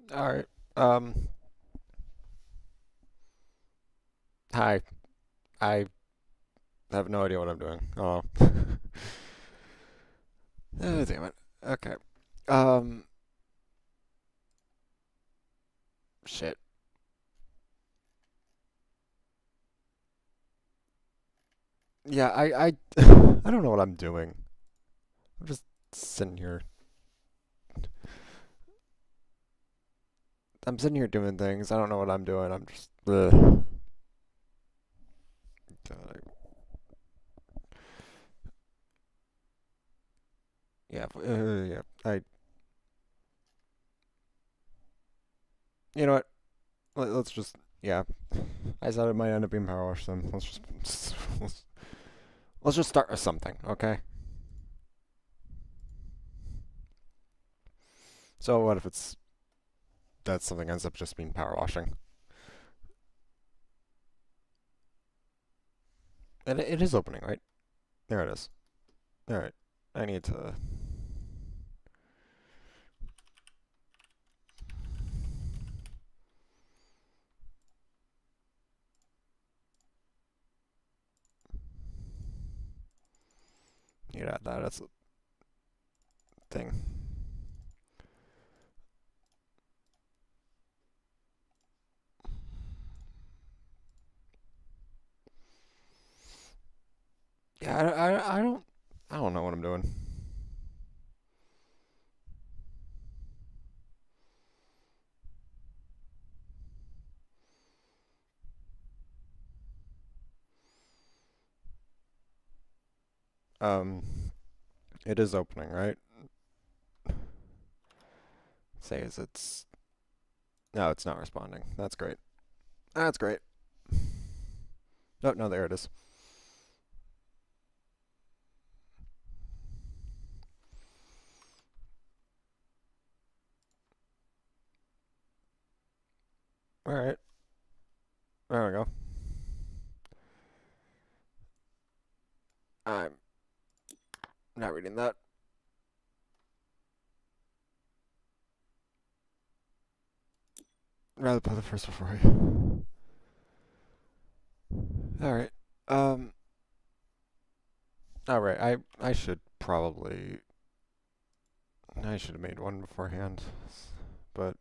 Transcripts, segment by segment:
Alright, hi. I have no idea what I'm doing. Oh. Oh, damn it. Okay. Um, shit. Yeah, I don't know what I'm doing. I'm just sitting here. I'm sitting here doing things. I don't know what I'm doing. I'm just, yeah, yeah. You know what? Let's just, yeah. I said it might end up being power wash, then let's just, let's just start with something, okay? So what if that something ends up just being power washing? And it is opening, right? There it is. Alright. I need to... Need to add that as a thing. Yeah, I don't know what I'm doing. Um, it is opening, right? Says it's... No, it's not responding. That's great. That's great. Oh, no, there it is. Alright. There we go. I'm not reading that. Rather play the first before Alright. Um... Alright, I should probably... I should have made one beforehand. But...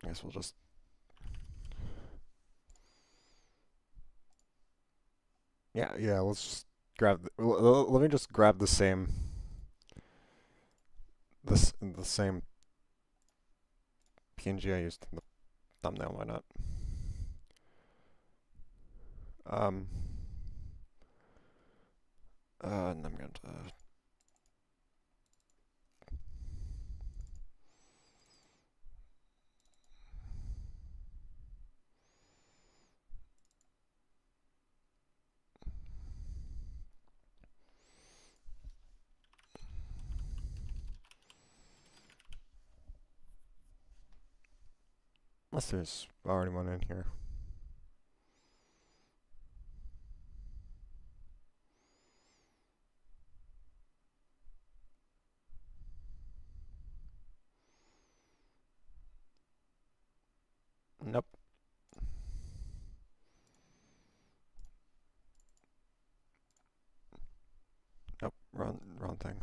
I guess we'll just... Yeah, let's just grab... let me just grab the same... the same PNG I used in the thumbnail, why not? And I'm going to... Unless there's already one in here. Nope. Nope, wrong thing.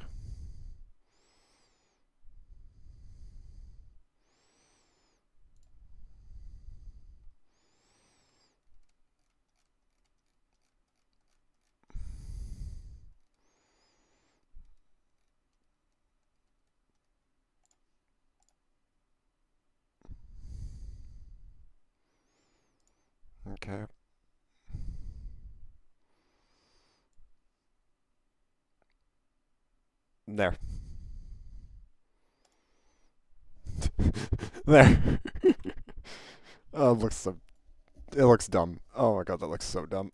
Okay. There. There. Oh, it looks dumb. Oh my god, that looks so dumb.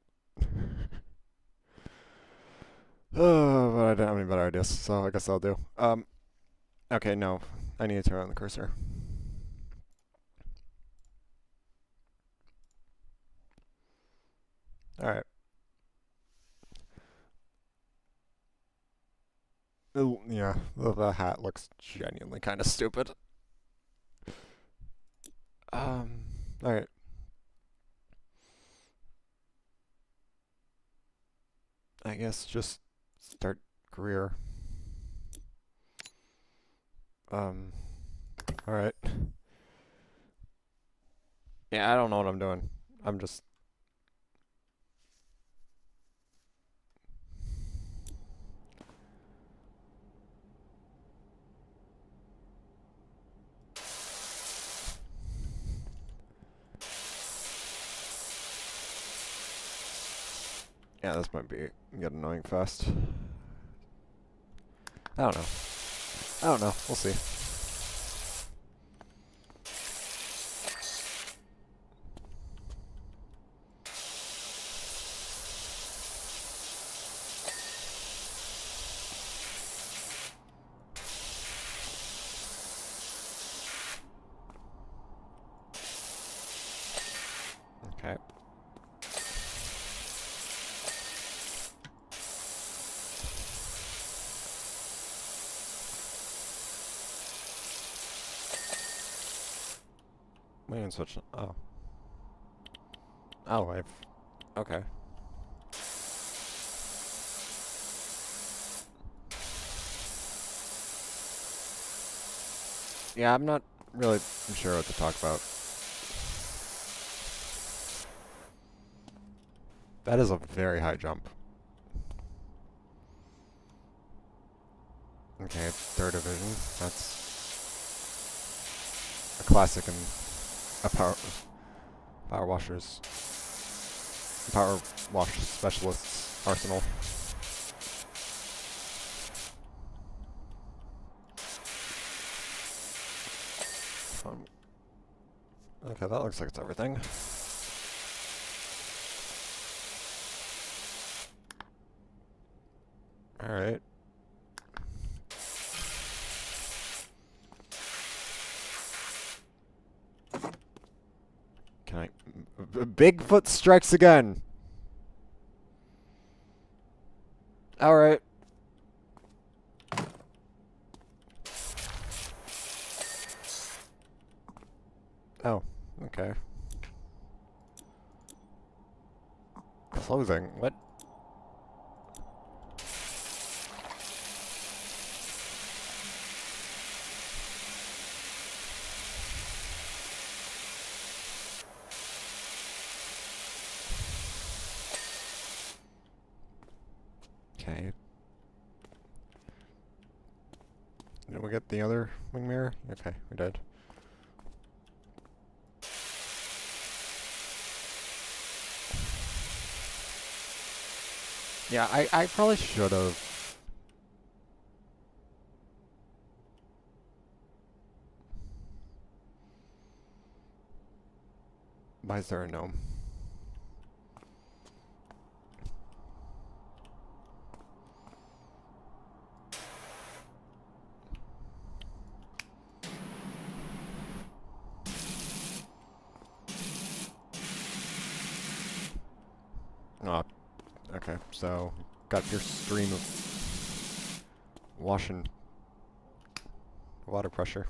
Oh, but I don't have any better ideas, so I guess I'll do. Okay, no. I need to turn on the cursor. Alright. Yeah, the hat looks genuinely kind of stupid. Alright. I guess just start career. Alright. Yeah, I don't know what I'm doing. I'm just... Yeah, this might get annoying fast. I don't know. I don't know. We'll see. Okay. We can switch. Oh. Oh, okay. Yeah, I'm not really sure what to talk about. That is a very high jump. Okay, third division. That's a classic in a power wash specialist's arsenal. Okay, that looks like it's everything. Alright. Can I... Bigfoot strikes again! Alright. Oh, okay. Clothing? What? Okay. Did we get the other wing mirror? Okay, we did. Yeah, I probably should have. Why is there a gnome? Oh, okay. So, got your stream of washing water pressure.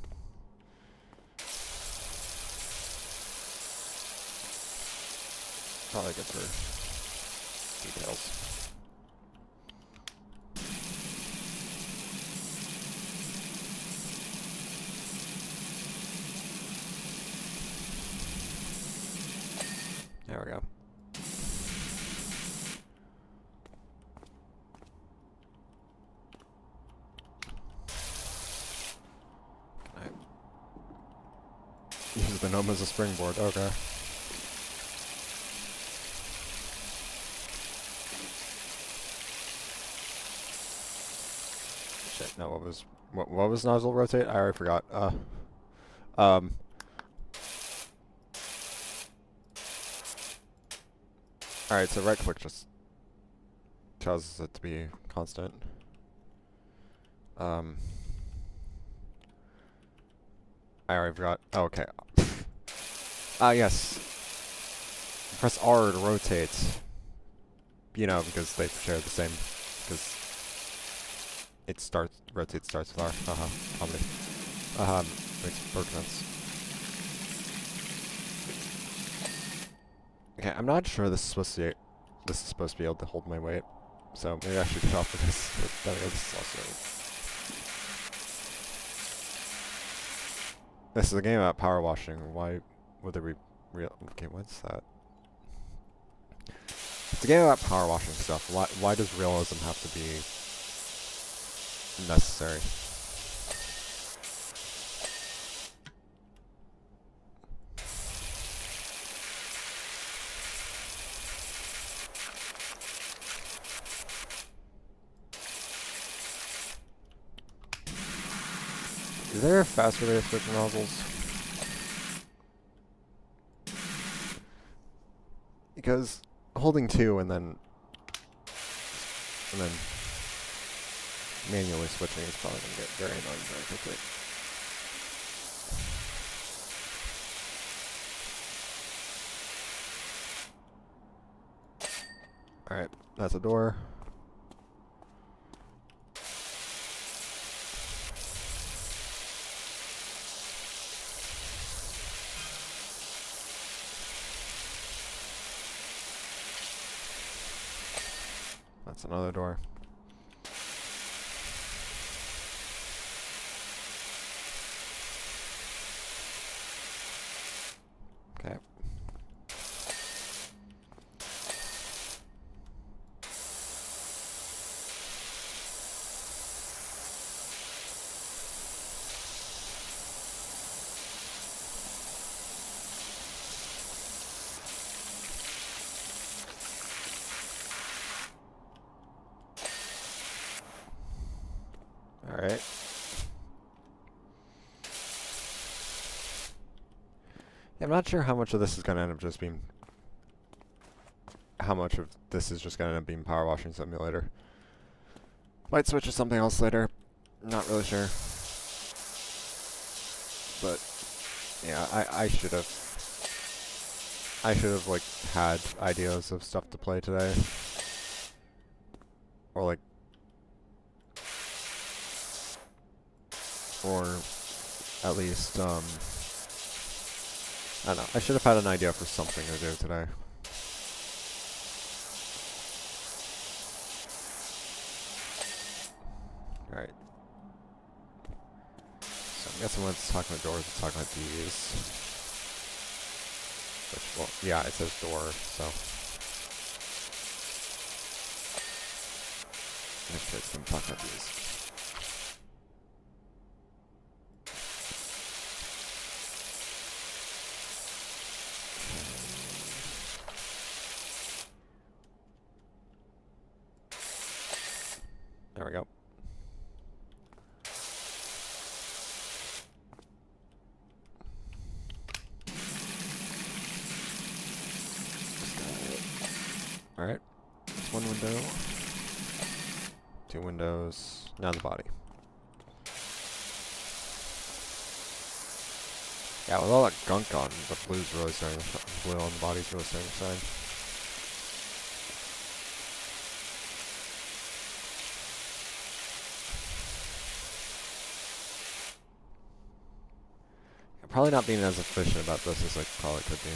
Probably good for details. There we go. Can I use the gnome as a springboard? Okay. Shit, no, what was nozzle rotate? I already forgot. Um Alright, so right click just causes it to be constant. I already forgot. Oh, okay. Yes. Press R to rotate. You know, because they share the same. Because it rotate starts with R. Comedy. Makes perfect sense. Okay, I'm not sure this is supposed to be able to hold my weight. So maybe I should get off of this. But this is also. This is a game about power washing. Why would there be real? Okay, what's that? It's a game about power washing stuff. Why does realism have to be necessary? Is there a faster way to switch nozzles? Because holding 2 and then manually switching is probably going to get very annoying very quickly. Alright, that's a door. That's another door. Okay. Alright. Yeah, I'm not sure how much of this is going to end up just being... How much of this is just going to end up being Power Washing Simulator. Might switch to something else later. Not really sure. But, yeah, I should have... like, had ideas of stuff to play today. Or, like... Or, at least, I don't know. I should have had an idea for something to do today. Alright. So I'm guessing when it's talking about doors, it's talking about these. Which, well, yeah, it says door, so. In this case, I'm talking about these. we go. Alright. That's one window. 2 windows. Now the body. Yeah, with all that gunk on, the blue's really starting to blue on the body's really starting to shine. I'm probably not being as efficient about this as I probably could be.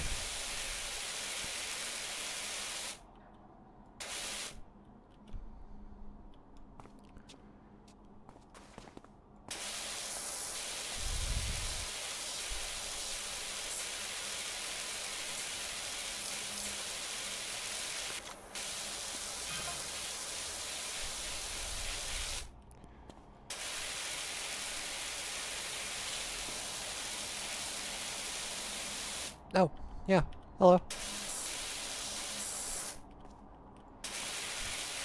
Oh, yeah. Hello.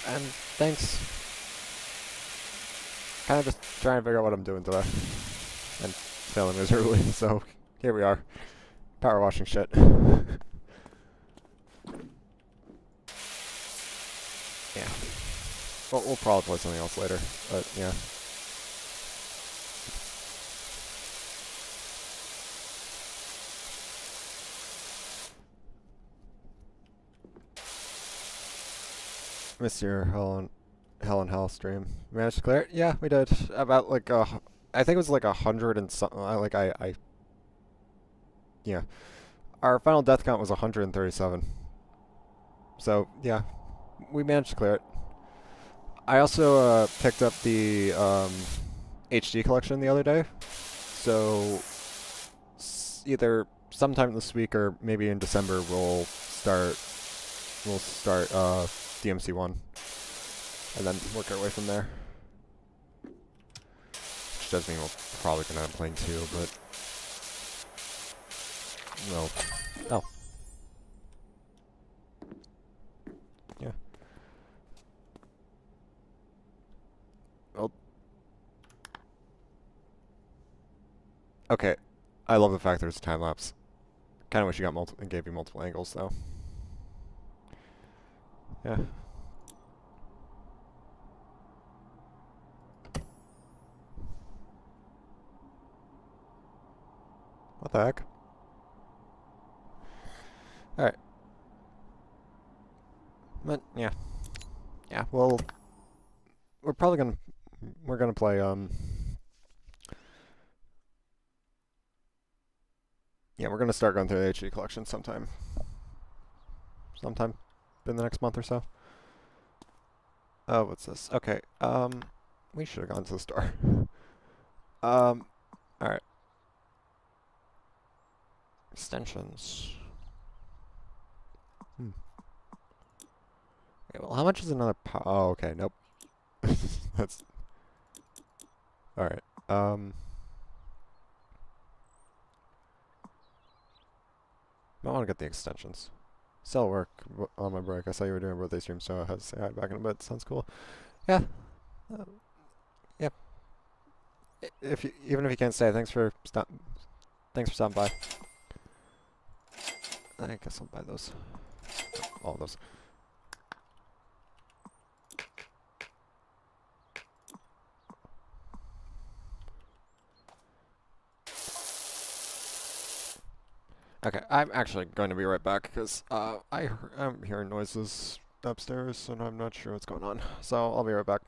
And thanks. Kind of just trying to figure out what I'm doing today. And failing miserably, so here we are. Power washing shit. Yeah. Well, we'll probably play something else later, but yeah. Missed your Hell and Hell stream. Managed to clear it? Yeah, we did. About like I think it was like 100 and something. Yeah. Our final death count was 137. So yeah, we managed to clear it. I also picked up the HD collection the other day. So either sometime this week or maybe in December we'll start DMC1 and then work our way from there. Which does mean we're probably gonna end up playing 2, but no. Oh. Yeah. Well. Okay. I love the fact there's a time lapse. Kind of wish you got gave you multiple angles though. Yeah. What the heck? Alright. But yeah. Yeah, well we're gonna play yeah, we're gonna start going through the HD collection sometime in the next month or so. Oh, what's this? Okay, we should have gone to the store. Alright. Extensions. Okay, well, how much is another oh, okay, nope. That's... Alright, I want to get the extensions. Still work on my break. I saw you were doing a birthday stream, so I had to say hi back in a bit. Sounds cool. Yeah. Yeah. Even if you can't stay, thanks for stopping by. I guess I'll buy those. All of those. Okay, I'm actually going to be right back because I'm hearing noises upstairs and I'm not sure what's going on. So I'll be right back.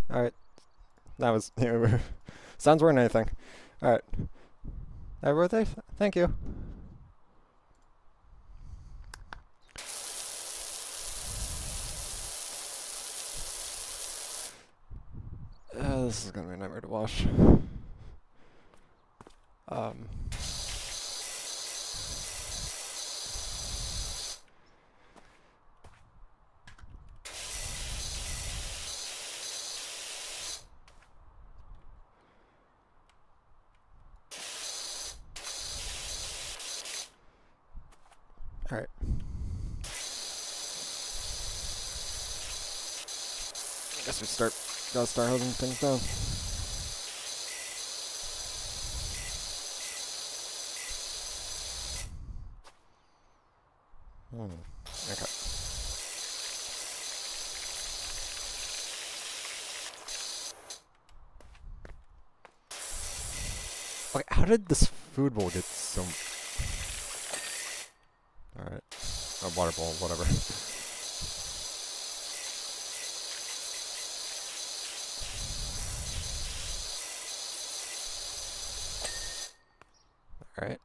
Alright. That was... Sounds weren't anything. Alright. Happy birthday? Thank you. This is gonna be a nightmare to wash. Alright. Guess we gotta start hosing things down. Okay. Okay, how did this food bowl get so... Alright. A water bowl, whatever. Alright.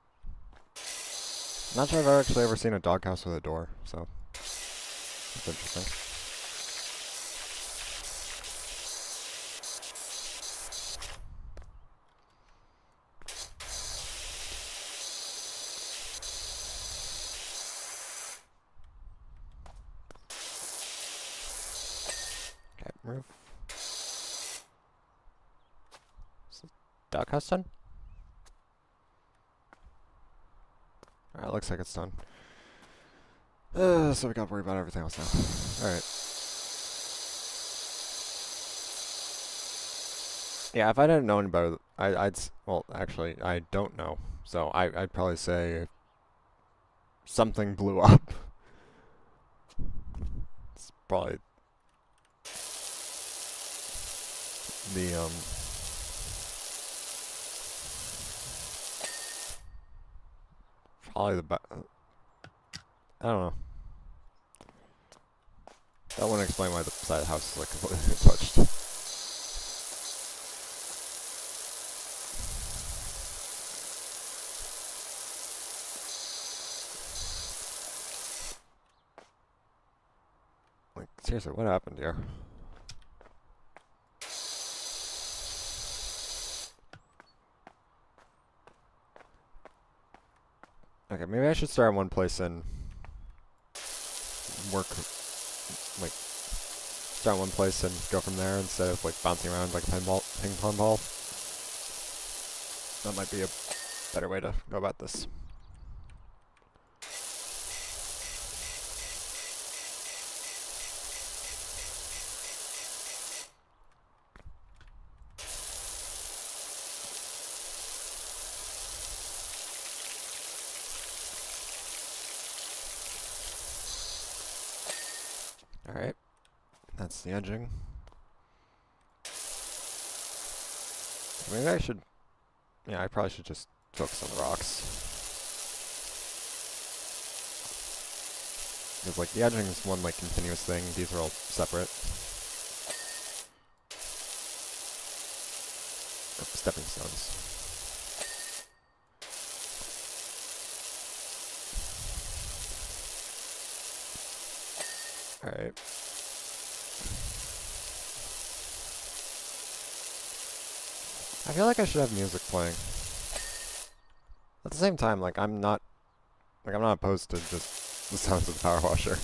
Not sure if I've actually ever seen a doghouse with a door, so... That's interesting. Okay, roof. Is the doghouse done? Alright, looks like it's done. So we gotta worry about everything else now. Alright. Yeah, if I didn't know any better, well, actually, I don't know. So I'd probably say something blew up. It's probably the, probably the I don't know. That wouldn't explain why the side of the house is like completely touched. Like, seriously, what happened here? Okay, maybe I should start in one place and work, like, start in one place and go from there instead of, like, bouncing around like a ping pong ball. That might be a better way to go about this. Alright, that's the edging. Maybe I should, yeah, I probably should just focus on the rocks. Because, like, the edging is one, like, continuous thing. These are all separate. Stepping stones. Alright. I feel like I should have music playing. At the same time, like, I'm not opposed to just the sounds of the power washer.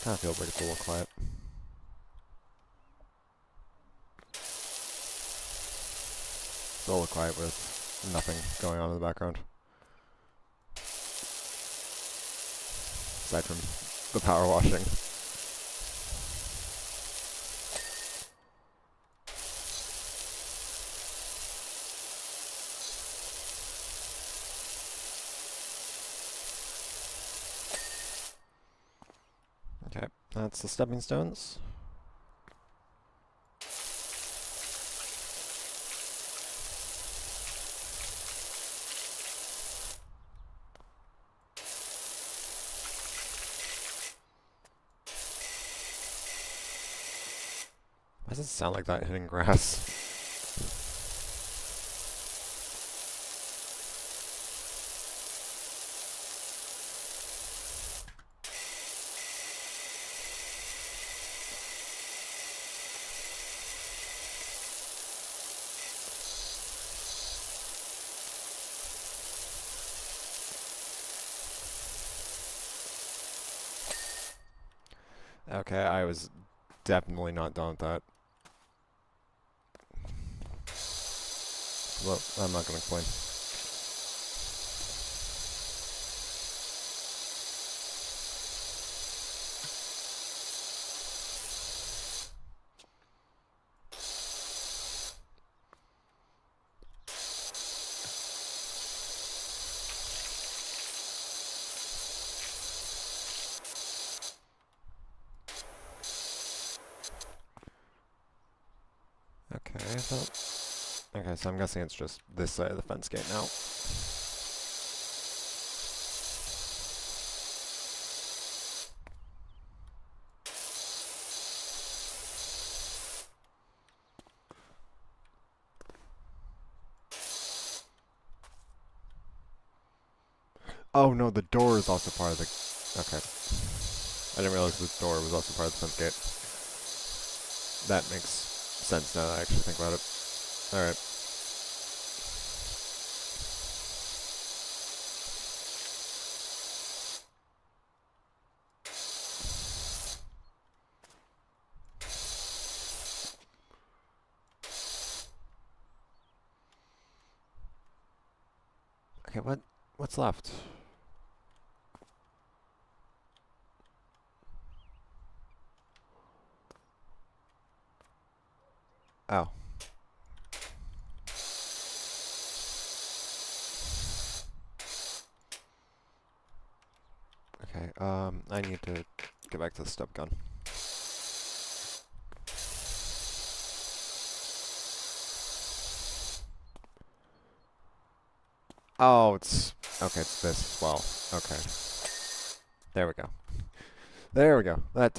Kind of feels like it's a little quiet. It's a little quiet with nothing going on in the background. Aside from the power washing. Okay, that's the stepping stones. does it sound like that hitting grass? Okay, I was definitely not done with that. Well, I'm not gonna explain. Okay, okay, so I'm guessing it's just this side of the fence gate now. Oh no, the door is also part of the... Okay. I didn't realize the door was also part of the fence gate. That makes sense now that I actually think about it. Alright. Okay, what's left? Oh. Okay, I need to get back to the stub gun. Oh, it's this as well. Okay. There we go. There we go. That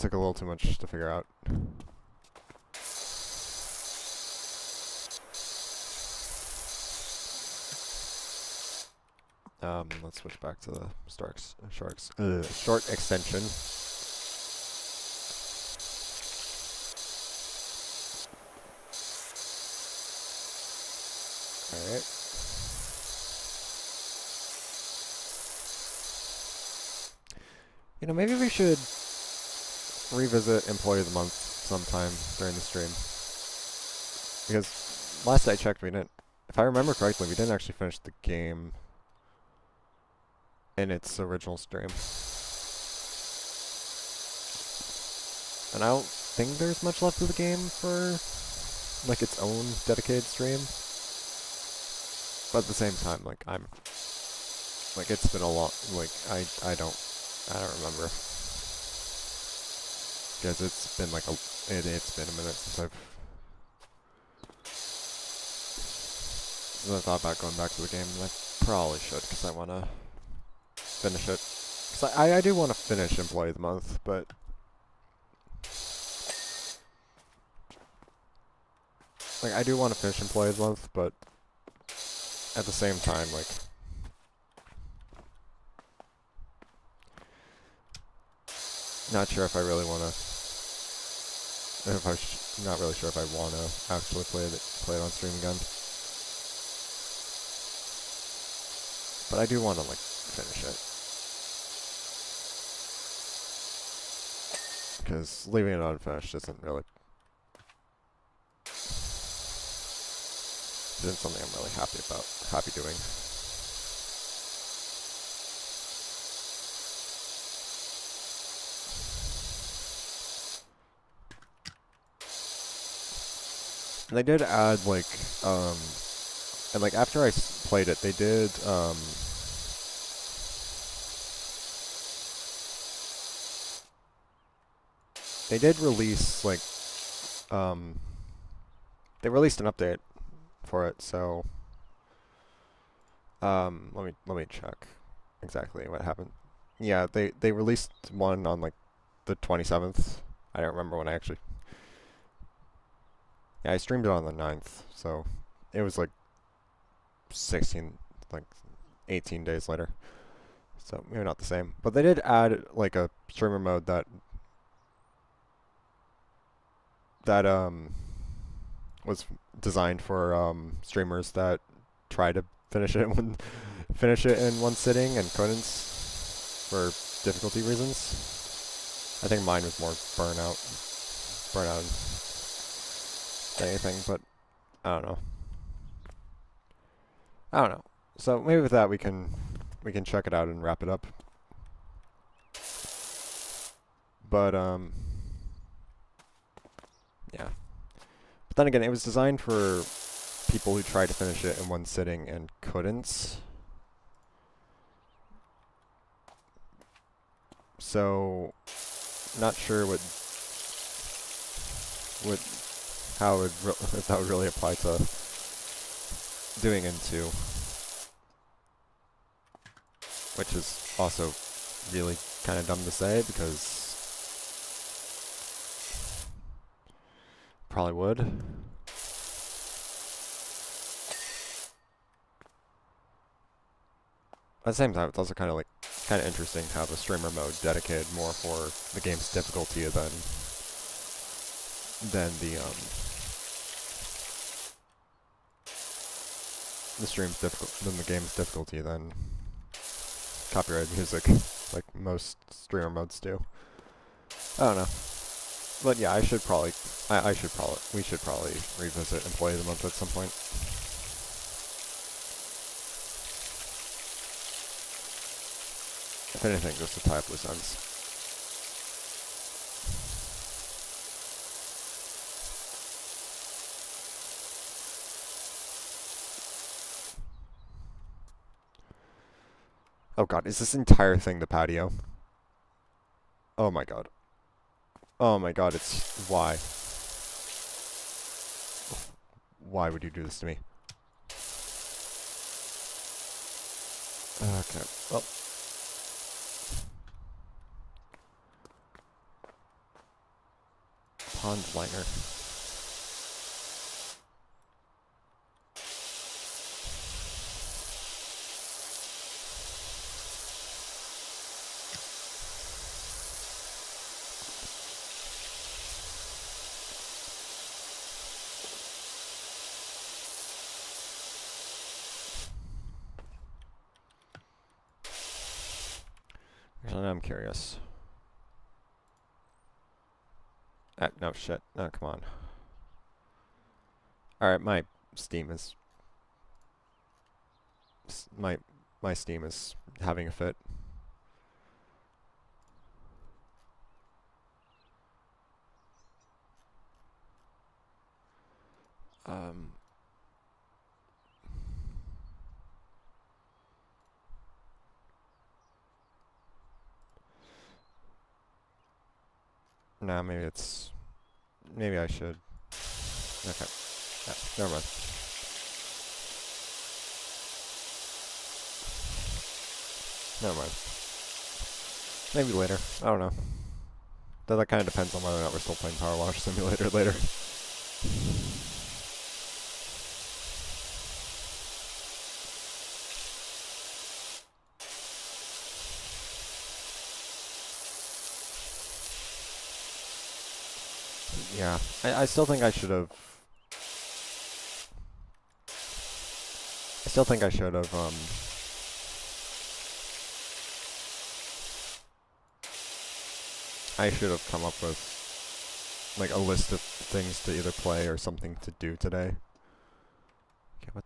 took a little too much to figure out. Let's switch back to the short extension. Alright. You know, maybe we should revisit Employee of the Month sometime during the stream. Because last I checked, we didn't... If I remember correctly, we didn't actually finish the game in its original stream. And I don't think there's much left of the game for, like, its own dedicated stream. But at the same time, like, like, it's been a long, like, I don't remember. Because it's been like it's been a minute since I thought about going back to the game, and I probably should, because I want to finish it. Because I do want to finish Employee of the Month, but... Like, I do want to finish Employee of the Month, but... At the same time, like... Not sure if I really want to... Not really sure if I want to actually play it on stream again. But I do want to, like, finish it. Because leaving it unfinished isn't something I'm really happy doing. And they did add, like, and, like, after I played it, they did, release, like, they released an update for it, so, let me check exactly what happened. Yeah, they released one on, like, the 27th. I don't remember when I actually... Yeah, I streamed it on the 9th, so it was like 18 days later. So maybe not the same. But they did add like a streamer mode that was designed for streamers that try to finish it in one sitting and couldn't for difficulty reasons. I think mine was more burnout than anything, but I don't know. So maybe with that we can check it out and wrap it up. But yeah. But then again, it was designed for people who tried to finish it in one sitting and couldn't. So not sure if that would really apply to doing into, which is also really kind of dumb to say because probably would. At the same time, it's also kind of interesting to have a streamer mode dedicated more for the game's difficulty than the game's difficulty than copyrighted music, like most streamer modes do. I don't know. But yeah, we should probably revisit Employee of the Month at some point. If anything, just to tie up loose ends. Oh god, is this entire thing the patio? Oh my god. Oh my god, it's... Why? Why would you do this to me? Okay, well... Pond liner. Actually, now I'm curious. No shit. Oh, come on. Alright, my Steam is... My Steam is having a fit. Nah, maybe I should. Okay. Yeah, never mind. Never mind. Maybe later. I don't know. That kind of depends on whether or not we're still playing Power Wash Simulator later. Yeah, I still think I should have... I should have come up with, like, a list of things to either play or something to do today. Okay,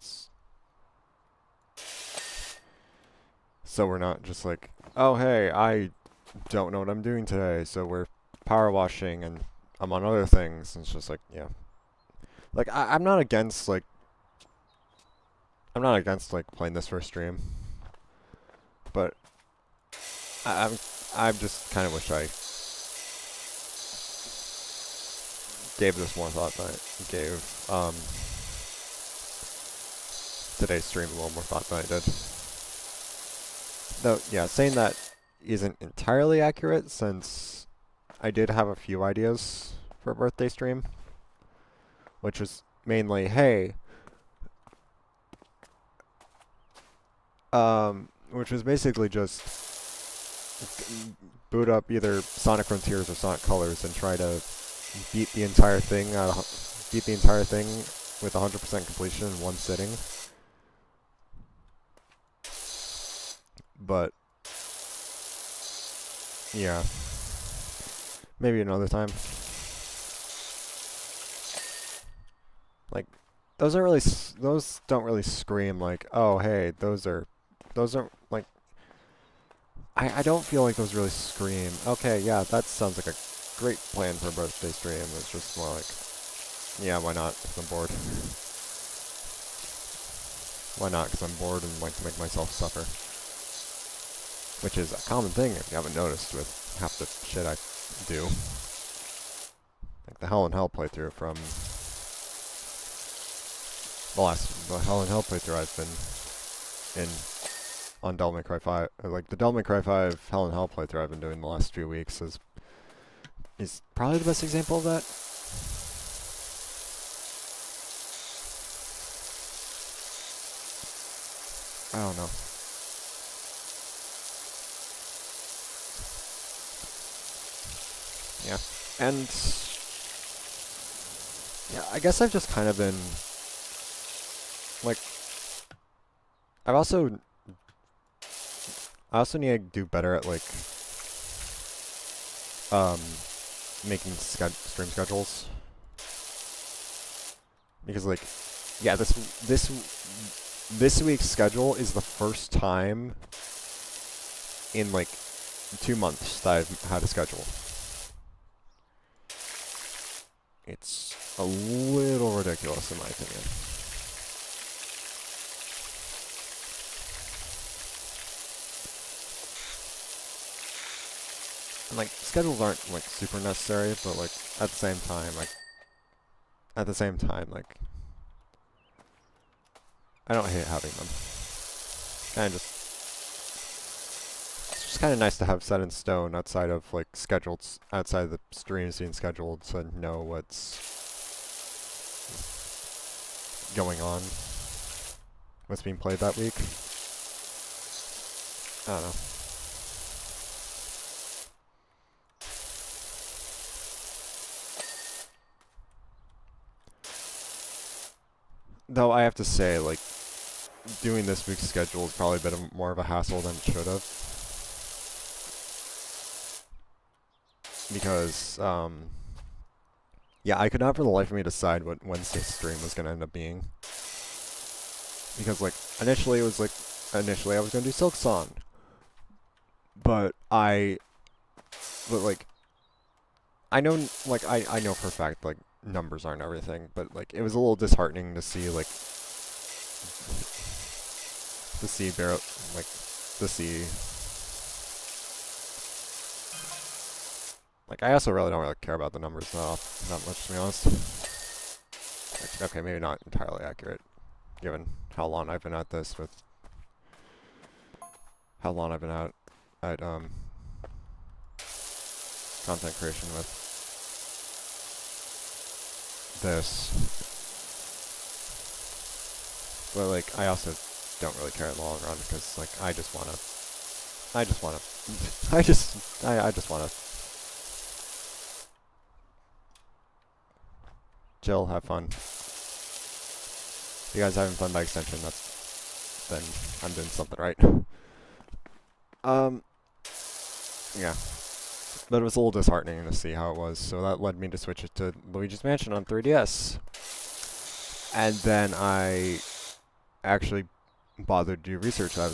so we're not just like, oh hey, I don't know what I'm doing today, so we're power washing and I'm on other things. And it's just like, yeah. Like, I'm not against, like, playing this for a stream. But I just kind of wish I gave this more thought than I gave today's stream a little more thought than I did. Though, yeah, saying that isn't entirely accurate since I did have a few ideas for a birthday stream, which was mainly, hey, which was basically just boot up either Sonic Frontiers or Sonic Colors and try to beat the entire thing with 100% completion in one sitting. But yeah, maybe another time. Like, those don't really scream like, oh hey, those are like, I don't feel like those really scream, okay, yeah, that sounds like a great plan for a birthday stream. It's just more like, yeah, why not? 'Cause I'm bored. Why not? Because I'm bored and like to make myself suffer. Which is a common thing if you haven't noticed with half the shit I do. Like the Hell in Hell playthrough from the Hell in Hell playthrough I've been in on Devil May Cry 5. Like the Devil May Cry 5 Hell in Hell playthrough I've been doing the last few weeks is probably the best example of that. I don't know. Yeah. And yeah, I guess I've just kind of been like, I also need to do better at like making stream schedules, because like, yeah, this week's schedule is the first time in like 2 months that I've had a schedule. It's a little ridiculous in my opinion. And like, schedules aren't like super necessary, but like at the same time, like I don't hate having them. It's just kind of nice to have set in stone outside of like outside of the streams being scheduled, to know what's going on, what's being played that week. I don't know. Though I have to say, like, doing this week's schedule is probably a bit more of a hassle than it should have. Because, yeah, I could not for the life of me decide what Wednesday's stream was going to end up being. Because, like, initially I was going to do Silk Song. But I know, like, I know for a fact, like, numbers aren't everything, but like, it was a little disheartening to see like like, I also really don't really care about the numbers that much, to be honest. Like, okay, maybe not entirely accurate, given how long I've been at this with at content creation with this, but like, I also don't really care in the long run, because like, I just wanna chill, have fun. If you guys are having fun by extension, then I'm doing something right. Yeah. But it was a little disheartening to see how it was, so that led me to switch it to Luigi's Mansion on 3DS. And then I actually bothered to do research that I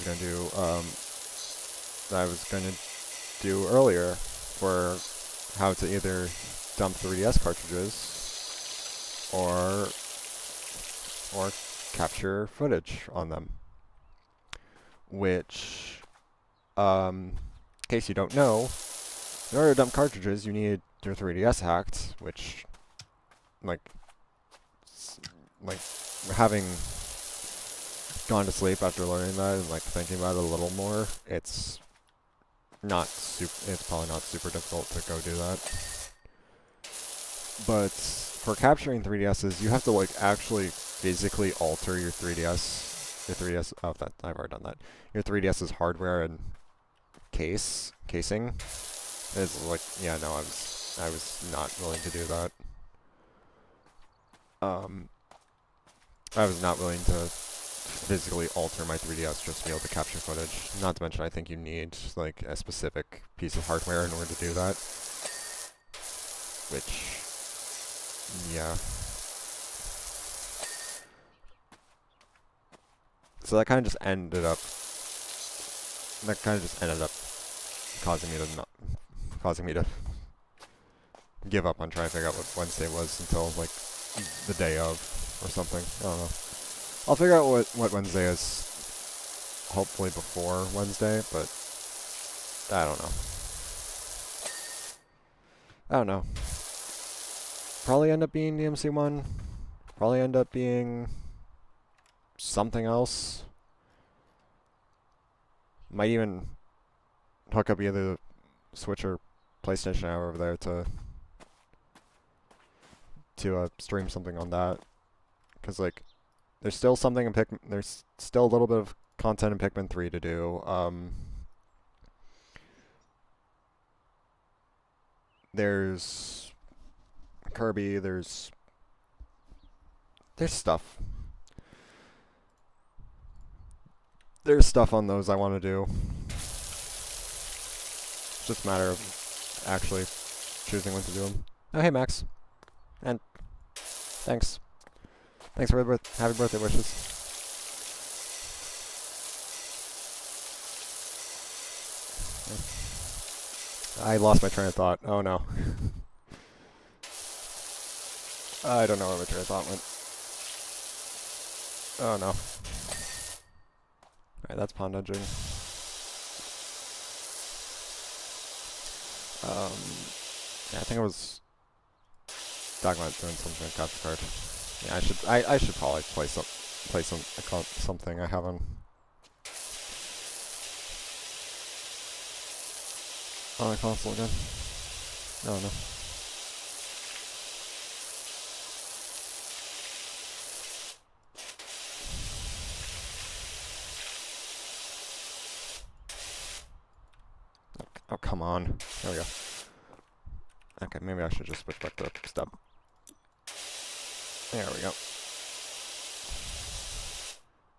was going to do earlier, for how to either dump 3DS cartridges or capture footage on them. Which, in case you don't know, in order to dump cartridges, you need your 3DS hacked, which, like, having gone to sleep after learning that and, like, thinking about it a little more, it's it's probably not super difficult to go do that. But for capturing 3DSs, you have to like actually physically alter your 3DS. Oh, I've already done that. Your 3DS's hardware and casing is like, yeah, no, I was not willing to do that. I was not willing to physically alter my 3DS just to be able to capture footage. Not to mention, I think you need like a specific piece of hardware in order to do that. Which, yeah. So that kind of just ended up causing me to give up on trying to figure out what Wednesday was until like the day of or something. I don't know. I'll figure out what Wednesday is, hopefully before Wednesday, but I don't know. I don't know. Probably end up being the MC one. Probably end up being something else. Might even hook up either the Switch or PlayStation over there to stream something on that. Cause like, there's still something in Pikmin. There's still a little bit of content in Pikmin 3 to do. There's Kirby. There's stuff. There's stuff on those I want to do. It's just a matter of actually choosing when to do them. Oh, hey, Max. And thanks. Thanks for the happy birthday wishes. I lost my train of thought. Oh, no. I don't know where my train of thought went. Oh, no. Alright, that's pond edging. Yeah, I think I was talking about doing something with capture card. Yeah, I should probably play something I haven't on a console again. I don't know. Oh, come on. There we go. Okay, maybe I should just switch back to step. There we go.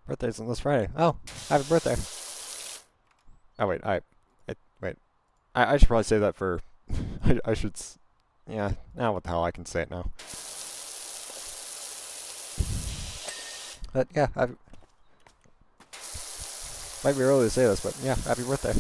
Birthday's on this Friday. Oh, happy birthday. Oh, wait, wait. I should probably say that for... I should... Yeah, now what the hell, I can say it now. But, yeah, might be early to say this, but yeah, happy birthday.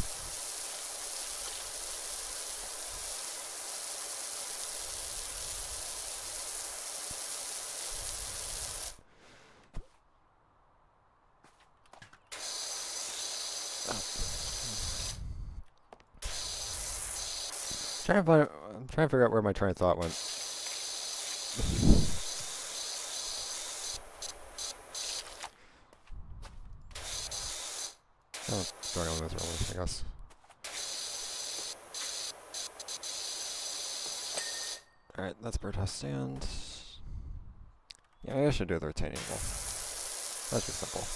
I'm trying to figure out where my train of thought went. Oh, going on this roller, I guess. Alright, that's Birdhouse Stand. Yeah, maybe I should do the retaining wall. That's just simple.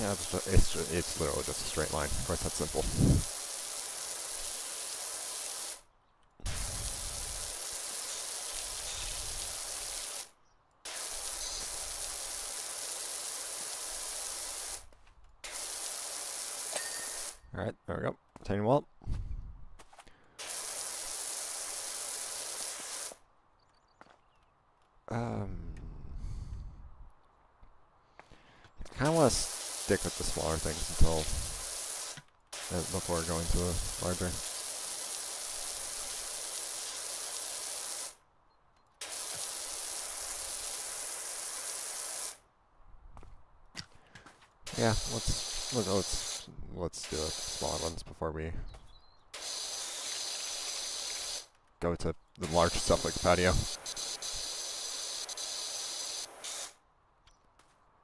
Yeah, it's literally just a straight line. Of course, that's simple. Alright, there we go. Retaining wall. I kind of want to stick with the smaller things until before going to the larger. Yeah, let's do the smaller ones before we go to the large stuff like the patio.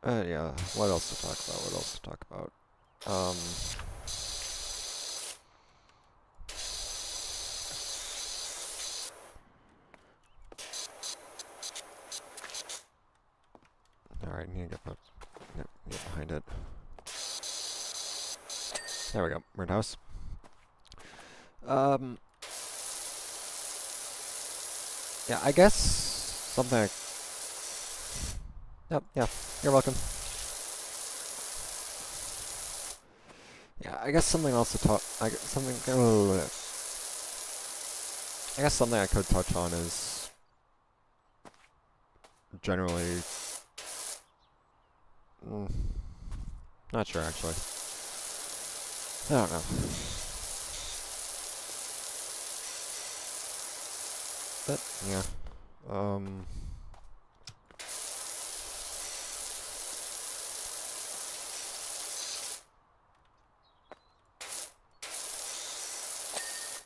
Yeah, what else to talk about? What else to talk about? Alright, need to get behind it. There we go, weird house. Yeah, I guess something I... Yep, yeah, you're welcome. Yeah, I guess something else to talk... I guess something I could touch on is... generally... not sure, actually. I don't know. But, yeah.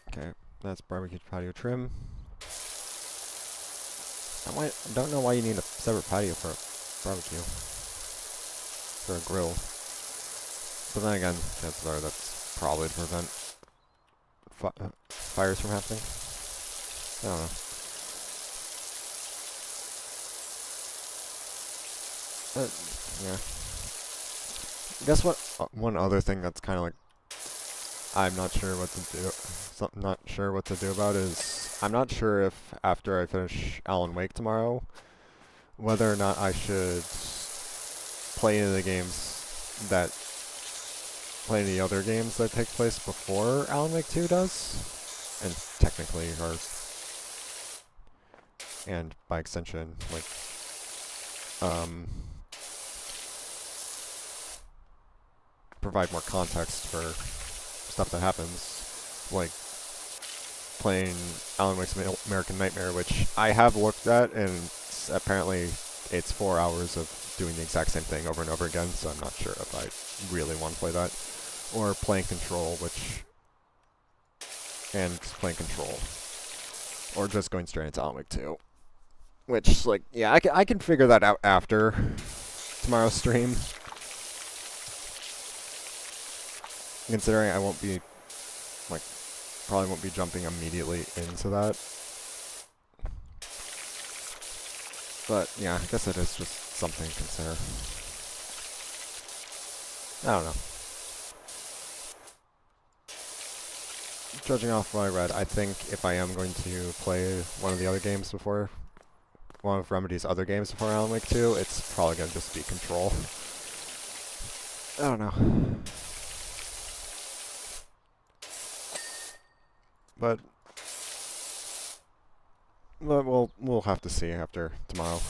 Okay, that's barbecue patio trim. I don't know why you need a separate patio for a barbecue. For a grill. But then again, chances are that's probably to prevent fires from happening. I don't know. Yeah. Guess what? One other thing that's kind of like I'm not sure what to do. Not sure what to do about is I'm not sure if after I finish Alan Wake tomorrow, whether or not I should play any of the games that play any other games that take place before Alan Wake 2 does, and technically are, and by extension, like provide more context for stuff that happens, like playing Alan Wake's American Nightmare, which I have looked at, and apparently it's 4 hours of doing the exact same thing over and over again, so I'm not sure if I really want to play that. Or playing Control, and playing Control. Or just going straight into Alan Wake 2. Which, like, yeah, I can figure that out after tomorrow's stream. Considering I won't be, like, probably won't be jumping immediately into that. But, yeah, I guess it is just something to consider. I don't know. Judging off what I read, I think if I am going to play one of the other games before, one of Remedy's other games before Alan Wake 2, it's probably going to just be Control. I don't know. But we'll have to see after tomorrow.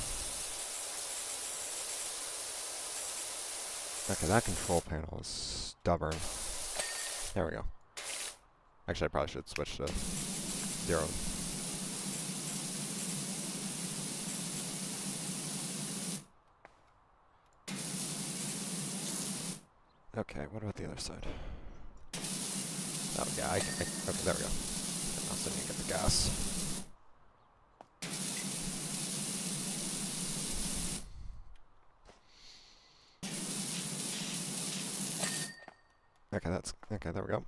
Okay, that control panel is stubborn. There we go. Actually, I probably should switch to 0. Okay, what about the other side? Oh, yeah, okay, there we go. I also need to get the gas. Okay, there we go.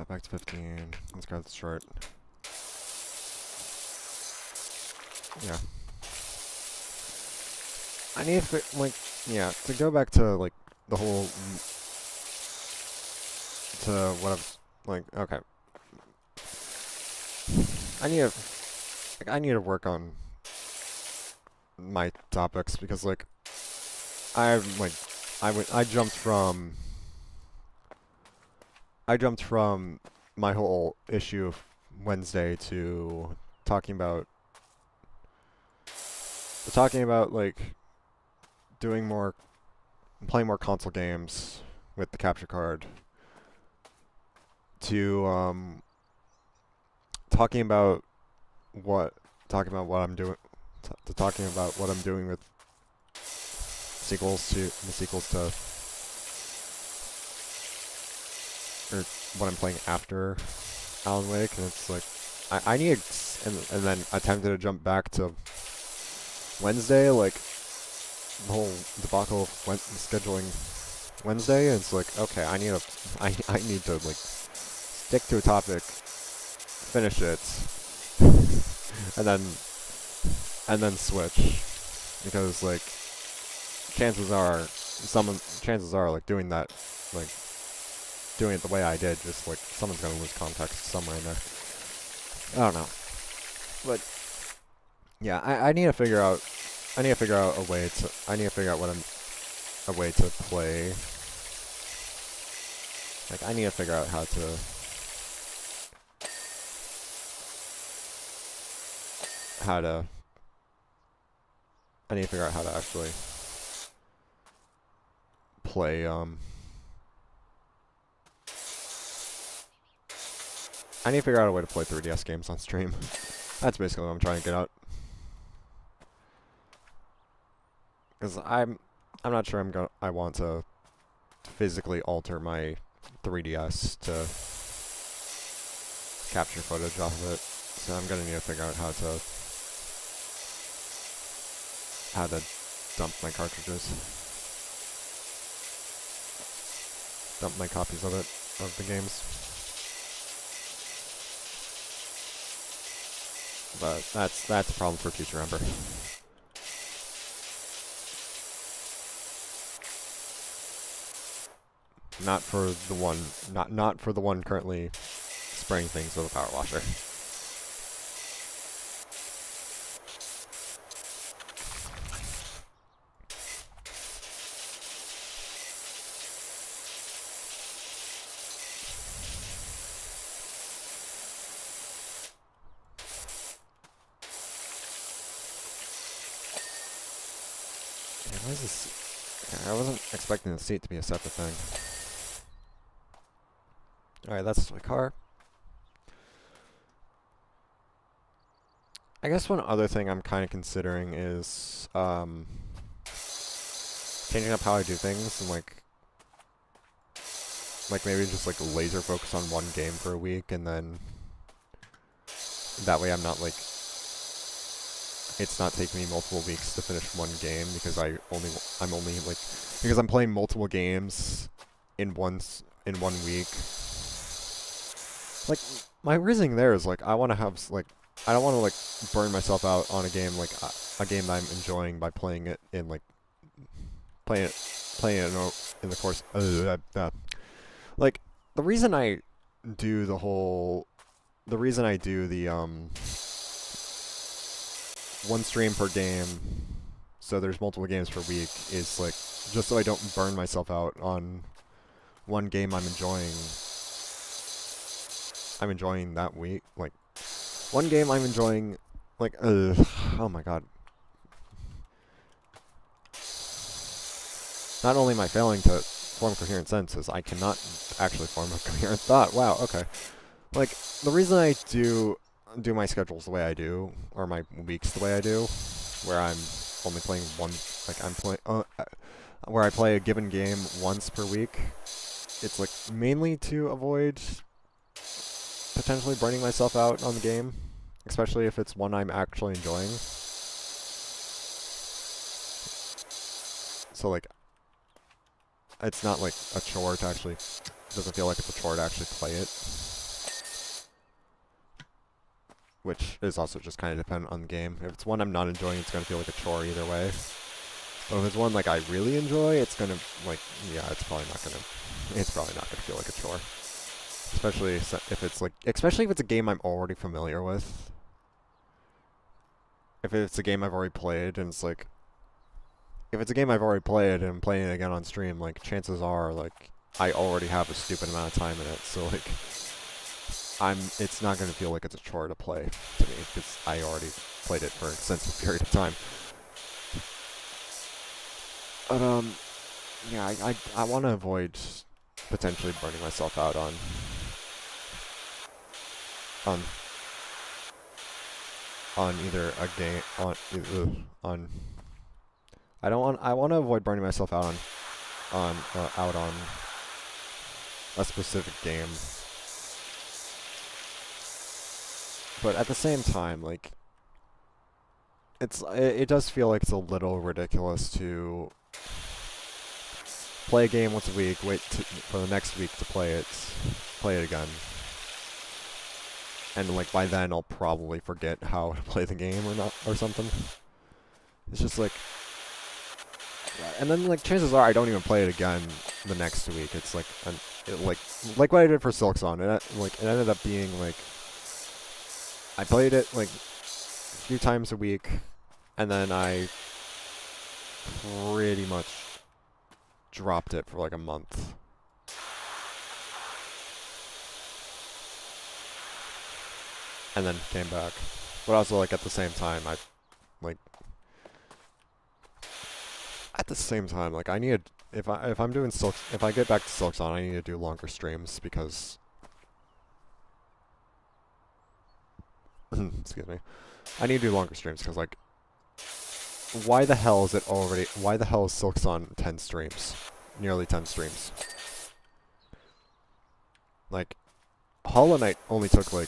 Back to 15. Let's grab the short. Yeah. I need to, like, yeah, to go back to, like, the whole, to what I've, like, okay. I need to work on my topics, because, like, I jumped from my whole issue of Wednesday to talking about, like, playing more console games with the capture card, to talking about what I'm doing, talking about what I'm doing with the sequels to or what I'm playing after Alan Wake, and it's like I need and then attempted to jump back to Wednesday, like the whole debacle of scheduling Wednesday, and it's like, okay, I need to like stick to a topic, finish it, and then switch, because like chances are like doing that, like doing it the way I did, just like someone's gonna lose context somewhere in there. I don't know, but yeah, I need to figure out a way to a way to play. Like I need to figure out how to I need to figure out how to actually play I need to figure out a way to play 3DS games on stream. That's basically what I'm trying to get out. Because I'm not sure I want to physically alter my 3DS to capture footage off of it. So I'm gonna need to figure out how to dump my cartridges. Dump my copies of the games. But that's a problem for future Ember. Not for the one currently spraying things with a power washer. Yeah, why is this? I wasn't expecting the seat to be a separate thing. Alright, that's my car. I guess one other thing I'm kind of considering is changing up how I do things, and like maybe just like laser focus on one game for a week, and then that way I'm not like, it's not taking me multiple weeks to finish one game, because I'm only like, because I'm playing multiple games in one week. Like, my reasoning there is like, I want to have like, I don't want to like burn myself out on a game, like a game that I'm enjoying by playing it in like playing it in the course. Like the reason I do the one stream per game, so there's multiple games per week, is like just so I don't burn myself out on one game I'm enjoying that week. Like one game I'm enjoying, like oh my god. Not only am I failing to form coherent sentences, I cannot actually form a coherent thought. Wow, okay. Like, the reason I do my schedules the way I do, or my weeks the way I do, where I'm only playing one, like where I play a given game once per week, it's like mainly to avoid potentially burning myself out on the game, especially if it's one I'm actually enjoying. So like, it's not like a chore to actually, it doesn't feel like it's a chore to actually play it. Which is also just kind of dependent on the game. If it's one I'm not enjoying, it's going to feel like a chore either way. But if it's one like I really enjoy, it's going to, like, yeah, it's probably not going to feel like a chore. Especially if it's like, especially if it's a game I'm already familiar with. If it's a game I've already played, and it's like, if it's a game I've already played and I'm playing it again on stream, like, chances are, like, I already have a stupid amount of time in it, so, like, it's not going to feel like it's a chore to play to me, because I already played it for an extensive period of time. But, yeah, I want to avoid potentially burning myself out on either a game, I want to avoid burning myself out on a specific game. But at the same time, like, it does feel like it's a little ridiculous to play a game once a week, wait for the next week to play it again. And like by then I'll probably forget how to play the game or something. It's just like, and then like chances are I don't even play it again the next week. It's like like what I did for Silksong. It ended up being like I played it like a few times a week, and then I pretty much dropped it for like a month. And then came back. But also, like, at the same time, I need, if I'm doing if I get back to Silksong, I need to do longer streams because, excuse me, I need to do longer streams because, like, why the hell is Silksong 10 streams? Nearly 10 streams. Like, Hollow Knight only took 3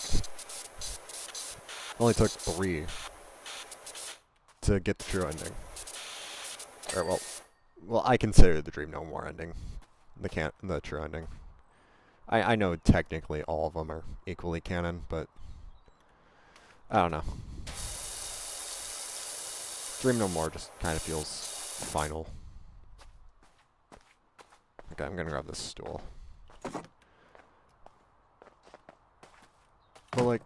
to get the true ending. Or, well, I consider the Dream No More ending. The true ending. I know technically all of them are equally canon, but I don't know. Dream No More just kind of feels final. Okay, I'm gonna grab this stool. But like,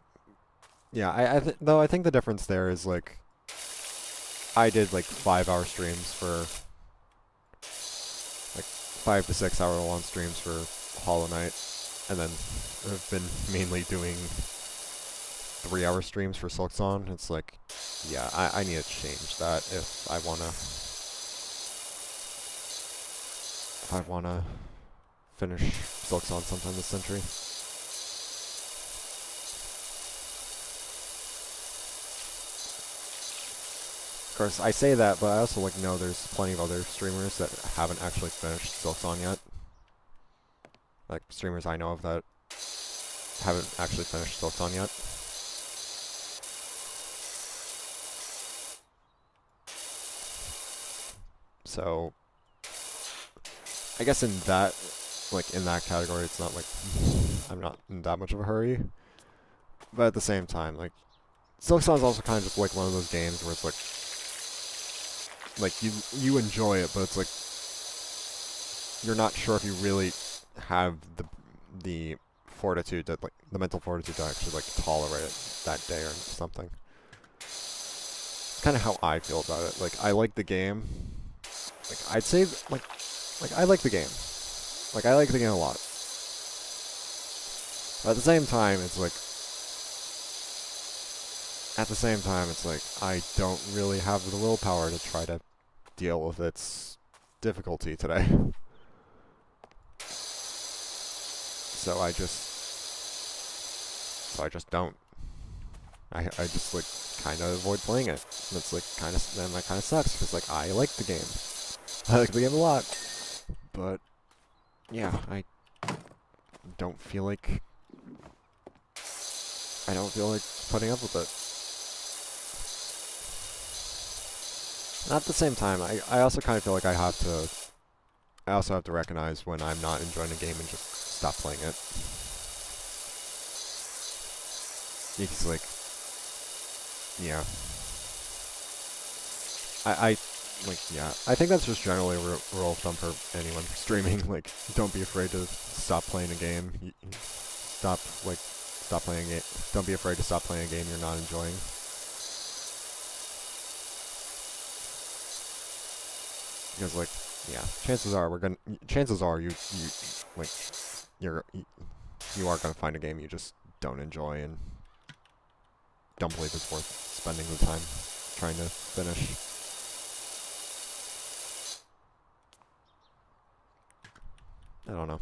yeah, I think the difference there is like, I did like 5-hour streams for, like 5 to 6 hour long streams for Hollow Knight, and then I've been mainly doing 3-hour streams for Silksong. It's like, yeah, I need to change that if I wanna finish Silksong sometime this century. Of course, I say that, but I also like know there's plenty of other streamers that haven't actually finished Silksong yet. Like streamers I know of that haven't actually finished Silksong yet. So I guess in that category, it's not like I'm not in that much of a hurry. But at the same time, like Silksong is also kind of just like one of those games where it's like you enjoy it, but it's like you're not sure if you really have the fortitude that the mental fortitude to actually like tolerate it that day or something. It's kind of how I feel about it. Like I like the game. Like I'd say like I like the game. Like I like the game a lot. But at the same time, it's like I don't really have the willpower to try to deal with its difficulty today. So I just don't. I just like kind of avoid playing it. And it's like then that kind of sucks because like I like the game. I like the game a lot. But yeah, I don't feel like putting up with it. And at the same time, I also kind of feel like I also have to recognize when I'm not enjoying a game and just stop playing it. Because like, yeah. I think that's just generally a rule of thumb for anyone streaming. Like, don't be afraid to stop playing a game. Stop playing it. Don't be afraid to stop playing a game you're not enjoying. Because like, yeah, chances are you are gonna find a game you just don't enjoy and don't believe it's worth spending the time trying to finish. I don't know.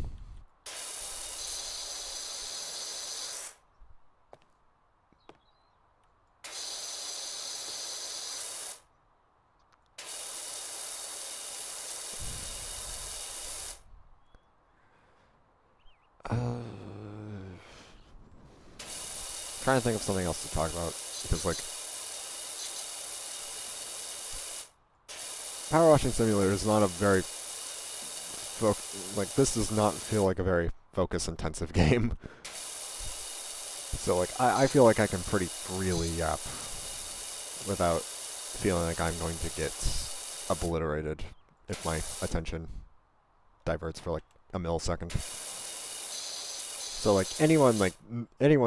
trying to think of something else to talk about, because, like, Power Washing Simulator is not a very, this does not feel like a very focus-intensive game. So, like, I feel like I can pretty freely yap without feeling like I'm going to get obliterated if my attention diverts for, like, a millisecond. So, like, anyone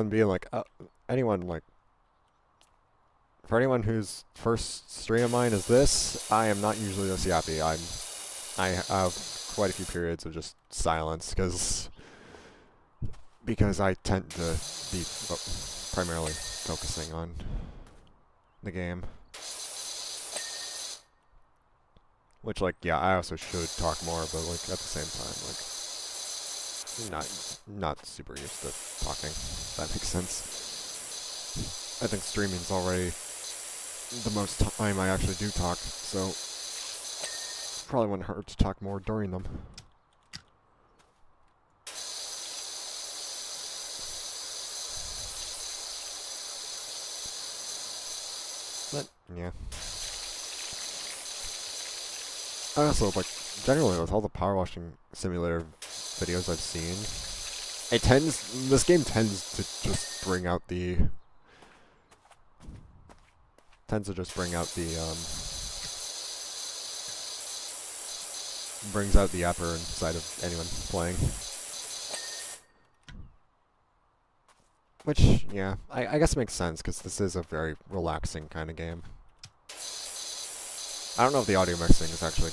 being like, for anyone whose first stream of mine is this, I am not usually this yappy. I have quite a few periods of just silence, because I tend to be primarily focusing on the game. Which, like, yeah, I also should talk more, but, like, at the same time, like, not super used to talking, if that makes sense. I think streaming's already the most time I actually do talk, so probably wouldn't hurt to talk more during them. But, yeah. I also, like, generally with all the Power Washing Simulator videos I've seen, this game tends to just bring out the, brings out the yapper inside of anyone playing. Which, yeah, I guess makes sense, because this is a very relaxing kind of game. I don't know if the audio mixing is actually,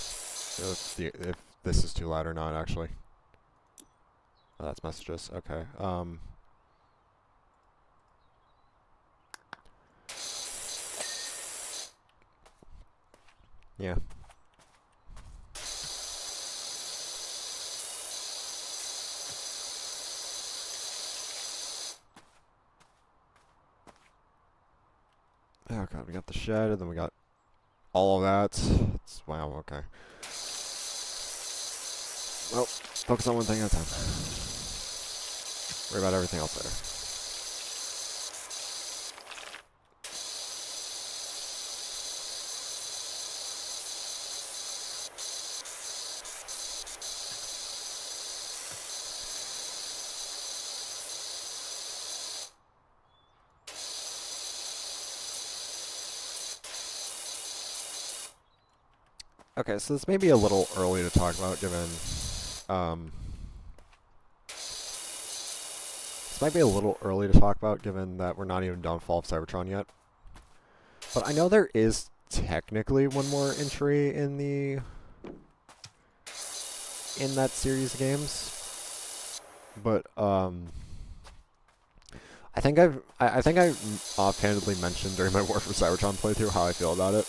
if this is too loud or not, actually. Oh, that's messages, okay. Yeah. Oh god, we got the shed, and then we got all of that. Wow, okay. Well, focus on one thing at a time. Worry about everything else later. Okay, so this may be a little early to talk about, given, this might be a little early to talk about, given that we're not even done Fall of Cybertron yet. But I know there is technically one more entry in that series of games. But, I think I offhandedly mentioned during my War for Cybertron playthrough how I feel about it.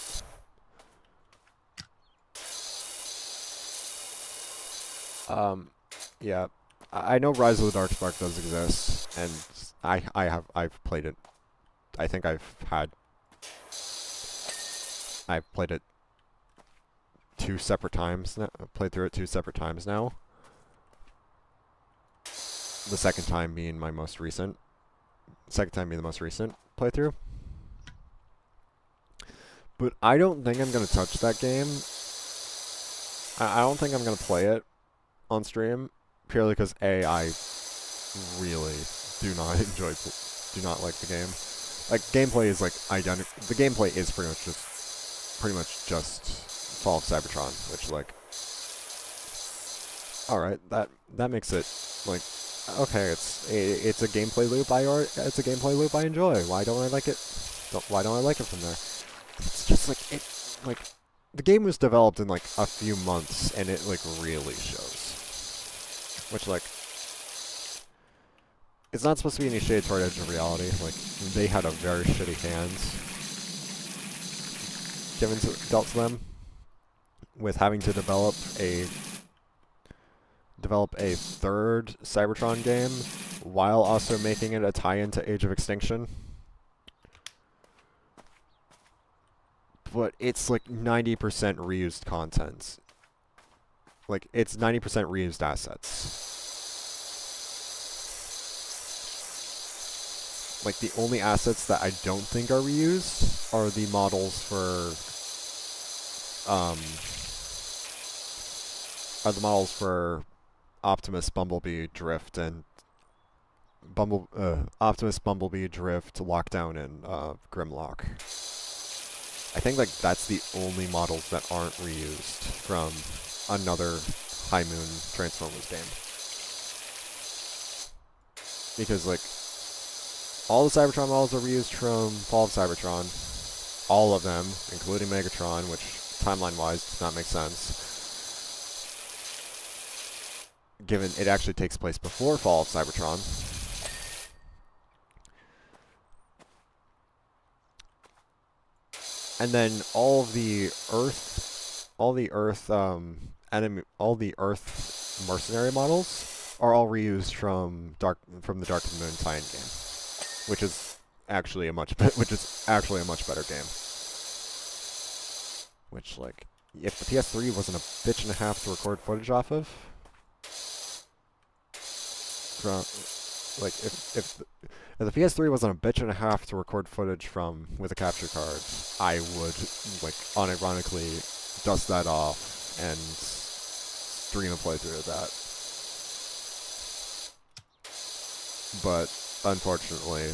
Yeah, I know Rise of the Darkspark does exist, and I've played it. I think I've played it 2 separate times now. Played through it 2 separate times now. The second time being the most recent playthrough. But I don't think I'm gonna touch that game. I don't think I'm gonna play it on stream, purely because I really do not like the game. Like, gameplay is like identical. The gameplay is pretty much just Fall of Cybertron, which, like, all right, that makes it like, okay, it's a gameplay loop I enjoy. Why don't I like it? Why don't I like it from there? It's just like the game was developed in like a few months, and it like really shows. Which, like, it's not supposed to be any shade toward Edge of Reality. Like, they had a very shitty hands dealt to them with having to develop a third Cybertron game while also making it a tie-in to Age of Extinction. But it's like 90% reused content. Like, it's 90% reused assets. like the only assets that I don't think are reused are the models for Optimus, Bumblebee, Drift, and Optimus, Bumblebee, Drift, Lockdown, and Grimlock. I think like that's the only models that aren't reused from another High Moon Transformers game. Because like all the Cybertron models are reused from Fall of Cybertron. All of them, including Megatron, which timeline-wise does not make sense, given it actually takes place before Fall of Cybertron. And then all the Earth mercenary models are all reused from the Dark of the Moon tie-in game, which is actually a much better game. Which, like, if the PS3 wasn't a bitch and a half to record footage off of, if the PS3 wasn't a bitch and a half to record footage from with a capture card, I would, like, unironically dust that off and stream a playthrough of that. But unfortunately,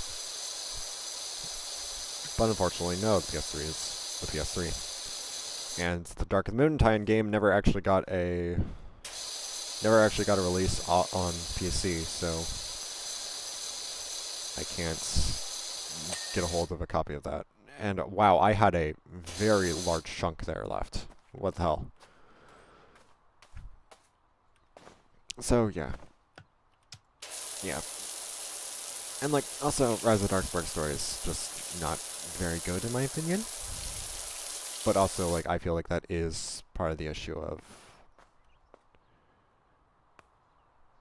no, the PS3 is the PS3. And the Dark of the Moon tie-in game never actually got a release on PC, so I can't get a hold of a copy of that. And wow, I had a very large chunk there left. What the hell? So yeah. Yeah. And like, also, Rise of the Darkspark story is just not very good in my opinion. But also, like, I feel like that is part of the issue of...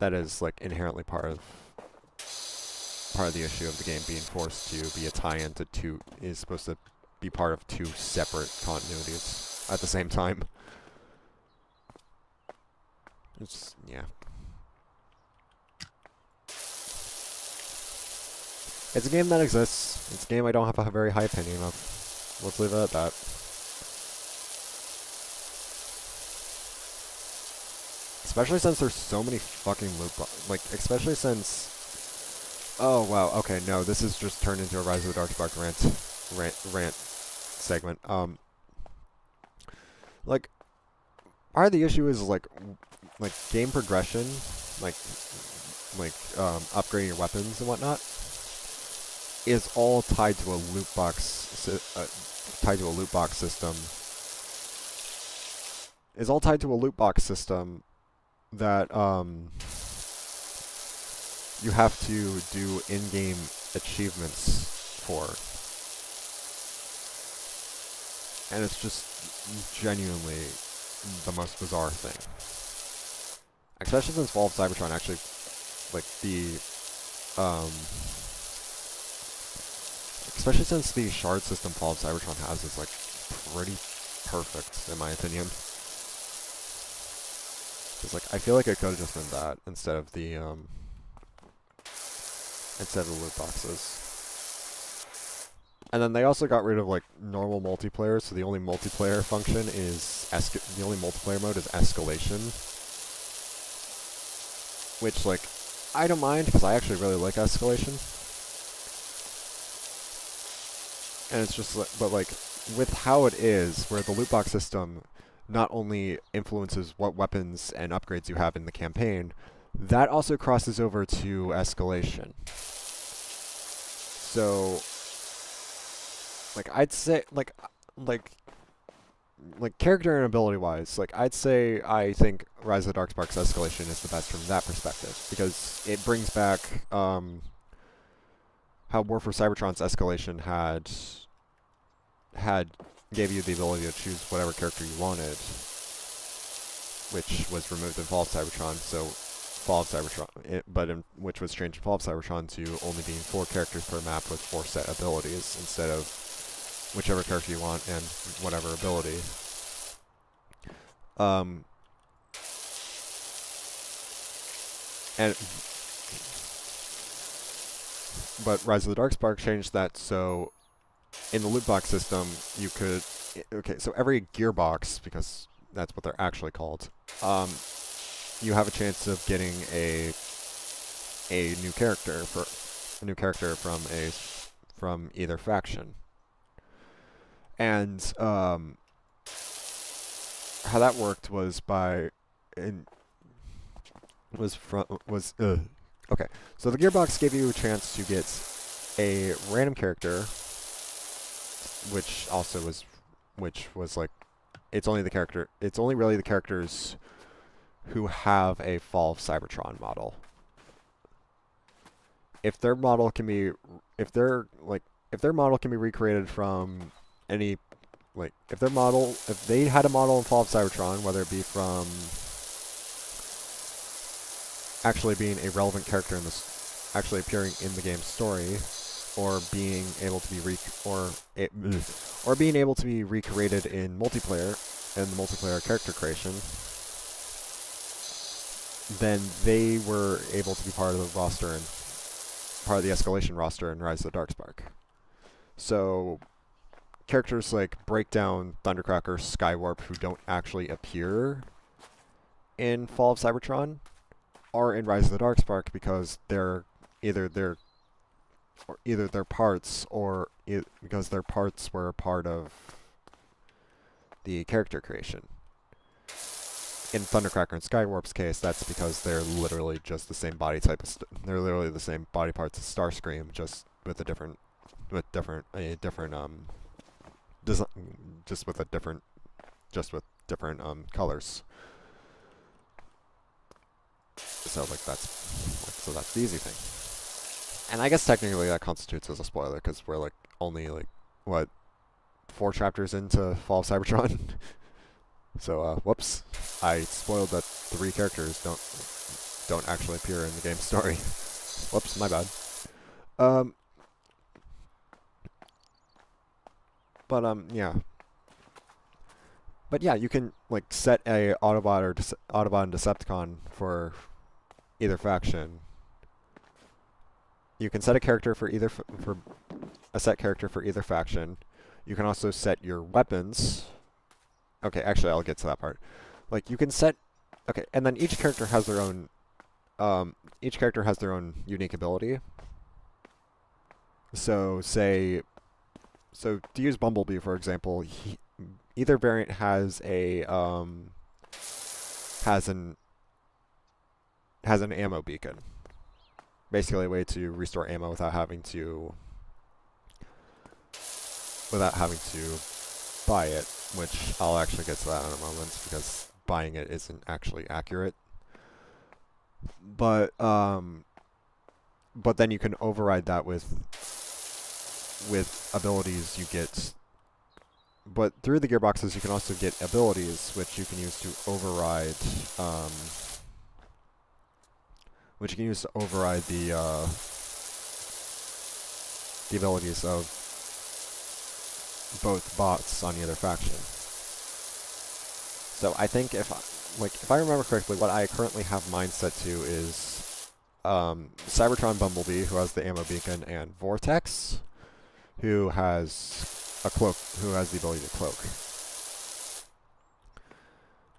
That is, like, inherently part of the issue of the game being forced to be a tie-in to two... is supposed to be part of two separate continuities at the same time. It's... yeah. It's a game that exists. It's a game I don't have a very high opinion of. Let's leave it at that. Especially since there's so many fucking like, especially since... Oh, wow, okay, no, this has just turned into a Rise of the Darkspark rant segment. Like, part of the issue is, like game progression, upgrading your weapons and whatnot, is all tied to a loot box system. Is all tied to a loot box system that you have to do in-game achievements for. And it's just genuinely the most bizarre thing. Especially since Fall of Cybertron actually, like, especially since the shard system Fall of Cybertron has is, like, pretty perfect, in my opinion. Because, like, I feel like it could have just been that instead of the loot boxes. And then they also got rid of, like, normal multiplayer, so the only multiplayer function is the only multiplayer mode is escalation. Which, like, I don't mind, because I actually really like escalation. And it's just, like, but, like, with how it is, where the loot box system not only influences what weapons and upgrades you have in the campaign, that also crosses over to escalation. So, like, I'd say, like character and ability-wise, like, I'd say I think Rise of the Darkspark's escalation is the best from that perspective, because it brings back, how War for Cybertron's escalation gave you the ability to choose whatever character you wanted, which was removed in Fall of Cybertron, so Fall of Cybertron, which was changed in Fall of Cybertron to only being 4 characters per map with 4 set abilities, instead of whichever character you want and whatever ability. but Rise of the Darkspark changed that so in the loot box system you could okay, so every gearbox, because that's what they're actually called, you have a chance of getting a new character from either faction. And how that worked was by okay. So the gearbox gave you a chance to get a random character, which was like it's only really the characters who have a Fall of Cybertron model. If their model can be recreated from any, like, if they had a model in Fall of Cybertron, whether it be from actually being a relevant character in this, actually appearing in the game's story, or being able to be being able to be recreated in multiplayer, in the multiplayer character creation, then they were able to be part of the roster and part of the escalation roster in Rise of the Darkspark. So characters like Breakdown, Thundercracker, Skywarp, who don't actually appear in Fall of Cybertron, are in Rise of the Darkspark because they're either their parts, or because their parts were a part of the character creation. In Thundercracker and Skywarp's case, that's because they're literally just the same body type of they're literally the same body parts as Starscream, just with different colors. So that's the easy thing. And I guess technically that constitutes as a spoiler, because we're like only like 4 chapters into Fall of Cybertron. So whoops, I spoiled that 3 characters don't actually appear in the game's story. Whoops, my bad. Yeah. But yeah, you can like set a Autobot and Decepticon for either faction. You can set a character for either a set character for either faction. You can also set your weapons. Okay, actually, I'll get to that part. Like, you can set... Okay, and then each character has their own... unique ability. So, So, to use Bumblebee, for example, either variant has a... has an ammo beacon. Basically a way to restore ammo without having to buy it, which I'll actually get to that in a moment, because buying it isn't actually accurate. But then you can override that with abilities you get. But through the gearboxes, you can also get abilities which you can use to override the abilities of both bots on either faction. So I think if I remember correctly, what I currently have mine set to is Cybertron Bumblebee, who has the ammo beacon, and Vortex, who has a cloak, who has the ability to cloak.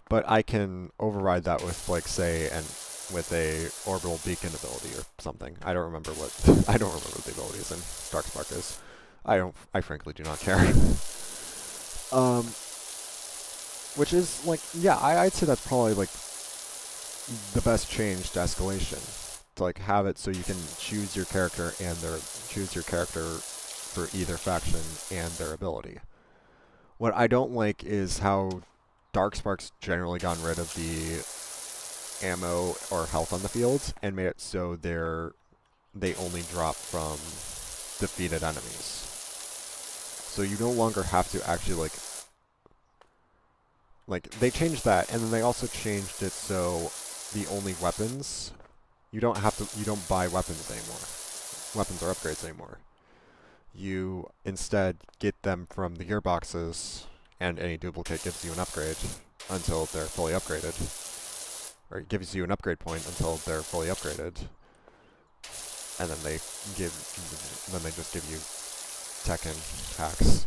But I can override that with, like, say, with a orbital beacon ability or something. I don't remember what the abilities in Darkspark is. I frankly do not care. Which is, like, yeah, I'd say that's probably, like, the best change to escalation. To, like, have it so you can choose your character for either faction and their ability. What I don't like is how Darkspark's generally gotten rid of the ammo or health on the field and made it so they only drop from defeated enemies. So you no longer have to actually, like they changed that, and then they also changed it so the only weapons, you don't buy weapons anymore. Weapons or upgrades anymore. You instead get them from the gearboxes, and any duplicate gives you an upgrade until they're fully upgraded. Or it gives you an upgrade point until they're fully upgraded. and then they just give you Tekken hacks.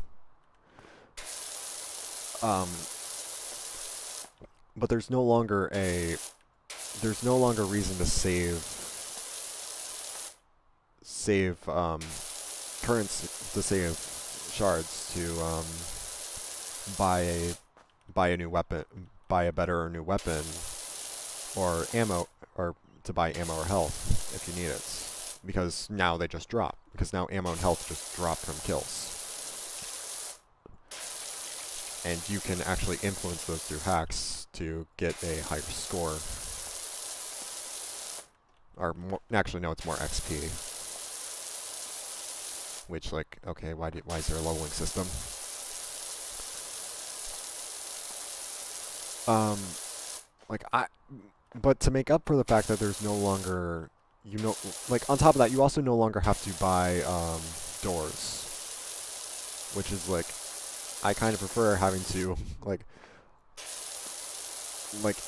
But there's no longer reason to save currency, to save shards to buy a new weapon, buy a better or new weapon, or ammo, or to buy ammo or health if you need it, because now they just drop. Because now ammo and health just drop from kills. And you can actually influence those through hacks to get a higher score. Or more, actually, no, it's more XP. Which, like, okay, why is there a leveling system? But to make up for the fact that there's no longer, like, on top of that, you also no longer have to buy doors. Which is, like, I kind of prefer having to, like,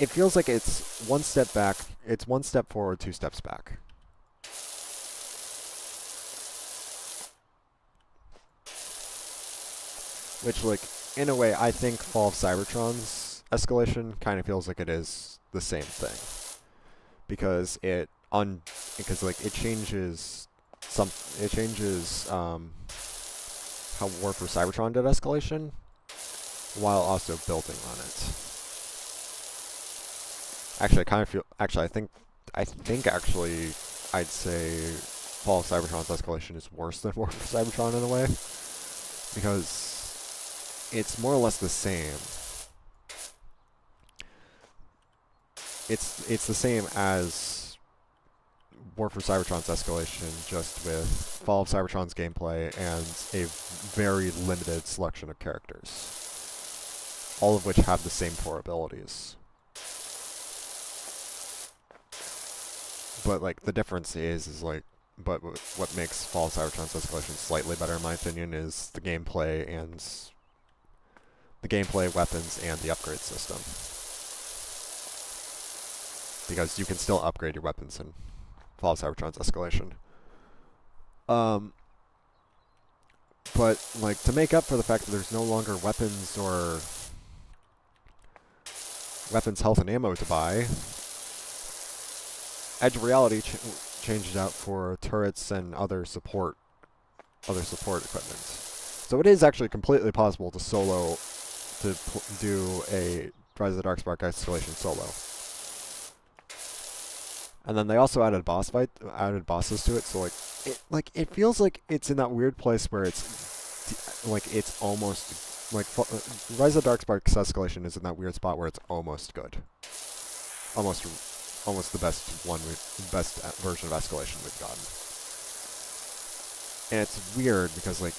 it feels like it's one step back, it's one step forward, two steps back. Which, like, in a way, I think Fall of Cybertron's escalation kind of feels like it is the same thing. Because it changes how War for Cybertron did escalation, while also building on it. Actually, I think I'd say Fall of Cybertron's escalation is worse than War for Cybertron in a way, because it's more or less the same. It's the same as War for Cybertron's escalation, just with Fall of Cybertron's gameplay and a very limited selection of characters, all of which have the same 4 abilities. But, like, the difference is like, but what makes Fall of Cybertron's escalation slightly better, in my opinion, is the gameplay, weapons, and the upgrade system. Because you can still upgrade your weapons in Fall of Cybertron's escalation. But, like, to make up for the fact that there's no longer weapons, health, and ammo to buy, Edge of Reality changed out for turrets and other support equipment. So it is actually completely possible to do a Rise of the Darkspark escalation solo. And then they also added bosses to it, so it feels like it's in that weird place where it's almost like Rise of the Darkspark's escalation is in that weird spot where it's almost good, almost the best version of escalation we've gotten. And it's weird because it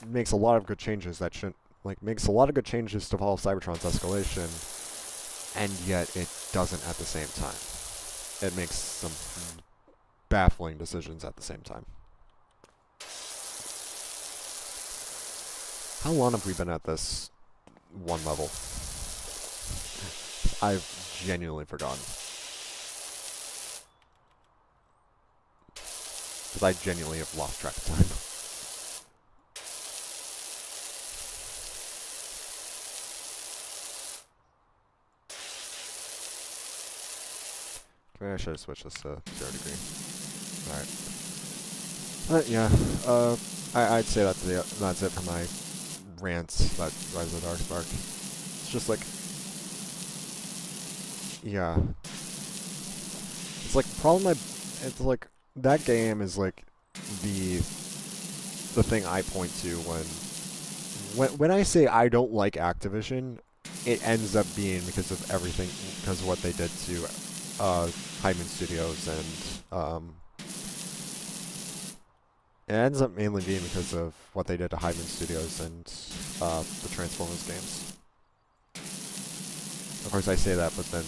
makes a lot of good changes that shouldn't, makes a lot of good changes to Fall of Cybertron's escalation, and yet it doesn't at the same time. It makes some baffling decisions at the same time. How long have we been at this one level? I've genuinely forgotten. Because I genuinely have lost track of time. Maybe I should have switched this to 0 degree. Alright. But yeah, I'd say that's it for my rants about Rise of the Darkspark. It's just like, yeah. It's like, it's like, that game is like the thing I point to when I say I don't like Activision, it ends up being because of everything, because of what they did to Hyman Studios, and it ends up mainly being because of what they did to Hyman Studios and the Transformers games. Of course, I say that, but then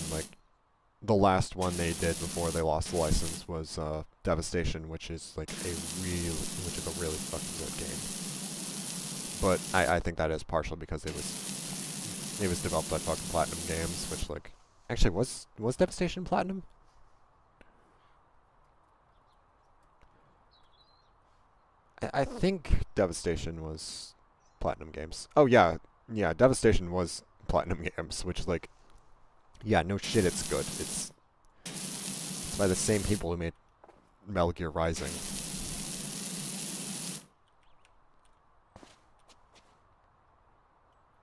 the last one they did before they lost the license was Devastation, which is a really fucking good game. But I think that is partially because it was developed by fucking Platinum Games, which actually was Devastation Platinum? I think Devastation was Platinum Games. Oh yeah, yeah, Devastation was Platinum Games, which is like, yeah, no shit, it's good. It's by the same people who made Metal Gear Rising.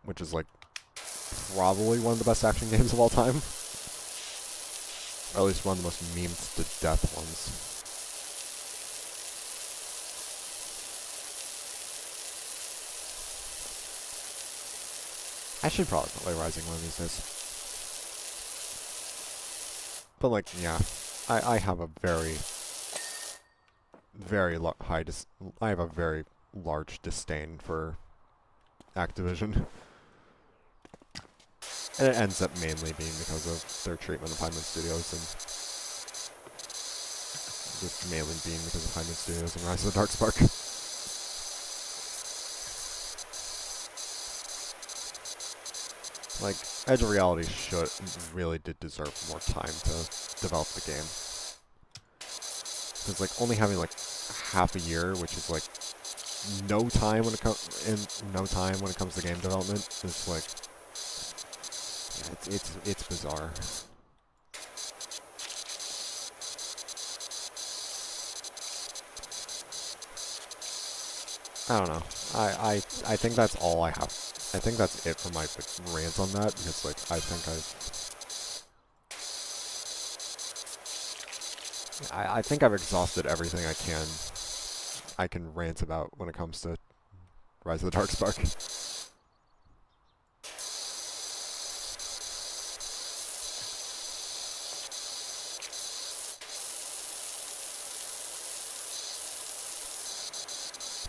Which is like probably one of the best action games of all time. Or at least one of the most memed to death ones. I should probably play Rising one of these days. But like, yeah, I have a very I have a very large disdain for Activision. And it ends up mainly being because of their treatment of Hyman Studios and just mainly being because of Hyman Studios and Rise of the Darkspark. Like, Edge of Reality really did deserve more time to develop the game. Because, like, only having, like, half a year, which is, like, no time when it comes to game development, is, like, yeah, it's bizarre. I don't know. I think that's all I have. I think that's it for my rant on that, because, like, I think I've exhausted everything I can rant about when it comes to Rise of the Darkspark.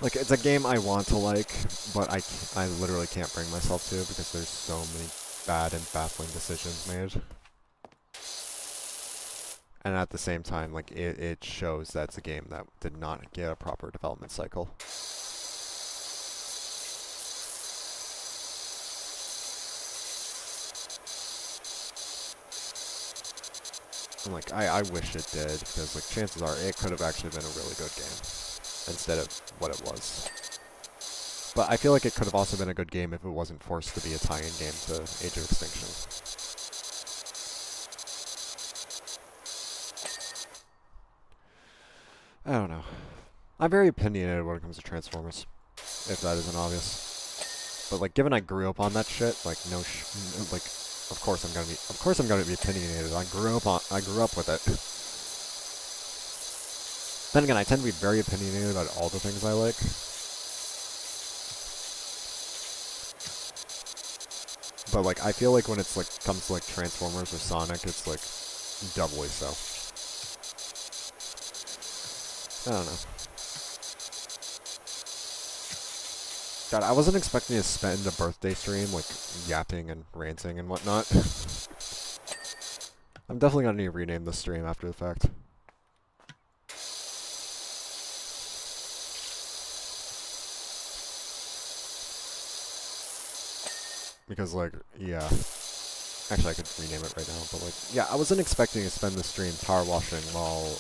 Like, it's a game I want to like, but I literally can't bring myself to because there's so many bad and baffling decisions made. And at the same time, like, it shows that it's a game that did not get a proper development cycle. And, like, I wish it did, because, like, chances are it could have actually been a really good game instead of what it was. But I feel like it could have also been a good game if it wasn't forced to be a tie-in game to Age of Extinction. I don't know. I'm very opinionated when it comes to Transformers, if that isn't obvious. But, like, given I grew up on that shit, like, like, of course I'm gonna be opinionated. I grew up with it. Then again, I tend to be very opinionated about all the things I like. But, like, I feel like when it's, like, comes to, like, Transformers or Sonic, it's, like, doubly so. I don't know. God, I wasn't expecting to spend a birthday stream, like, yapping and ranting and whatnot. I'm definitely gonna need to rename this stream after the fact. Because, like, yeah. Actually, I could rename it right now, but, like, yeah, I wasn't expecting to spend the stream power washing while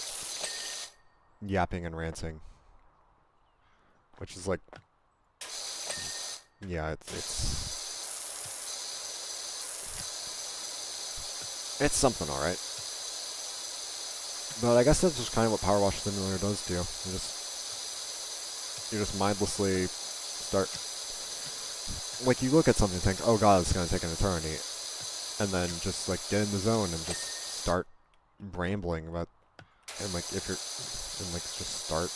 yapping and ranting. Which is, like, yeah, it's something, alright. But I guess that's just kind of what Power Wash Simulator does to you. You just mindlessly start, like, you look at something and think, oh god, it's gonna take an eternity. And then just, like, get in the zone and just start rambling about, and, like, just start,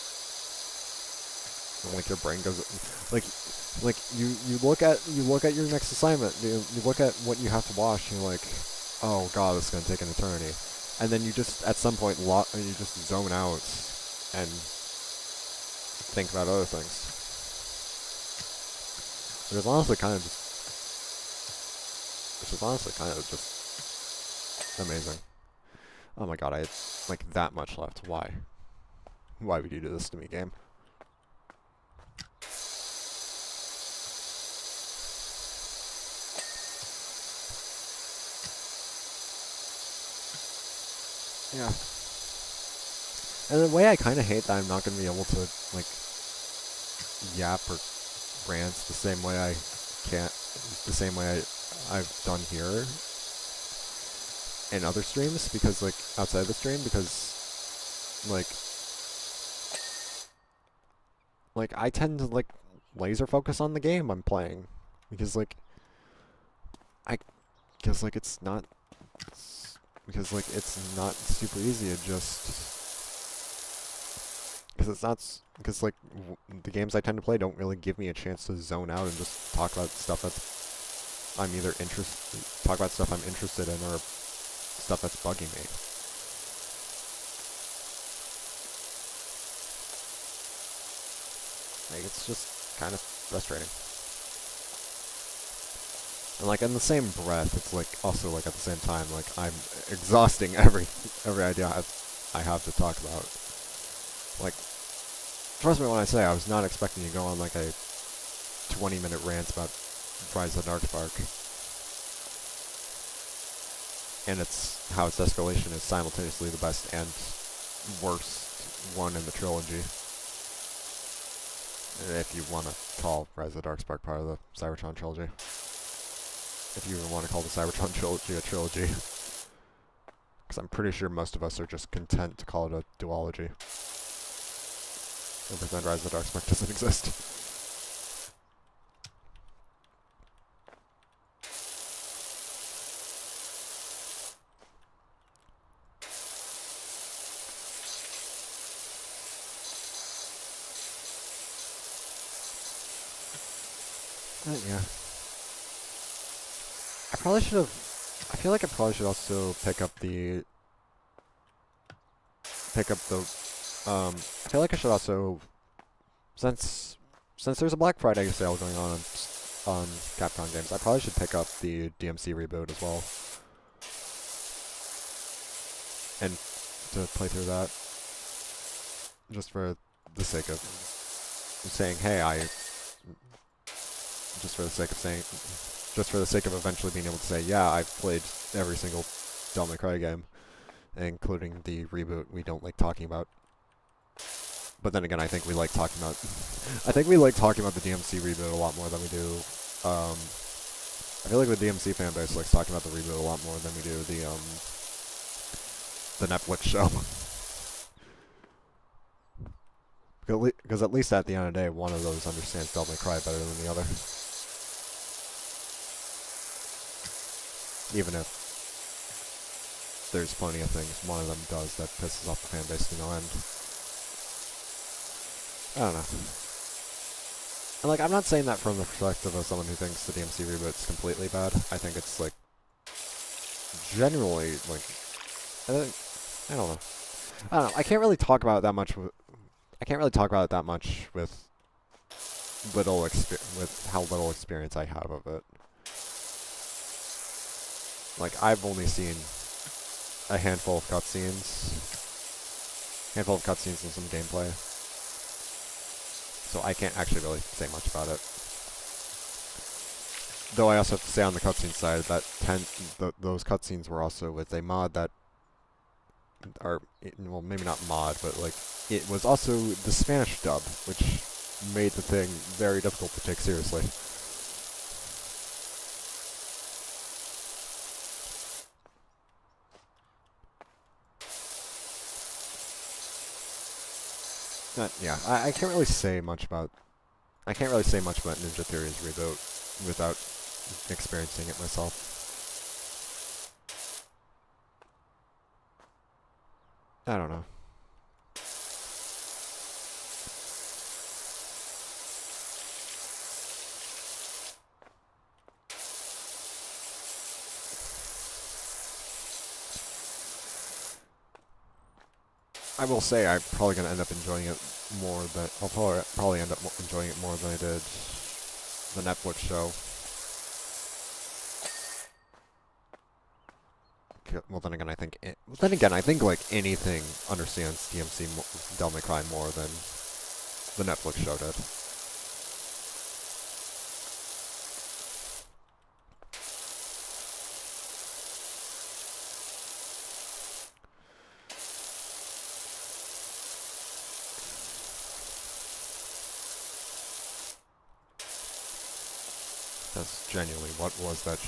and, like, your brain goes, like, you look at your next assignment, you look at what you have to wash, and you're like, oh god, it's gonna take an eternity. And then you just, at some point, you just zone out and think about other things. Which is honestly kind of just amazing. Oh my god, I had, like, that much left. Why? Why would you do this to me, game? Yeah. And the way I kind of hate that I'm not going to be able to, like, yap or rants the same way I can't, the same way I've done here in other streams, because like outside the stream, because like I tend to like laser focus on the game I'm playing, because like because like it's not super easy to just, because like the games I tend to play don't really give me a chance to zone out and just talk about stuff I'm interested in, or stuff that's bugging me. Like, it's just kind of frustrating. And like in the same breath, it's like also like at the same time, like I'm exhausting every idea I have to talk about. Like, trust me when I say I was not expecting to go on like a 20-minute rant about Rise of the Darkspark. And how its escalation is simultaneously the best and worst one in the trilogy. If you want to call Rise of the Darkspark part of the Cybertron trilogy. If you even want to call the Cybertron trilogy a trilogy. Because I'm pretty sure most of us are just content to call it a duology. And pretend Rise of the Darkspark doesn't exist. Yeah. I feel like I probably should also pick up the, I feel like I should also, since there's a Black Friday sale going on Capcom games, I probably should pick up the DMC reboot as well. And to play through that. Just for the sake of saying, hey, just for the sake of eventually being able to say, yeah, I've played every single Devil May Cry game, including the reboot we don't like talking about. But then again, I think we like talking about the DMC reboot a lot more than we do. I feel like the DMC fan base likes talking about the reboot a lot more than we do the Netflix show. Because at least at the end of the day, one of those understands Devil May Cry better than the other. Even if there's plenty of things one of them does that pisses off the fan base to no end. I don't know. And like, I'm not saying that from the perspective of someone who thinks the DMC reboot's completely bad. I think it's like, generally, like, I don't know. I can't really talk about it that much with how little experience I have of it. Like, I've only seen a handful of cutscenes and some gameplay, so I can't actually really say much about it. Though I also have to say on the cutscene side that those cutscenes were also with a mod that well, maybe not mod, but like, it was also the Spanish dub, which made the thing very difficult to take seriously. Yeah, I can't really say much about Ninja Theory's reboot without experiencing it myself. I don't know. I will say I'm probably going to end up enjoying it more than... I'll probably end up enjoying it more than I did the Netflix show. Well, then again, I think like anything understands DMC Devil May Cry more than the Netflix show did. That's genuinely what was that.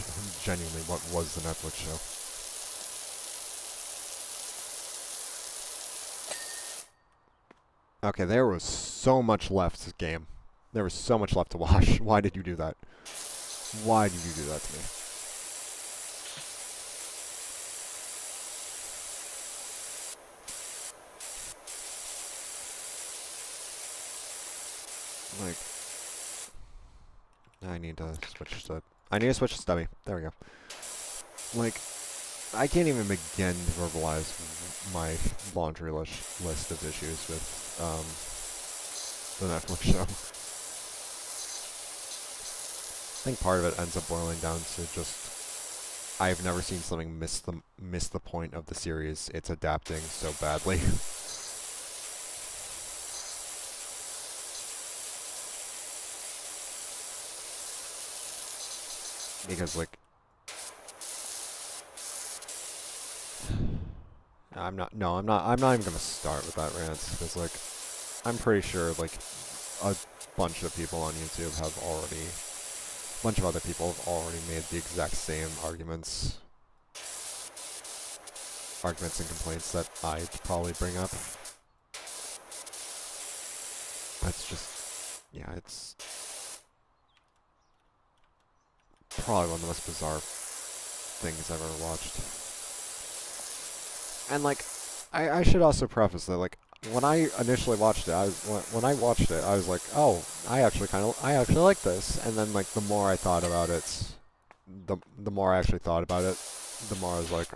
Genuinely, what was the Netflix show? Okay, there was so much left, game. There was so much left to watch. Why did you do that? Why did you do that to me? Like, I need to switch to stubby. There we go. Like, I can't even begin to verbalize my laundry list of issues with the Netflix show. I think part of it ends up boiling down to just I've never seen something miss the point of the series it's adapting so badly. Because like I'm not even gonna start with that rant because like I'm pretty sure like a bunch of people on YouTube have already a bunch of other people have already made the exact same arguments and complaints that I'd probably bring up. That's just yeah, it's probably one of the most bizarre things I've ever watched. And like, I should also preface that like when I initially watched it, I was like, oh, I actually like this. And then like the more I thought about it, the more I actually thought about it, the more I was like,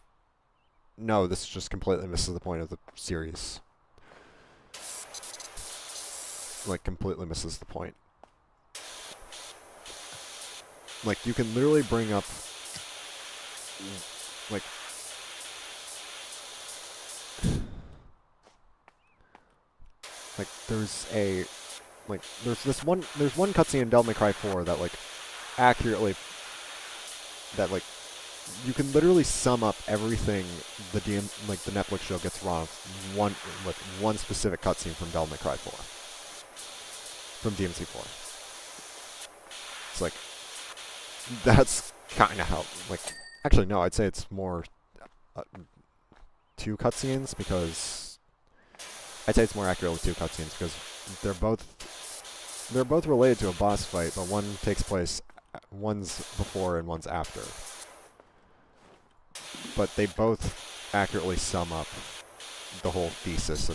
no, this just completely misses the point of the series. Like completely misses the point. Like you can literally bring up like there's one cutscene in Devil May Cry 4 that like accurately that like you can literally sum up everything the Netflix show gets wrong with one specific cutscene from Devil May Cry 4 from DMC4. It's like that's kind of how like actually no, I'd say it's more 2 cutscenes because I'd say it's more accurate with 2 cutscenes because they're both related to a boss fight, but one takes place one's before and one's after. But they both accurately sum up the whole thesis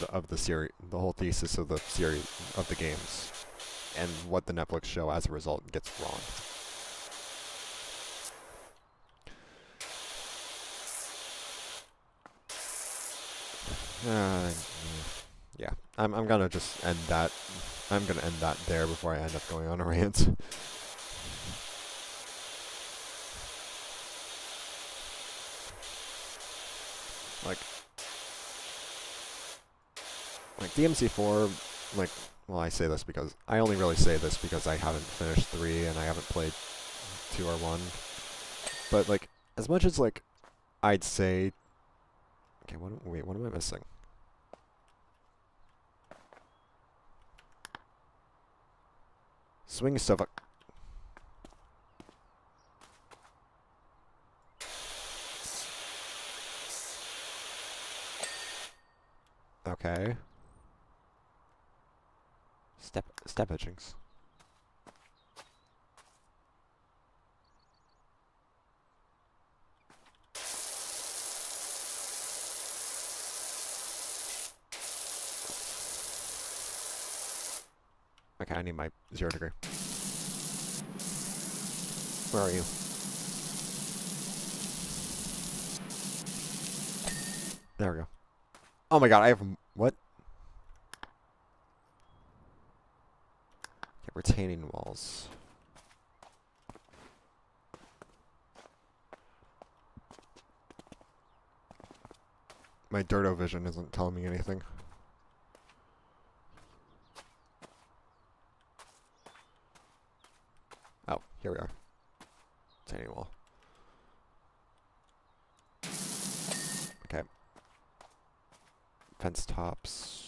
of the series, the whole thesis of the series of the games, and what the Netflix show as a result gets wrong. Yeah, I'm gonna just end that. I'm gonna end that there before I end up going on a rant. Like DMC4, like, well, I say this because I only really say this because I haven't finished 3 and I haven't played 2 or 1. But like, as much as like, I'd say, okay, what am I missing? Swing stuff. Okay. Step etchings. Okay, I need my 0 degree. Where are you? There we go. Oh my god, I have what? Okay, retaining walls. My Dirto vision isn't telling me anything. Oh, here we are. Retaining wall. Okay. Fence tops.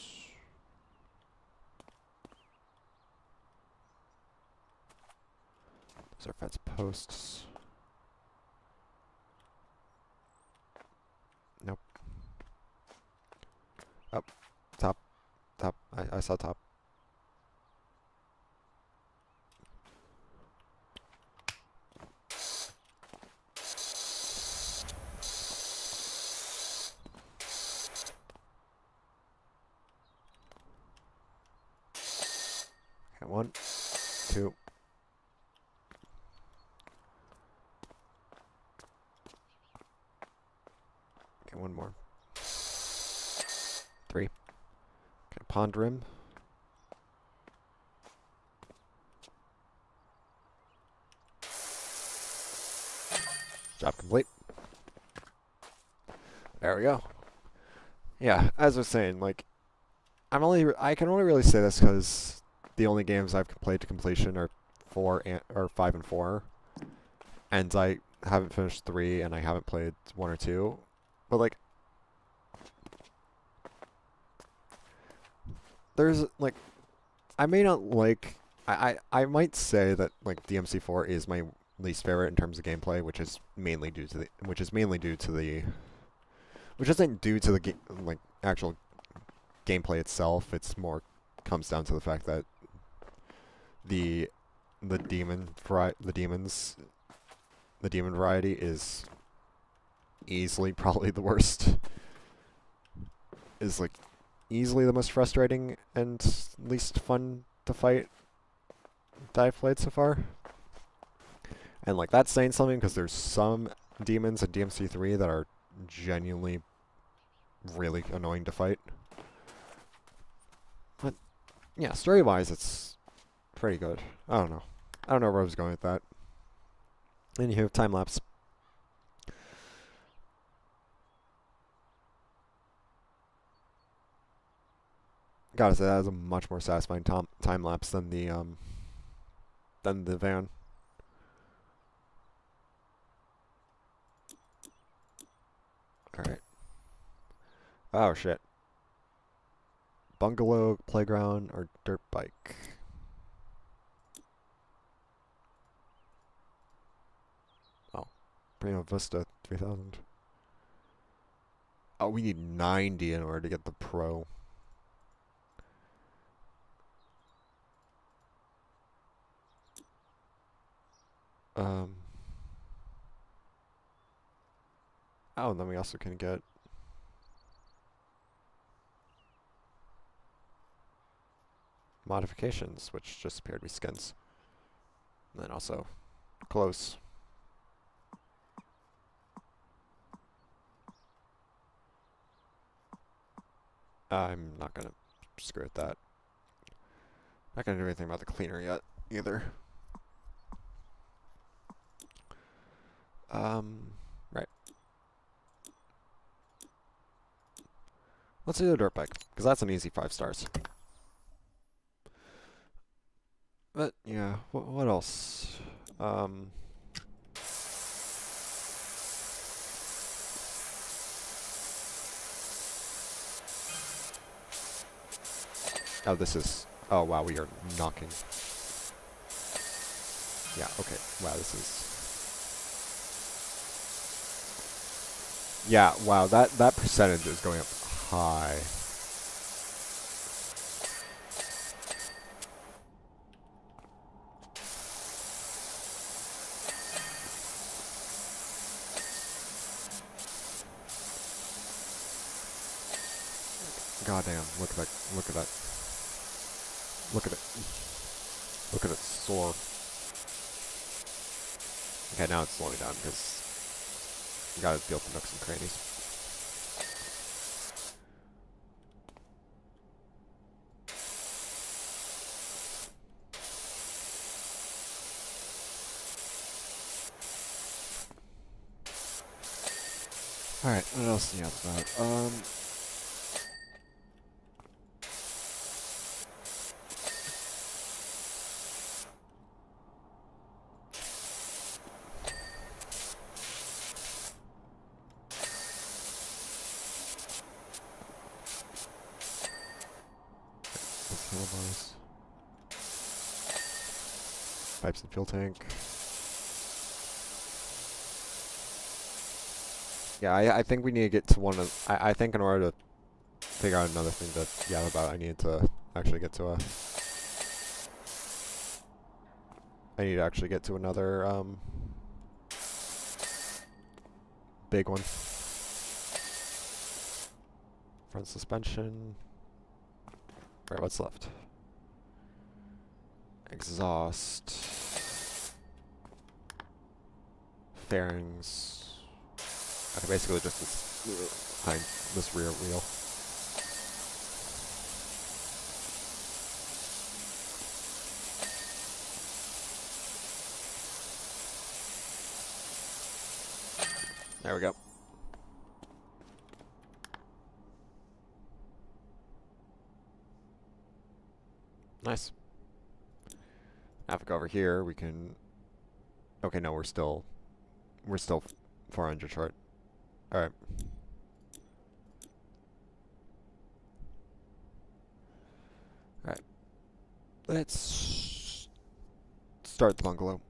Those are fence posts. Nope. Up. Top. Top. I saw top. Okay, 1, 2. Okay, 1 more. 3. Okay, pond rim. Job complete. There we go. Yeah, as I was saying, like, I can only really say this because the only games I've played to completion are 5 and 4, and I haven't finished 3, and I haven't played 1 or 2. But like, there's like, I may not like. I might say that like DMC4 is my least favorite in terms of gameplay, which is mainly due to the which isn't due to the like actual gameplay itself. It's more comes down to the fact that the demon variety is easily probably the worst. Is like easily the most frustrating and least fun to fight that I've played so far. And like that's saying something because there's some demons in DMC3 that are genuinely really annoying to fight. But yeah, story-wise, it's pretty good. I don't know where I was going with that. Anywho, time lapse. Gotta say that was a much more satisfying time lapse than the van. All right. Oh shit. Bungalow, playground, or dirt bike? Oh, Prima Vista 3000. Oh, we need 90 in order to get the Pro. Oh, and then we also can get modifications, which just appeared to be skins. And then also clothes. I'm not gonna screw with that. Not gonna do anything about the cleaner yet, either. Right. Let's do the dirt bike, because that's an easy 5 stars. But, yeah, what else? Oh, this is... Oh, wow, we are knocking. Yeah, okay. Wow, this is... Yeah, wow, that percentage is going up high. Goddamn, look at that, look at that. Look at it. Look at it soar. Okay, now it's slowing down because you gotta deal with the nooks and crannies. Alright, what else do you have about? Handlebars. Pipes and fuel tank. Yeah, I think we need to get to one of... I think in order to figure out another thing to yell about, I need to actually get to a... I need to actually get to another, big one. Front suspension. Right, what's left? Exhaust. Fairings. Okay, basically just this rear wheel. There we go. Nice. Now if we go over here, we can... Okay, no, we're still 400 short. Alright. Alright. Let's start the bungalow.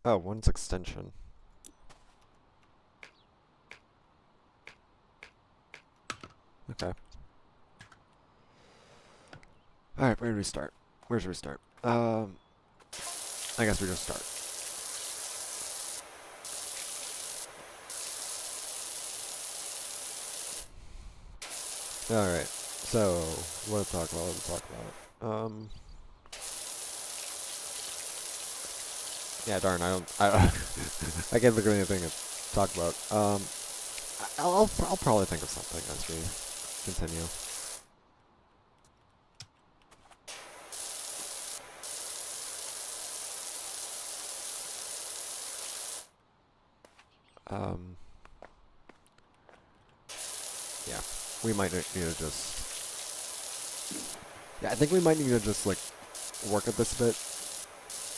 Oh, one's extension. Okay. Alright, where do we start? Where should we start? I guess we just start. Alright, so, what to talk about, yeah, darn, I can't think of anything to talk about. I'll probably think of something as we continue. Yeah, we might need to just... Yeah, I think we might need to just, like, work at this a bit,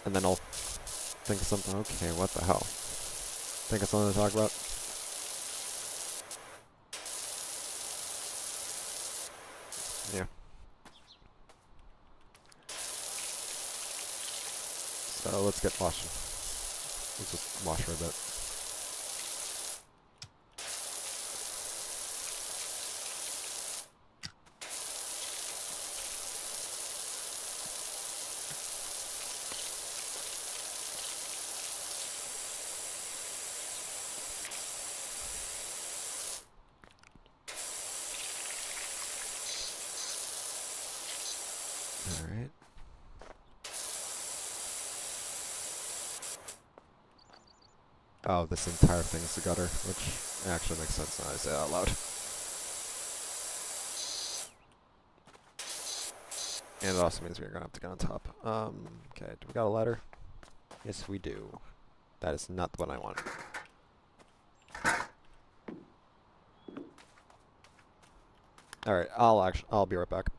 and then I'll think of something. Okay, what the hell? Think of something to talk about? Yeah. So, let's get washing. Let's just wash for a bit. Alright. Oh, this entire thing is the gutter, which actually makes sense now I say that out loud. And it also means we're gonna have to get on top. Okay, do we got a ladder? Yes, we do. That is not the one I want. Alright, I'll be right back.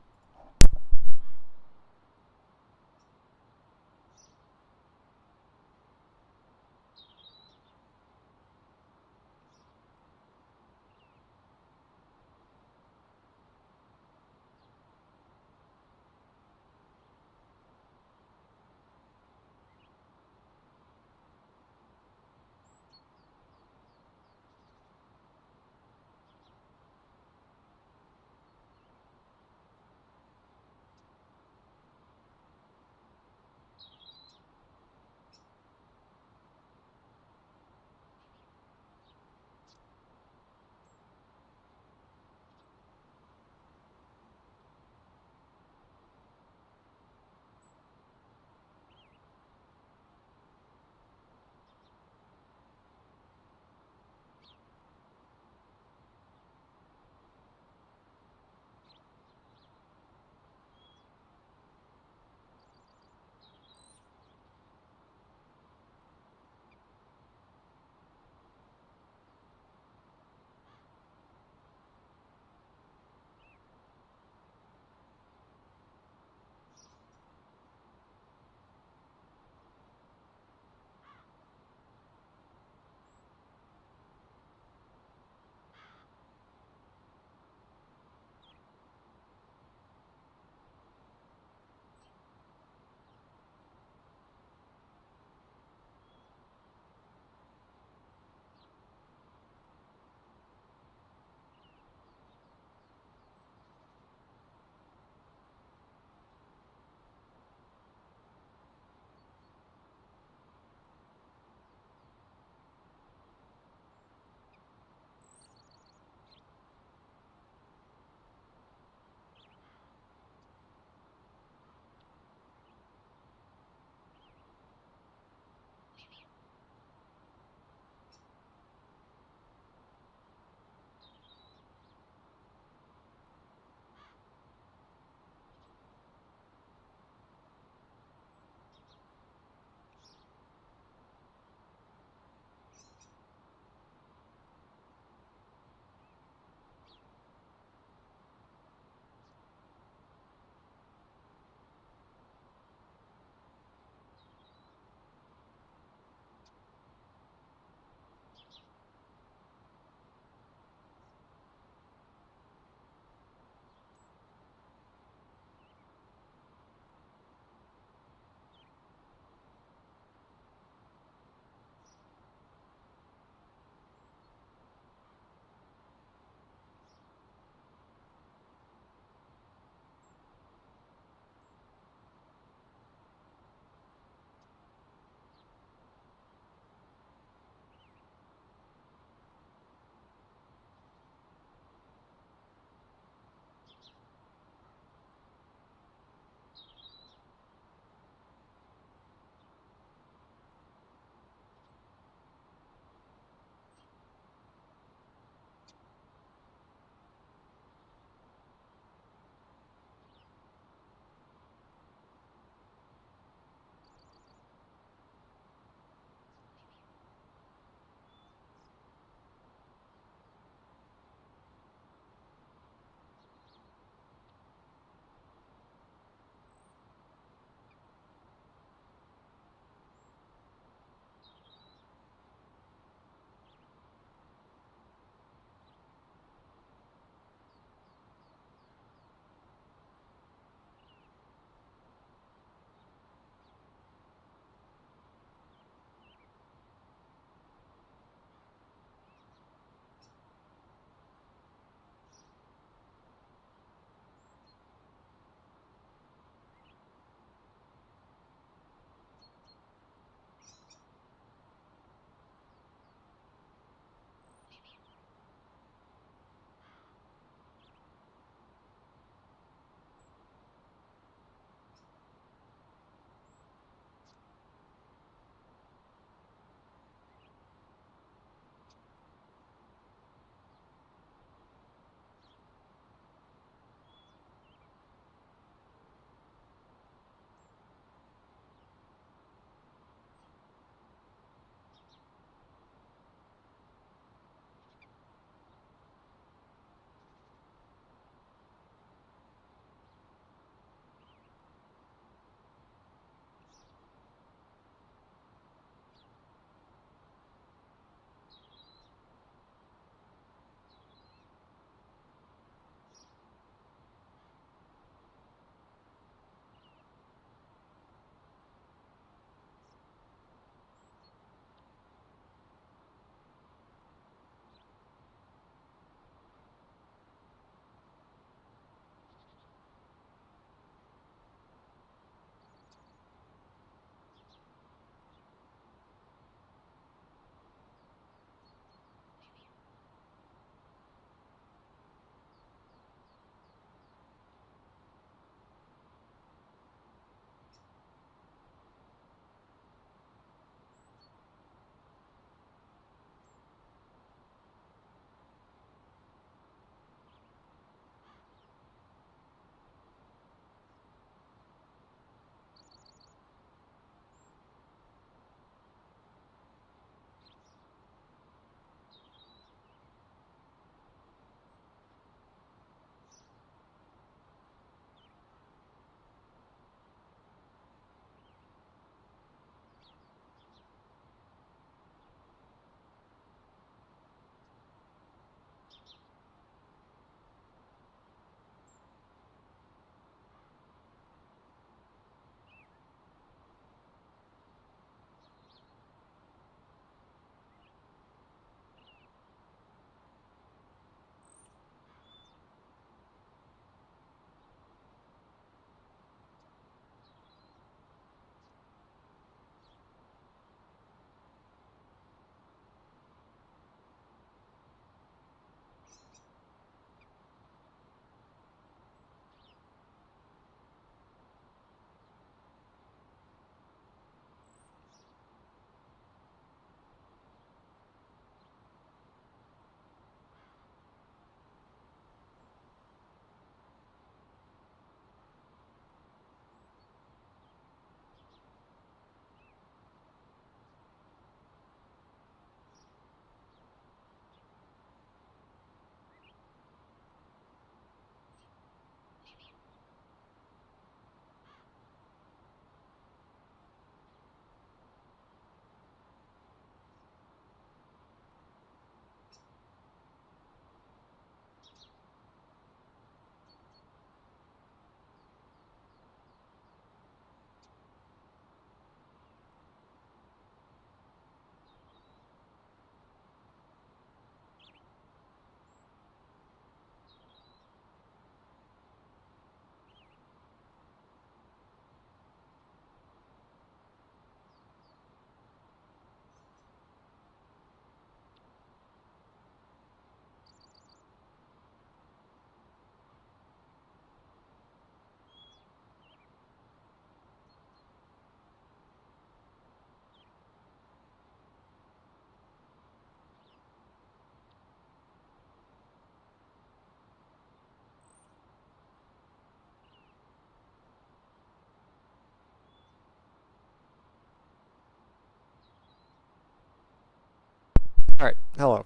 Alright, hello.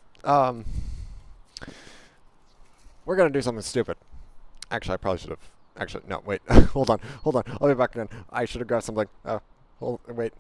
We're gonna do something stupid. Actually, I probably should have. Actually, no, wait. Hold on. I'll be back again. I should have grabbed something. Wait.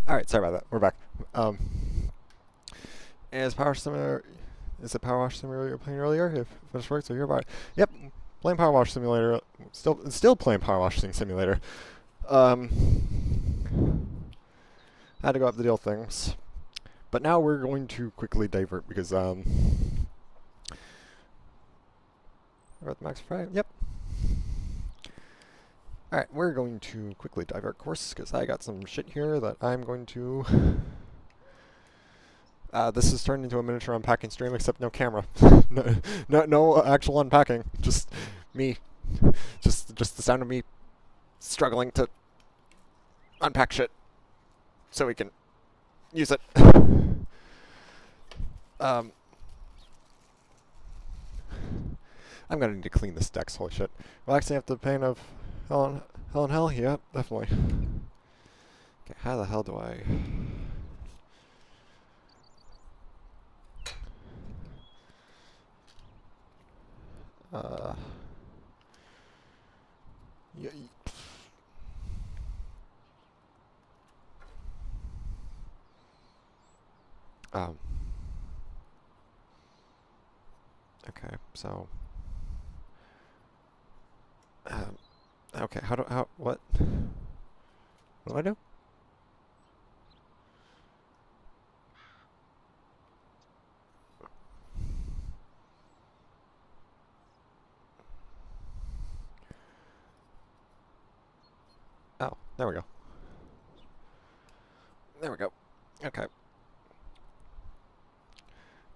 Alright, sorry about that. We're back. Is Power Simulator... Is it Power Wash Simulator you were playing earlier? If this works, so you're about it. Yep, playing Power Wash Simulator. Still playing Power Washing Simulator. I had to go up the deal things. But now we're going to quickly divert because, we're at the max fry. Yep. Alright, we're going to quickly divert course because I got some shit here that I'm going to... this has turned into a miniature unpacking stream, except no camera. no actual unpacking. Just me. Just the sound of me struggling to unpack shit so we can use it. I'm gonna need to clean this decks. Holy shit! Relaxing after the pain of hell and hell. Yeah, definitely. Okay, how the hell do I? Yeah. Okay, so. Okay, what? What do I do? Oh, there we go. There we go. Okay.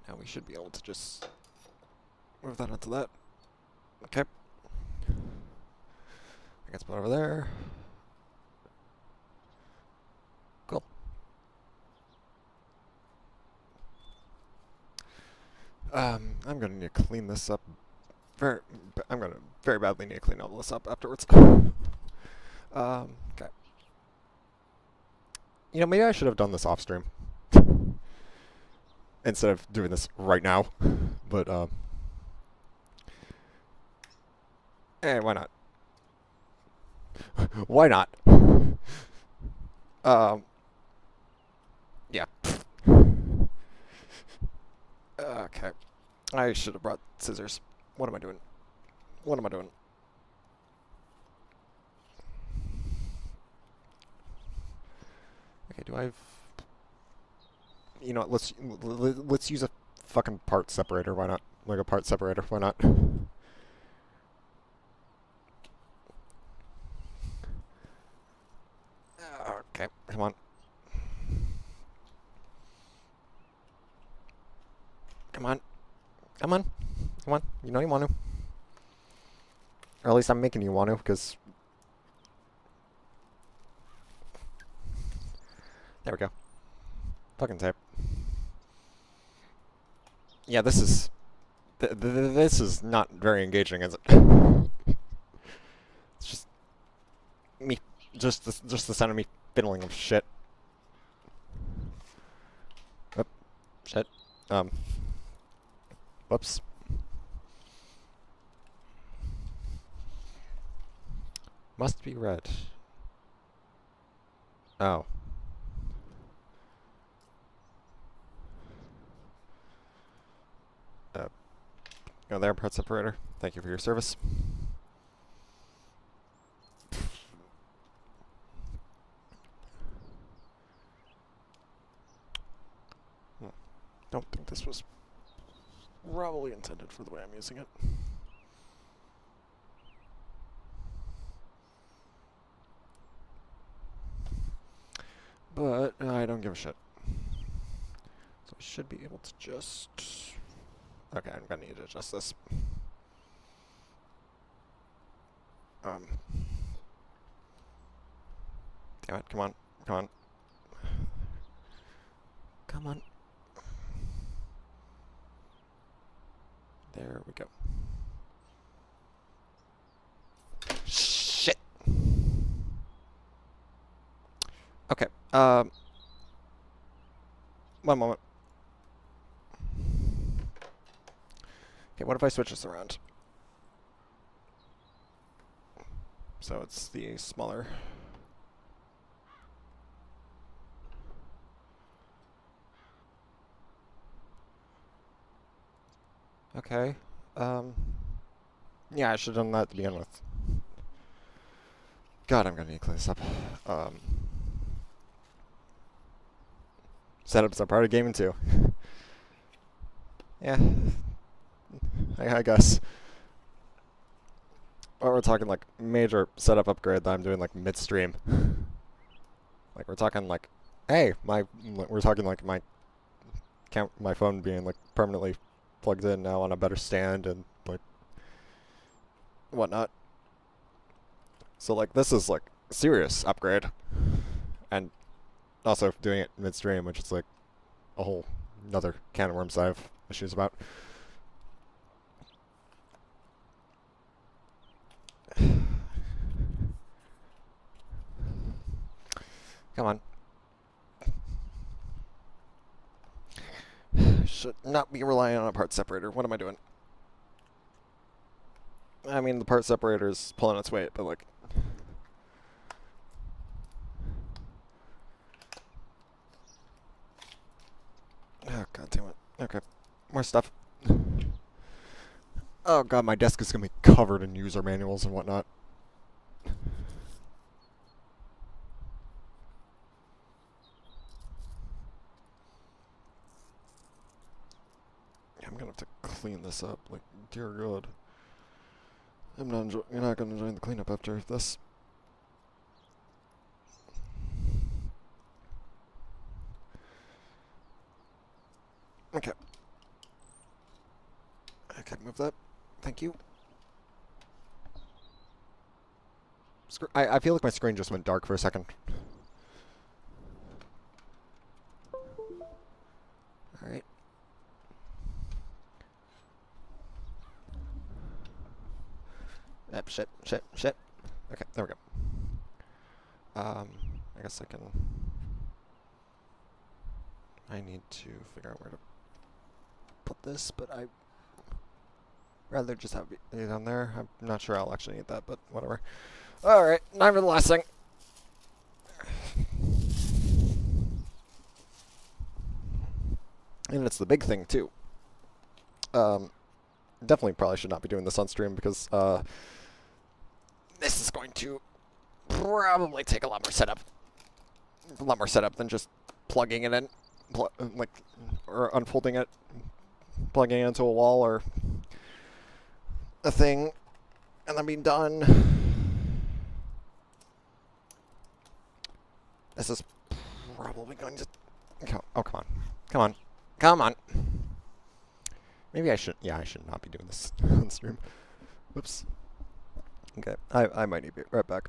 Now we should be able to just move that onto that. Okay. I guess put over there. Cool. I'm gonna need to clean this up. I'm gonna very badly need to clean all this up afterwards. Okay. You know, maybe I should have done this off stream instead of doing this right now. But why not? Why not? Yeah. Okay. I should have brought scissors. What am I doing? What am I doing? Okay, do I have... You know what, let's use a fucking part separator, why not? Like a part separator, why not? Okay, come on. Come on. Come on. Come on. You know you want to. Or at least I'm making you want to, because... There we go. Fucking tape. Yeah, this is... this is not very engaging, is it? It's just... me... Just the sound of me fiddling with shit. Oh, shit. Whoops. Must be red. Oh. Go there, part separator. Thank you for your service. don't think this was probably intended for the way I'm using it. But I don't give a shit. So I should be able to just... Okay, I'm gonna need to adjust this. Damn it, come on, come on. Come on. There we go. Shit! Okay, one moment. Okay, what if I switch this around? So it's the smaller... Okay, yeah, I should have done that to begin with. God, I'm gonna need to clean this up. Setups are part of gaming too. Yeah, I guess. Or we're talking like major setup upgrade that I'm doing like midstream. Like we're talking like, hey, we're talking like my phone being like permanently plugged in now on a better stand and like whatnot. So like this is like serious upgrade, and also doing it midstream, which is like a whole another can of worms I have issues about. Come on. Should not be relying on a part separator. What am I doing? I mean, the part separator is pulling its weight, but like... Oh, god damn it. Okay. More stuff. Oh god, my desk is gonna be covered in user manuals and whatnot. I'm gonna have to clean this up, like, dear god. You're not gonna enjoy the cleanup after this. Okay. Okay, move that. Thank you. I feel like my screen just went dark for a second. Alright. Shit. Okay, there we go. I guess I need to figure out where to put this, but I'd rather just have it on there. I'm not sure I'll actually need that, but whatever. Alright, time for the last thing. And it's the big thing, too. Definitely probably should not be doing this on stream because, this is going to probably take a lot more setup. A lot more setup than just plugging it in, or unfolding it, plugging it into a wall or a thing, and then being done. This is probably going to... Oh, come on. Maybe I should... Yeah, I should not be doing this on stream. Whoops. Okay, I might need to be right back.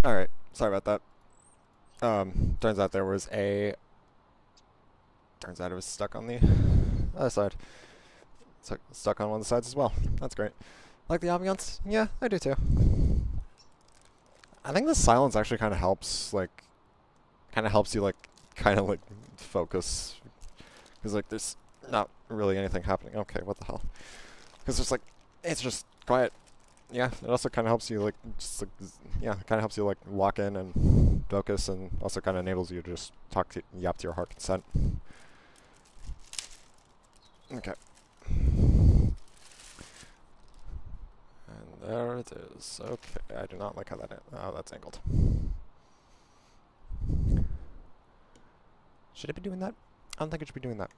Alright, sorry about that. Turns out there was turns out it was stuck on the other side. Stuck on one of the sides as well. That's great. Like the ambiance? Yeah, I do too. I think the silence actually kind of helps, like, you, like, focus. Because, like, there's not really anything happening. Okay, what the hell? Because there's, like, it's just quiet. Yeah, it also kind of helps you, like, yeah, it kind of helps you, like, lock in and focus, and also kind of enables you to just yap to your heart consent. Okay. And there it is. Okay, I do not like how oh, that's angled. Should it be doing that? I don't think it should be doing that.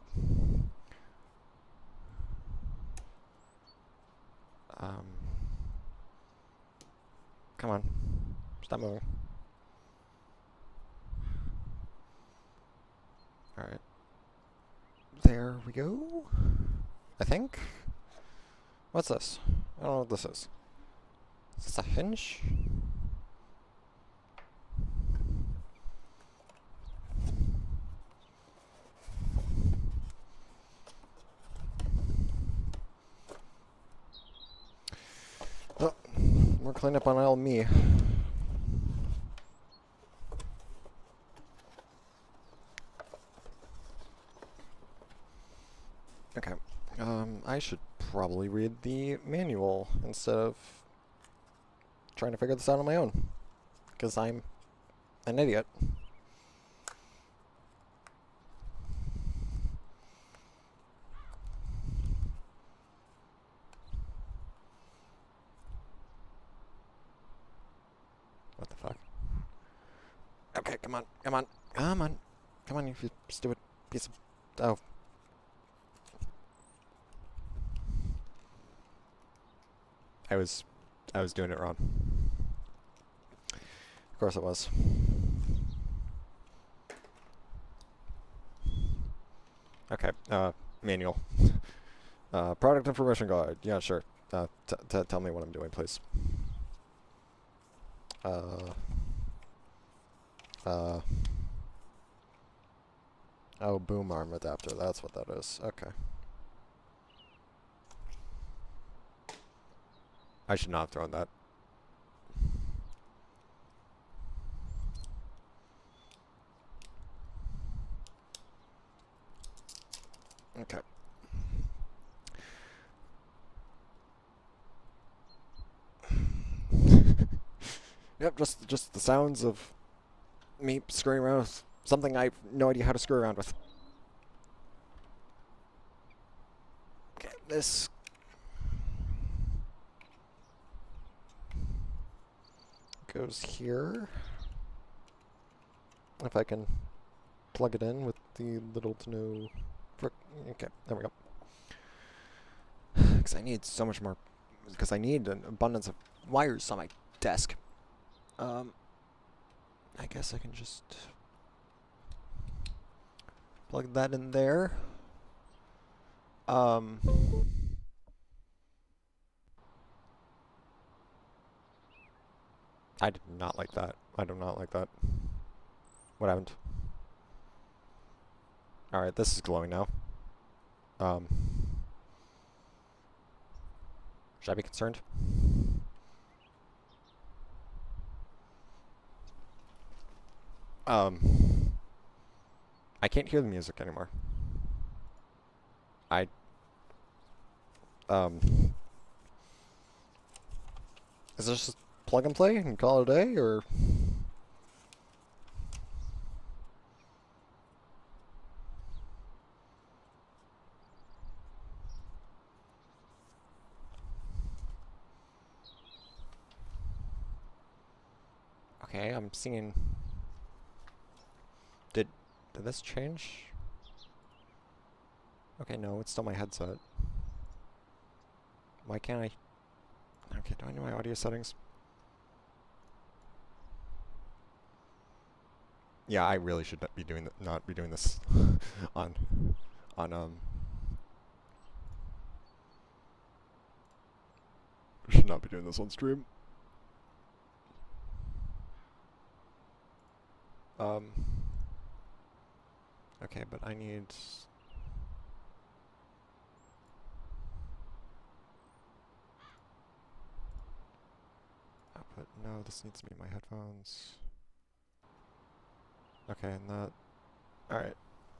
Come on. Stop moving. Alright. There we go. I think. What's this? I don't know what this is. Is this a hinge? Oh, more cleanup on aisle me. Okay. I should probably read the manual instead of trying to figure this out on my own. Because I'm an idiot. What the fuck? Okay, come on, come on, come on. Come on, you stupid piece of... Oh. I was doing it wrong. Of course it was. Okay, manual. Product information guide. Yeah, sure. Tell me what I'm doing, please. Oh, boom arm adapter. That's what that is. Okay. I should not have thrown that. Okay. Yep, just the sounds of me screwing around with something I have no idea how to screw around with. Okay, this... goes here. If I can plug it in with the little to no... Okay, there we go. Because I need so much more... Because I need an abundance of wires on my desk. I guess I can just... plug that in there. I did not like that. I do not like that. What happened? Alright, this is glowing now. Should I be concerned? I can't hear the music anymore. Is this just plug and play and call it a day, or? Okay, I'm seeing... Did this change? Okay, no, it's still my headset. Why can't I... Okay, do I know my audio settings? Yeah, I really should not be doing this on should not be doing this on stream. Okay, but I need... output. No, this needs to be my headphones. Okay, and that... Alright,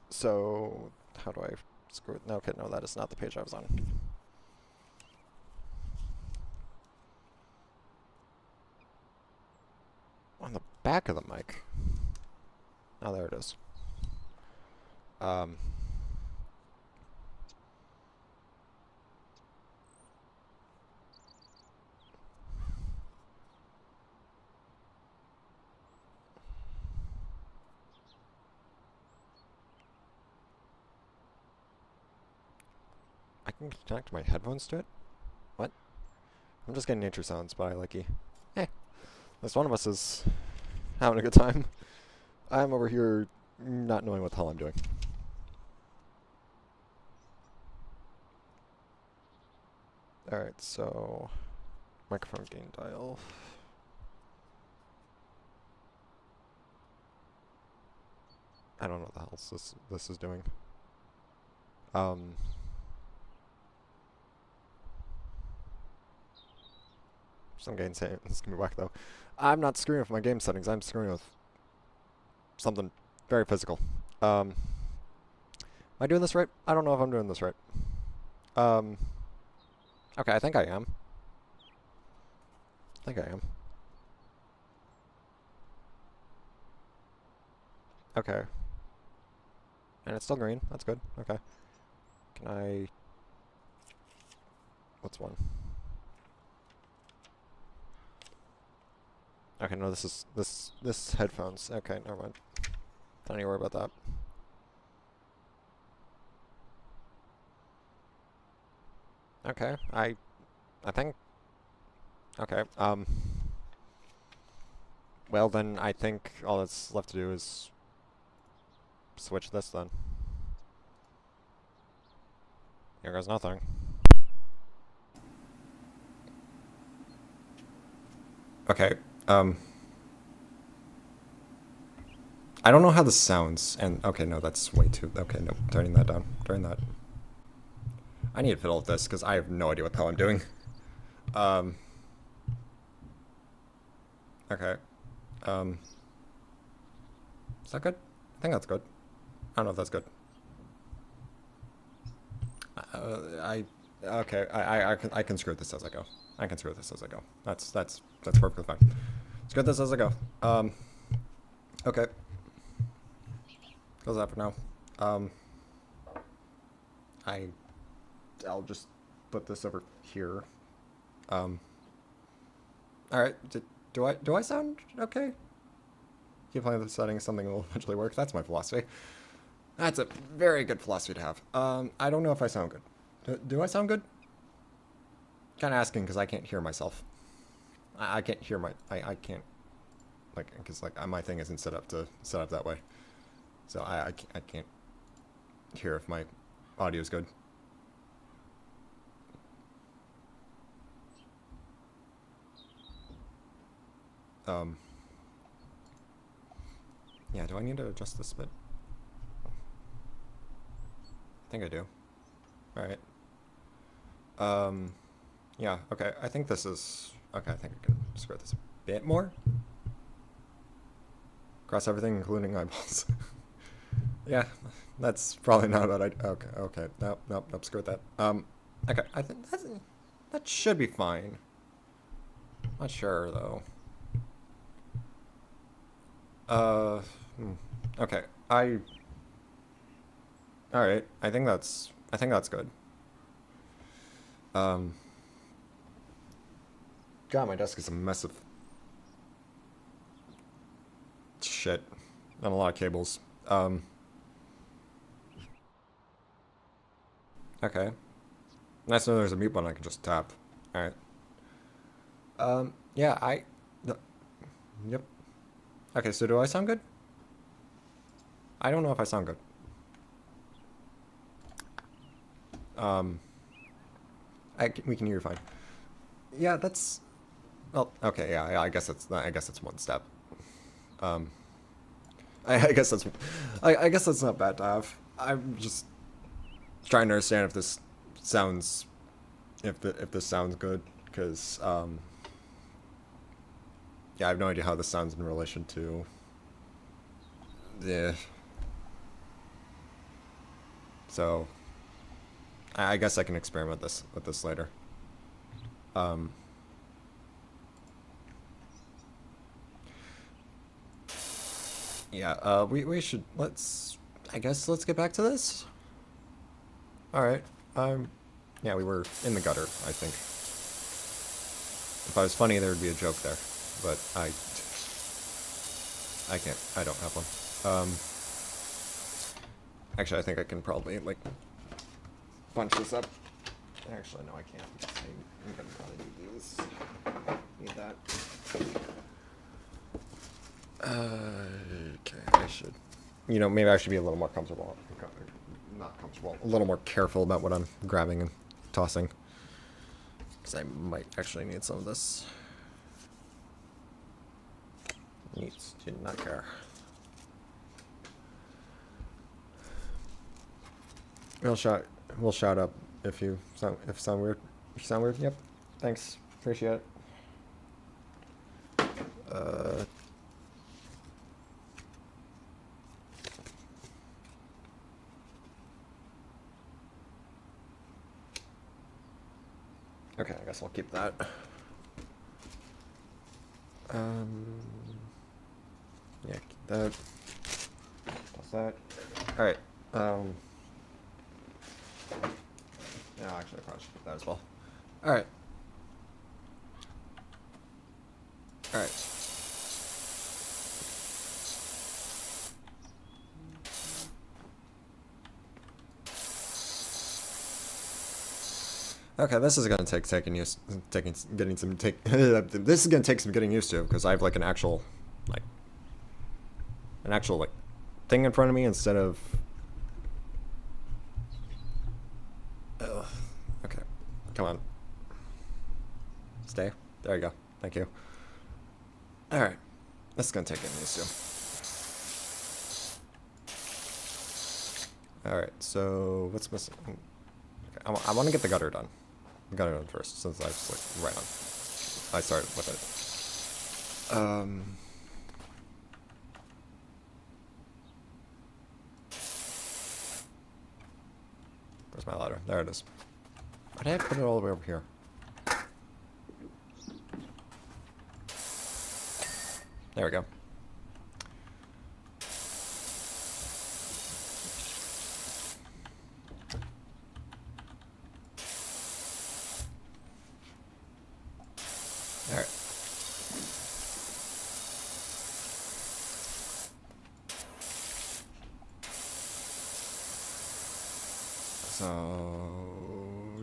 so... How do I screw it? No, okay, no, that is not the page I was on. On the back of the mic. Oh, there it is. I can connect my headphones to it? What? I'm just getting nature sounds by Lucky. Hey, at least one of us is having a good time. I'm over here not knowing what the hell I'm doing. Alright, so... microphone gain dial. I don't know what the hell this is doing. Some gain saying this is gonna be whack though. I'm not screwing with my game settings, I'm screwing with something very physical. Am I doing this right? I don't know if I'm doing this right. Okay, I think I am. Okay. And it's still green, that's good, okay. Can I... What's one? Okay, no, this is... This headphones. Okay, never mind. Don't need to worry about that. Okay, I think... Okay, well then, I think all that's left to do is... switch this then. Here goes nothing. Okay, I don't know how this sounds, and okay, no, that's way too... Okay, no, turning that down. Turn that. I need to fiddle with this, because I have no idea what the hell I'm doing. Okay. Is that good? I think that's good. I don't know if that's good. Okay, I can screw this as I go. I can screw this as I go. That's perfectly fine. Screw this as I go. Okay. Close that for now. I'll just put this over here. Alright, do I sound okay? Keep playing with the settings, something will eventually work. That's my philosophy. That's a very good philosophy to have. I don't know if I sound good. Do I sound good? Kind of asking because I can't hear myself. I can't hear my... I can't... Like, because like my thing isn't set up that way. So I can't hear if my audio is good. Yeah, do I need to adjust this a bit? I think I do. Alright. Yeah, okay, I think this is... Okay, I think I can screw this a bit more. Cross everything, including eyeballs. Yeah, that's probably not a bad idea. Okay, nope, screw that. Okay, I think that should be fine. Not sure, though. Okay, Alright, I think that's good. God, my desk is a mess of shit. And a lot of cables. Okay. Nice to know there's a mute button I can just tap. Alright. Yeah, yep. Okay, so do I sound good? I don't know if I sound good. We can hear you fine. Yeah, that's... Well, okay, yeah, I guess it's one step. I guess that's I guess that's not bad to have. I'm just trying to understand if this sounds if this sounds good, because yeah, I have no idea how this sounds in relation to the. So I guess I can experiment with this later. Um, yeah, we should I guess let's get back to this. All right. Yeah, we were in the gutter, I think. If I was funny, there would be a joke there, but I can't. I don't have one. Actually, I think I can probably like bunch this up. Actually, no, I can't. I'm gonna probably need these. Need that. Okay, I should. You know, maybe I should be a little more comfortable. Not comfortable. A little more careful about what I'm grabbing and tossing. Because I might actually need some of this. Needs. Did not care. We'll shout up if you sound weird. If you sound weird, yep. Thanks. Appreciate it. Okay, I guess I'll keep that. Yeah, keep that. Plus that. Alright. No, actually, I probably should keep that as well. Alright. Alright. Okay, this is gonna take this is gonna take some getting used to, because I have like an actual like thing in front of me instead of. Ugh. Okay, come on. Stay. There you go. Thank you. All right, this is gonna take getting used to. All right, so what's missing? Okay, I want to get the gutter done. Gutter done first, since I just like right on. I started with it. Where's my ladder? There it is. Why did I put it all the way over here? There we go. All right. So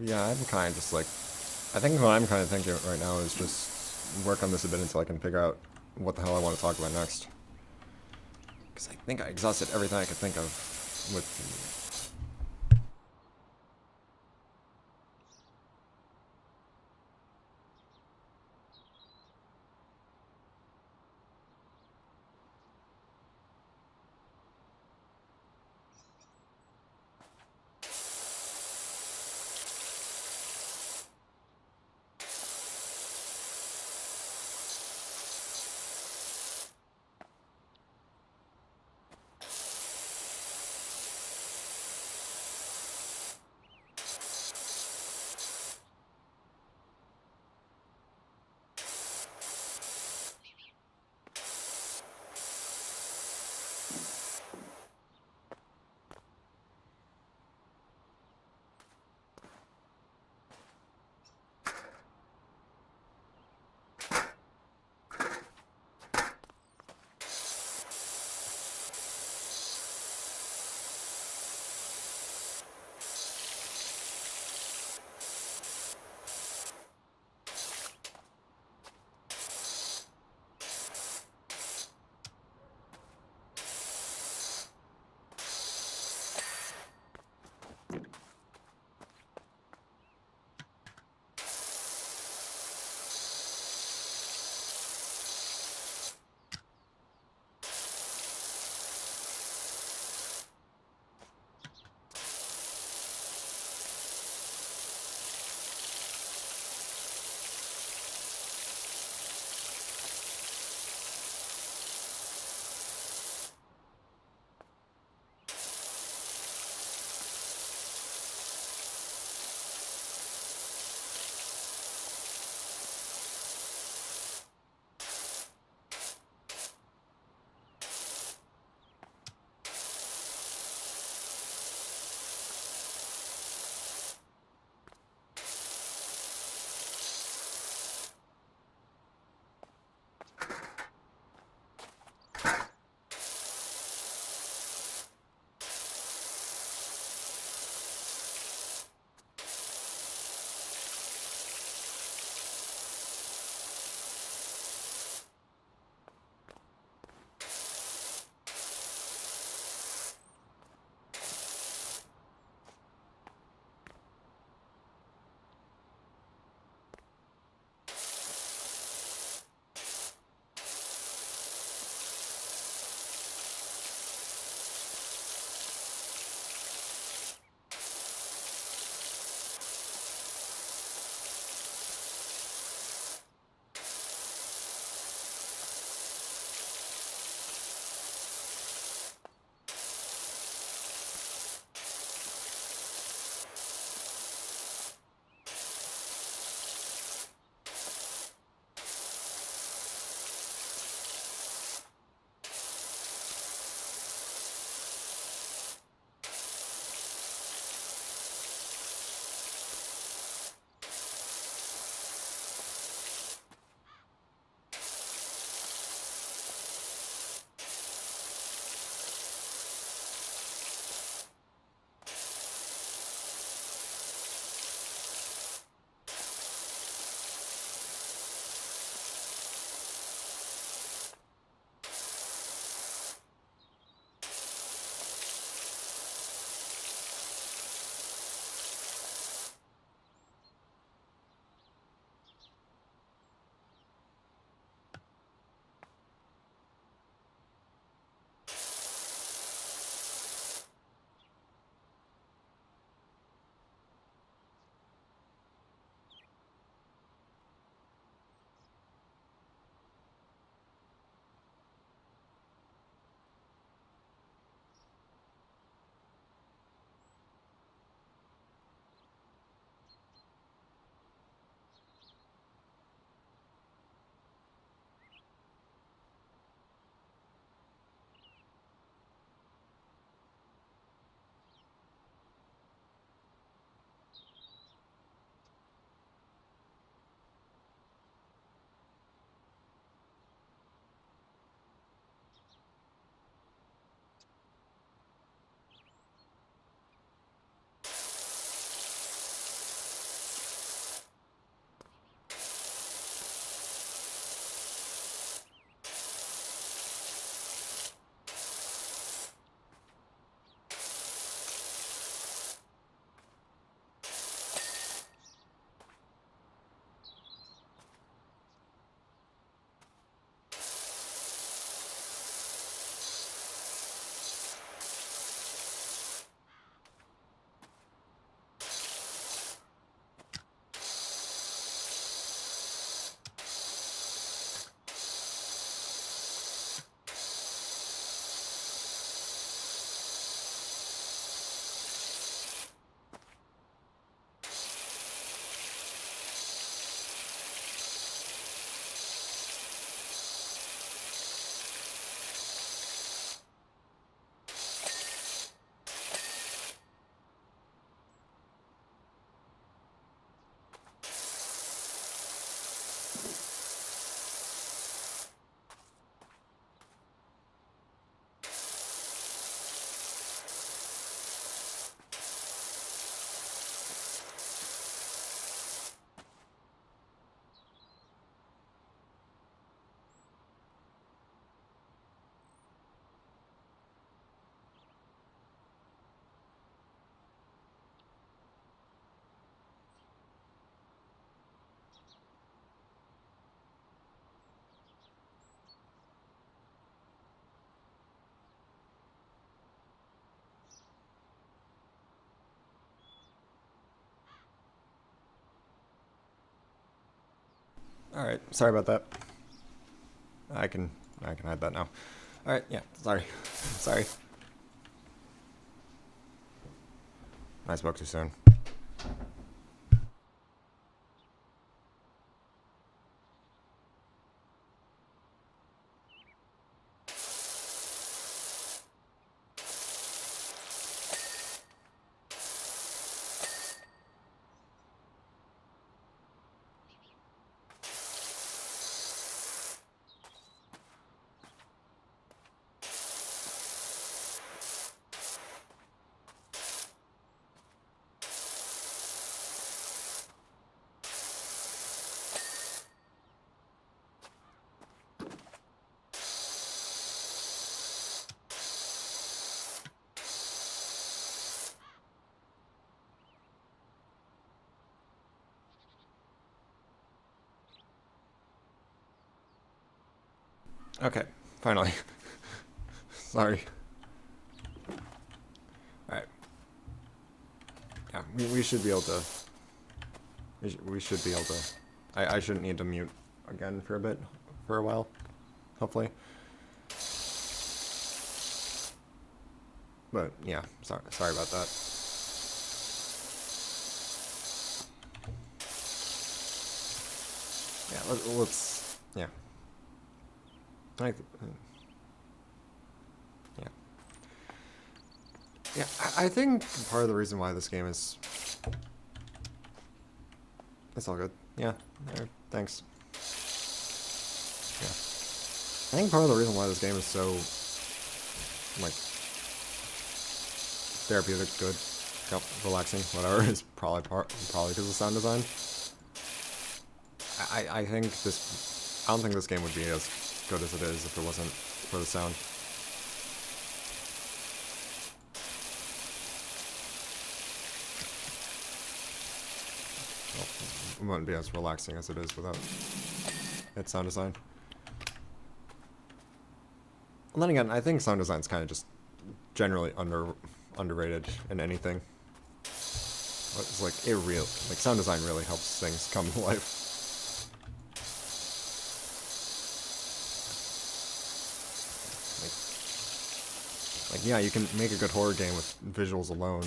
yeah, I'm kind of just like, I think what I'm kind of thinking right now is just work on this a bit until I can figure out what the hell I want to talk about next. Because I think I exhausted everything I could think of with. Alright, sorry about that. I can hide that now. Alright, yeah, sorry. Sorry. I spoke too soon. Okay, finally. Sorry. Alright. Yeah, we should be able to... We should be able to... I shouldn't need to mute again for a bit, for a while, hopefully. But, yeah, sorry about that. Yeah, let's... Yeah. Yeah. Yeah, I think part of the reason why this game is... It's all good. Yeah, thanks. Yeah. I think part of the reason why this game is so... like... therapeutic, good, relaxing, whatever, is probably because of sound design. I think this... I don't think this game would be as good as it is if it wasn't for the sound. Well, it wouldn't be as relaxing as it is without its sound design. And then again, I think sound design's kind of just generally underrated in anything. It's like sound design really helps things come to life. Like, yeah, you can make a good horror game with visuals alone,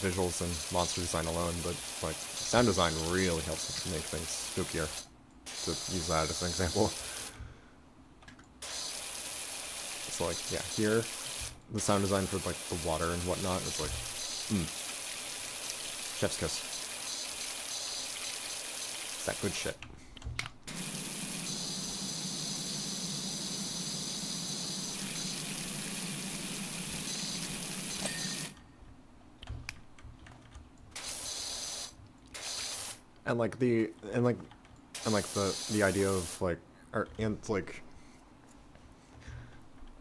visuals and monster design alone, but like sound design really helps make things spookier. To use that as an example. So like, yeah, here, the sound design for like the water and whatnot is like, chef's kiss. It's that good shit. And like the idea of like,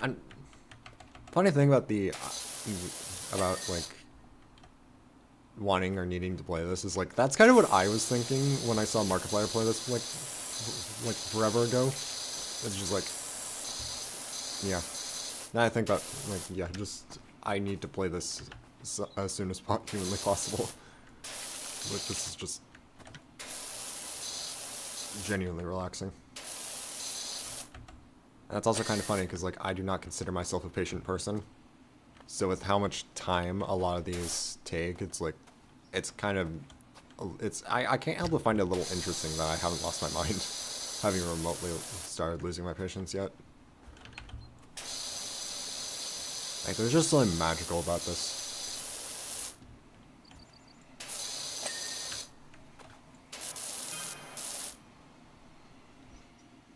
and funny thing about like wanting or needing to play this is like that's kind of what I was thinking when I saw Markiplier play this like forever ago. It's just like, yeah. Now I think that like, yeah, just I need to play this as soon as humanly possible. Like this is just genuinely relaxing. And that's also kind of funny because like I do not consider myself a patient person. So with how much time a lot of these take, it's like, it's kind of, I can't help but find it a little interesting that I haven't lost my mind, having remotely started losing my patience yet. Like there's just something magical about this.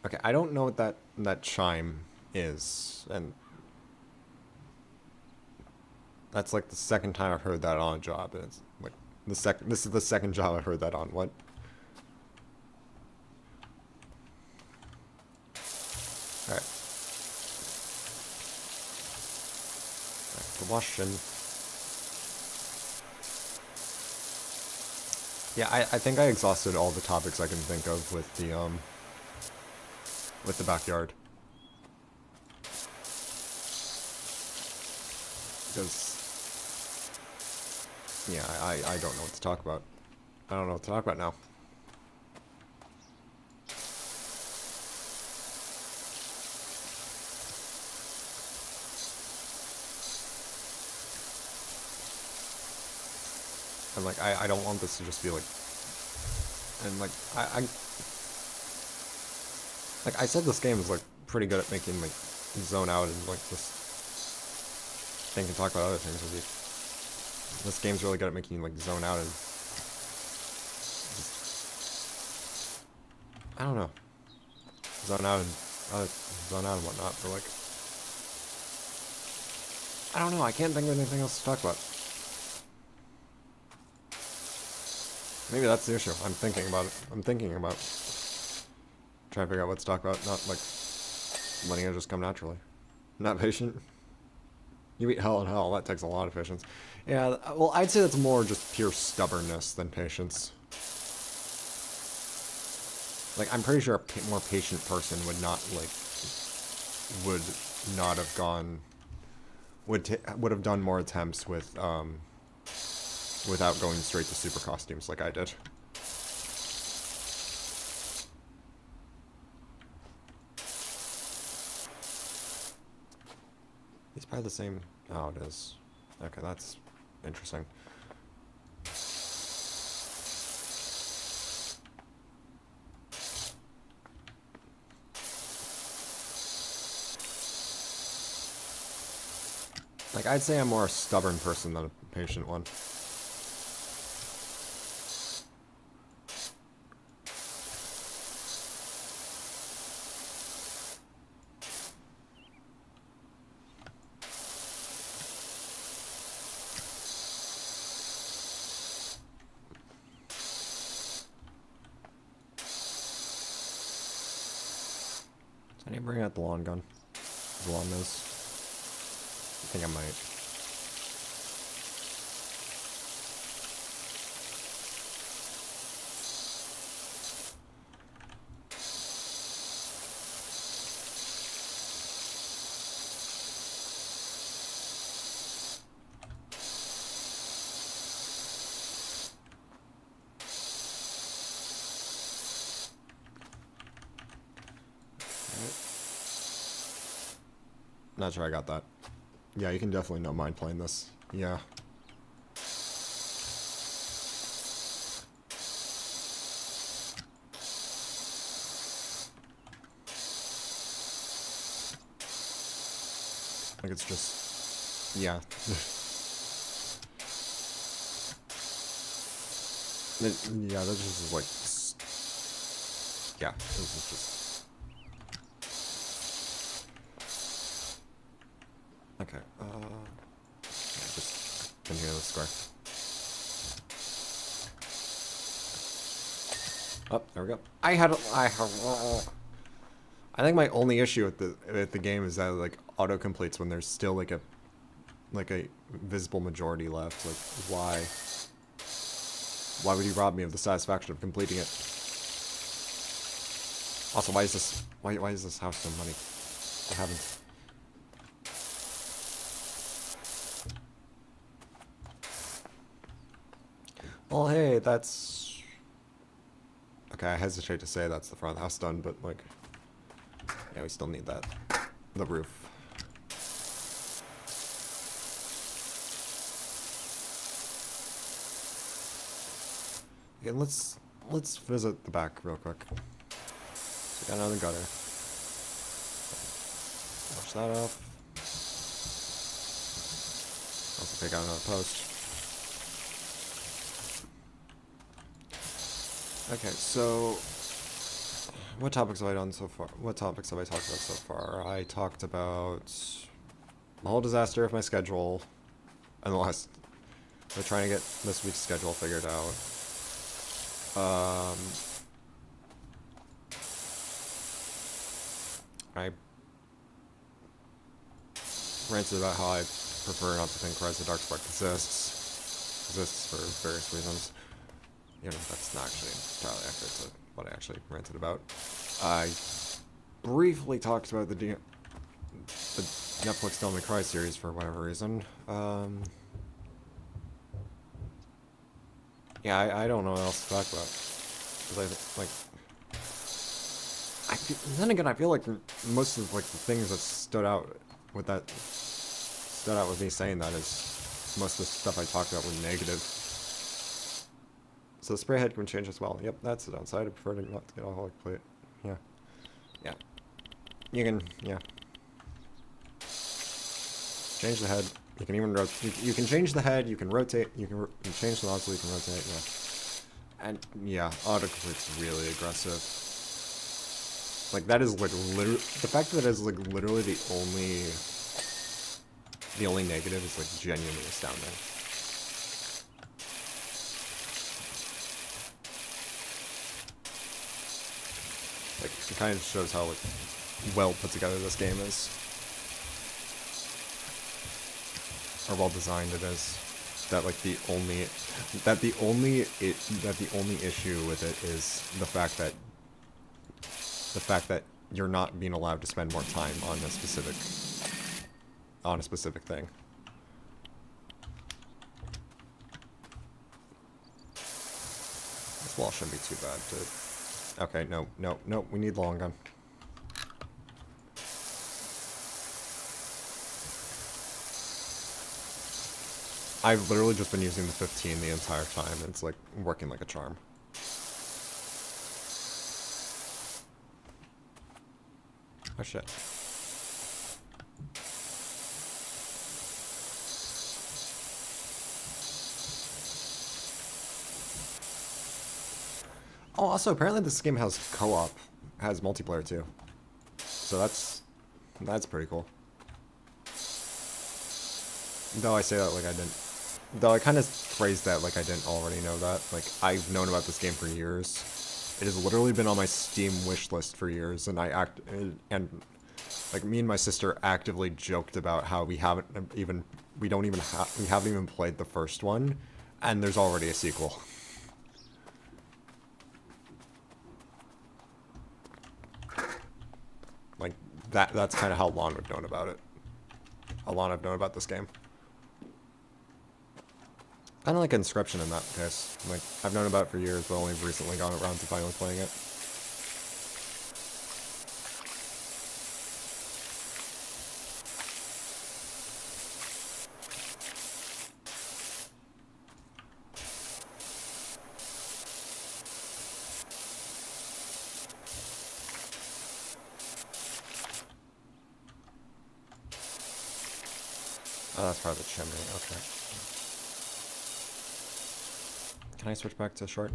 Okay, I don't know what that chime is, and that's like the second time I've heard that on a job. And it's like this is the second job I've heard that on. What? Alright. Back to washing. Yeah, I think I exhausted all the topics I can think of with the backyard. Because, yeah, I don't know what to talk about. I don't know what to talk about now. And like, I don't want this to just be like, and like, like I said, this game is like pretty good at making like zone out and like just think and talk about other things with you. This game's really good at making you like zone out and just, I don't know, zone out and whatnot. But like, I don't know. I can't think of anything else to talk about. Maybe that's the issue. I'm thinking about it. I'm thinking about trying to figure out what to talk about, not like letting it just come naturally. Not patient. You eat hell and hell. That takes a lot of patience. Yeah, well, I'd say that's more just pure stubbornness than patience. Like, I'm pretty sure a more patient person would not, like, would not have gone, would have done more attempts with, without going straight to super costumes like I did. It's probably the same. Oh, it is. Okay, that's interesting. Like, I'd say I'm more a stubborn person than a patient one. I need to bring out the lawn gun. The lawn nose. I think I might. Not sure I got that. Yeah, you can definitely not mind playing this. Yeah. Like, it's just... Yeah. Yeah, this is like... Yeah, this is just... Okay, yeah, just continue the square. Oh, there we go. I think my only issue with the game is that it, like, auto completes when there's still like a visible majority left. Like, why would you rob me of the satisfaction of completing it? Also, why is this house so muddy? What happened? Well, hey, that's... Okay, I hesitate to say that's the front of the house done, but, like... Yeah, we still need that. The roof. Okay, let's visit the back real quick. So we got another gutter. Wash that off. Also take out another post. Okay, so what topics have I done so far? What topics have I talked about so far? I talked about the whole disaster of my schedule, and we're trying to get this week's schedule figured out. I ranted about how I prefer not to think Rise of the Dark Spark exists for various reasons. You know, that's not actually entirely accurate to what I actually ranted about. I briefly talked about the Netflix Devil May Cry series for whatever reason. Yeah, I don't know what else to talk about. Because then again, I feel like most of like the things that stood out with me saying that is most of the stuff I talked about was negative. So the spray head can change as well. Yep, that's the downside. I prefer to not get a whole plate. Yeah. Yeah. You can, yeah. Change the head. You can even you can change the head, you can rotate, you can change the nozzle, you can rotate, yeah. And yeah, autocomplete's really aggressive. Like that is like literally, the fact that it is like literally the only negative is like genuinely astounding. Like it kind of shows how like well put together this game is. Or well designed it is. That like the only issue with it is the fact that you're not being allowed to spend more time on a specific thing. This wall shouldn't be too bad to... Okay, no, we need the long gun. I've literally just been using the 15 the entire time, and it's like working like a charm. Oh shit. Oh, also apparently this game has co-op, has multiplayer too. So that's pretty cool. Though I say that like I didn't. Though I kind of phrased that like I didn't already know that. Like, I've known about this game for years. It has literally been on my Steam wish list for years, and like me and my sister actively joked about how we haven't even played the first one, and there's already a sequel. Like that's kind of how long we've known about it. How long I've known about this game. Kind of like Inscription in that case. Like, I've known about it for years, but only recently gone around to finally playing it. Oh, that's part of the chimney, okay. Can I switch back to short?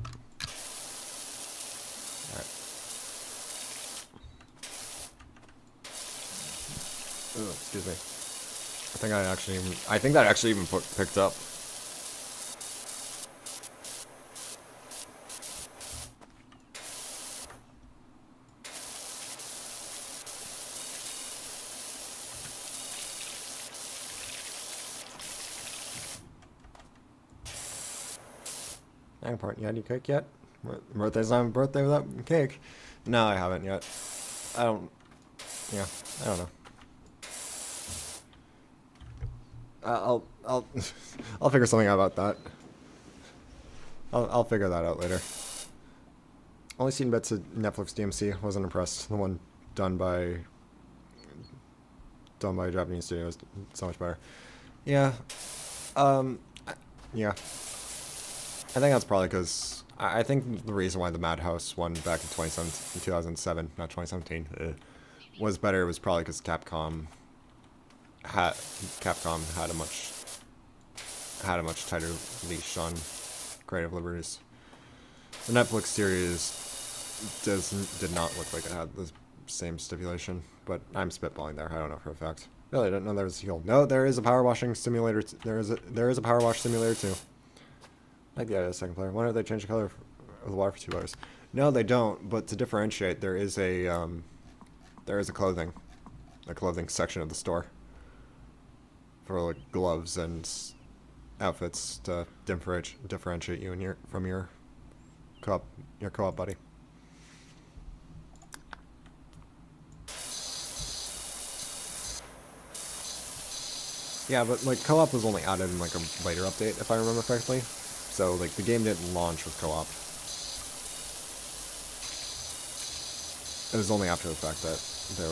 Alright. Ooh, excuse me. I think that actually even picked up. Part. You had any cake yet? Birthday's not a birthday without cake. No, I haven't yet. I don't know. I'll I'll figure something out about that. I'll figure that out later. Only seen bits of Netflix DMC. Wasn't impressed. The one done by a Japanese studio is so much better. Yeah. Yeah. I think that's probably because I think the reason why the Madhouse one back in 2007, not 2017, was better was probably because Capcom had a much tighter leash on creative liberties. The Netflix series did not look like it had the same stipulation, but I'm spitballing there. I don't know for a fact. Really, I didn't know there was a heal. No, there is a power washing simulator. There is a power wash simulator too. I like the idea of the second player. Why don't they change the color of the water for 2 hours? No, they don't. But to differentiate, there is a clothing section of the store for like gloves and outfits to differentiate you from your co-op buddy. Yeah, but like co-op was only added in like a later update, if I remember correctly. So, like, the game didn't launch with co-op. It was only after the fact that there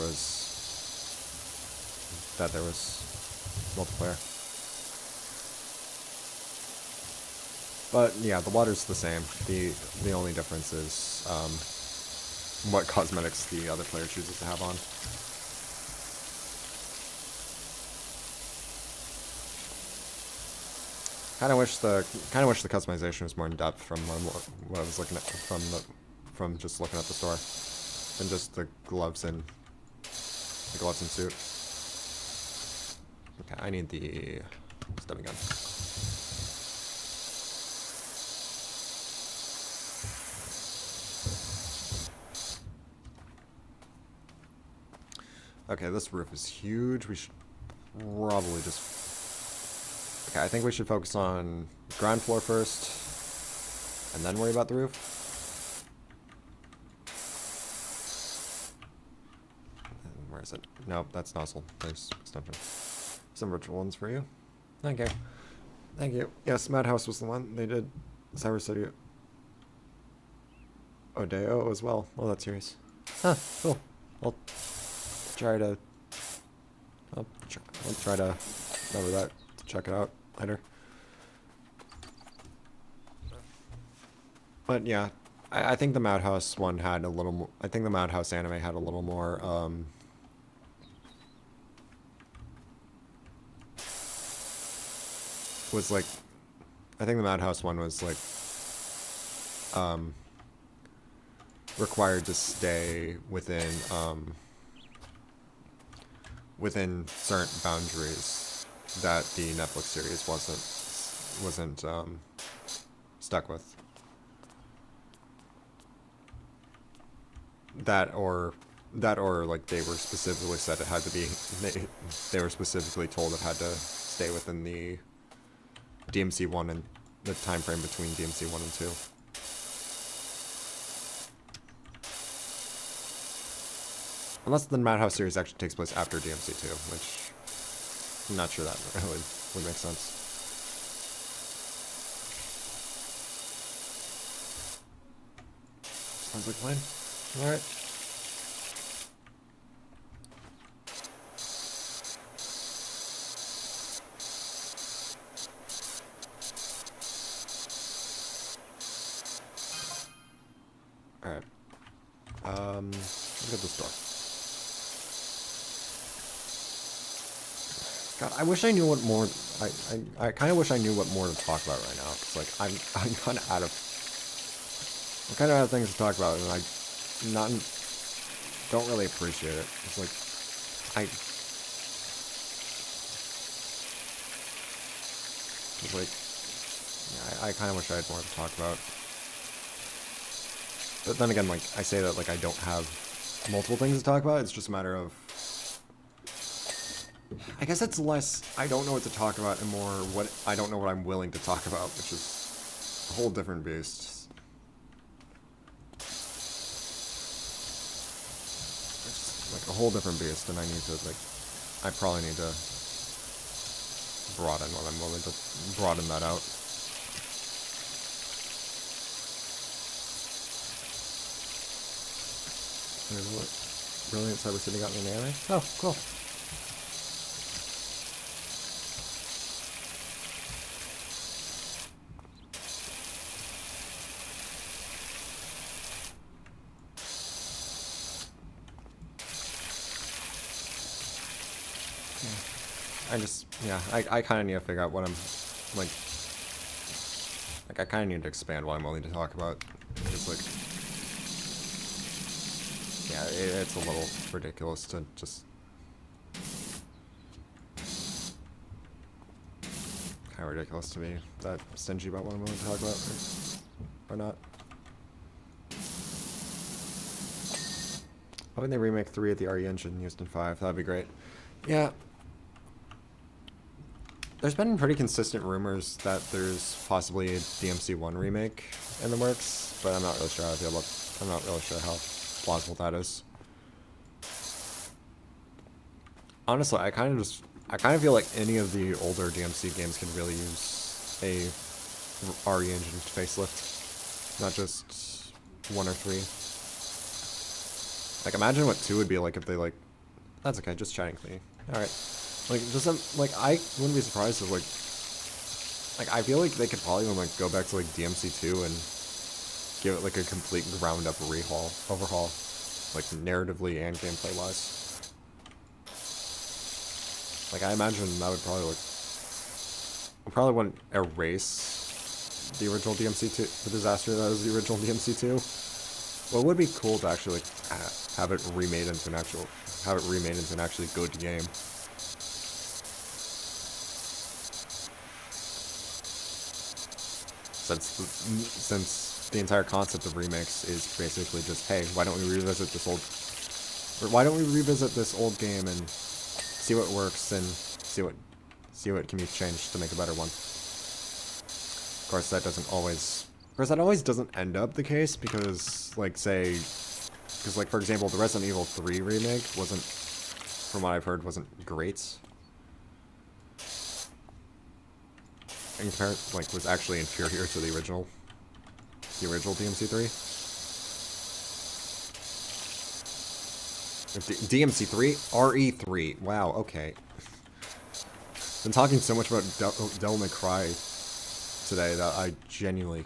was multiplayer. But yeah, the water's the same. The only difference is what cosmetics the other player chooses to have on. Kind of wish the customization was more in depth from what I was looking at from just looking at the store, than just the gloves and suit. Okay, I need the stubby gun. Okay, this roof is huge. We should probably just... Okay, I think we should focus on ground floor first, and then worry about the roof. And where is it? Nope, that's nozzle. There's extension. Some virtual ones for you. Thank you. Thank you. Yes, Madhouse was the one. They did Cyber City Odeo as well. Oh, that's yours. Huh, cool. I'll try to remember that to check it out later. But yeah, I think the Madhouse one had a little more. I think the Madhouse anime had a little more. Was like, I think the Madhouse one was like required to stay within within certain boundaries that the Netflix series wasn't stuck with. That or like they were specifically said it had to be. They were specifically told it had to stay within the DMC 1 and the time frame between DMC 1 and 2. Unless the Madhouse series actually takes place after DMC 2, which I'm not sure that really would make sense. Sounds like a plan. Alright. Alright. Look at this door. God, I wish I knew what more. I kind of wish I knew what more to talk about right now. Cause like I'm kind of out of things to talk about, and I don't really appreciate it. It's like I kind of wish I had more to talk about. But then again, like I say that like I don't have multiple things to talk about. It's just a matter of. I guess it's less, I don't know what to talk about, and more what I don't know what I'm willing to talk about, which is a whole different beast. It's like a whole different beast, and I need to, like, I probably need to broaden what I'm willing to broaden that out. Brilliant Cyber City got me an anime? Oh, cool. I kind of need to figure out what I'm, like I kind of need to expand what I'm willing to talk about. It's like, yeah, it's a little ridiculous to just, kind of ridiculous to be that stingy about what I'm willing to talk about, or not. Hoping they remake 3 of the RE engine used in 5, that'd be great. Yeah. There's been pretty consistent rumors that there's possibly a DMC 1 remake in the works, but I'm not really sure how I feel about. I'm not really sure how plausible that is. Honestly, I kind of feel like any of the older DMC games can really use a RE engine facelift, not just 1 or 3. Like, imagine what 2 would be like if they, like. That's okay, just chatting with me. Alright. Like, just, like, I wouldn't be surprised if, like, Like, I feel like they could probably like go back to like DMC2 and give it like a complete ground up overhaul, like narratively and gameplay wise. Like, I imagine that would probably like, probably wouldn't erase the original DMC2, the disaster that was the original DMC2. Well, it would be cool to actually like have it remade into an actually good game. Since the entire concept of remakes is basically just, hey, why don't we revisit this old game and see what works and see what can be changed to make a better one. Of course, that always doesn't end up the case because, like, for example, the Resident Evil 3 remake wasn't, from what I've heard, wasn't great. In comparison, like, was actually inferior to the original DMC3. DMC3? RE3. Wow, okay. Been talking so much about Devil May Cry today that I genuinely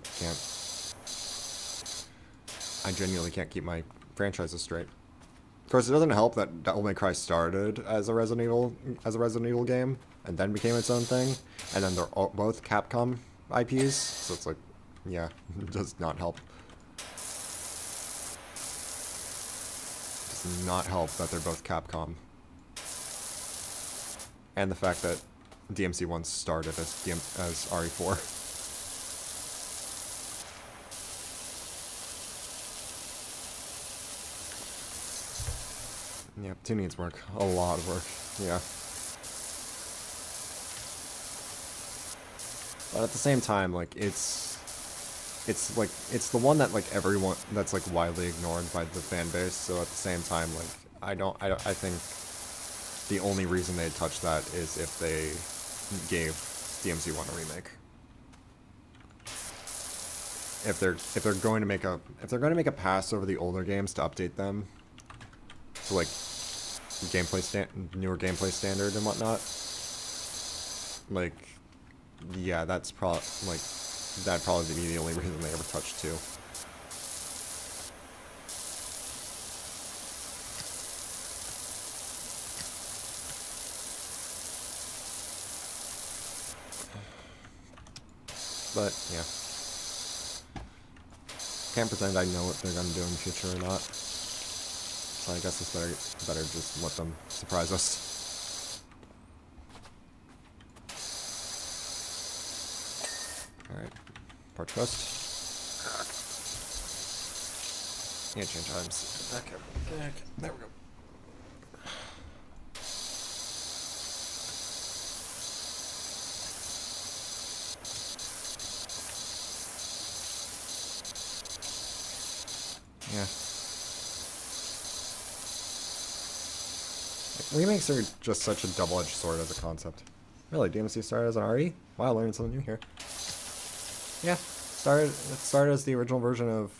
can't keep my franchises straight. Of course, it doesn't help that Devil May Cry started as a Resident Evil game and then became its own thing, and then they're both Capcom IPs, so it's like, yeah, it does not help. Does not help that they're both Capcom. And the fact that DMC1 started as RE4. Yeah, 2 needs work. A lot of work. Yeah. But at the same time, like, it's the one that, like, everyone, that's, like, widely ignored by the fan base, so at the same time, like, I think the only reason they'd touch that is if they gave DMC1 a remake. If they're going to make a pass over the older games to update them to, like, newer gameplay standard and whatnot, like, yeah, that'd probably be the only reason they ever touched 2. But yeah, can't pretend I know what they're gonna do in the future or not. So I guess it's better just let them surprise us. Alright. Parch quest. Yeah, change items. Okay. There we go. Yeah. Remakes are just such a double-edged sword as a concept. Really, DMC started as an RE? Wow, I learned something new here. Yeah, it started as the original version of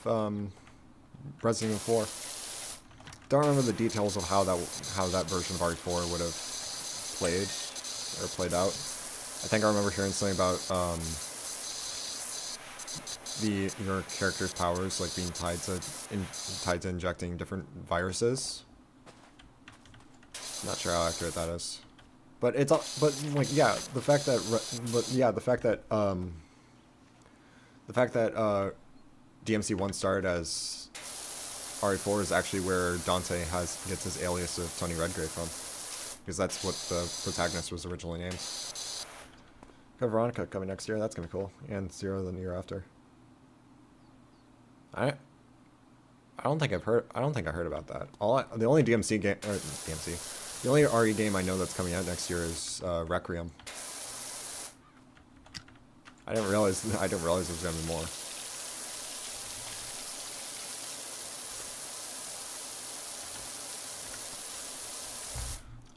Resident Evil 4. Don't remember the details of how that version of RE4 would have played out. I think I remember hearing something about your character's powers like being tied to injecting different viruses. Not sure how accurate that is, but the fact that DMC1 started as RE4 is actually where Dante gets his alias of Tony Redgrave from, because that's what the protagonist was originally named. Got Veronica coming next year. That's gonna be cool, and Zero the year after. I don't think I heard about that. The only the only RE game I know that's coming out next year is Requiem. I didn't realize there was gonna be more.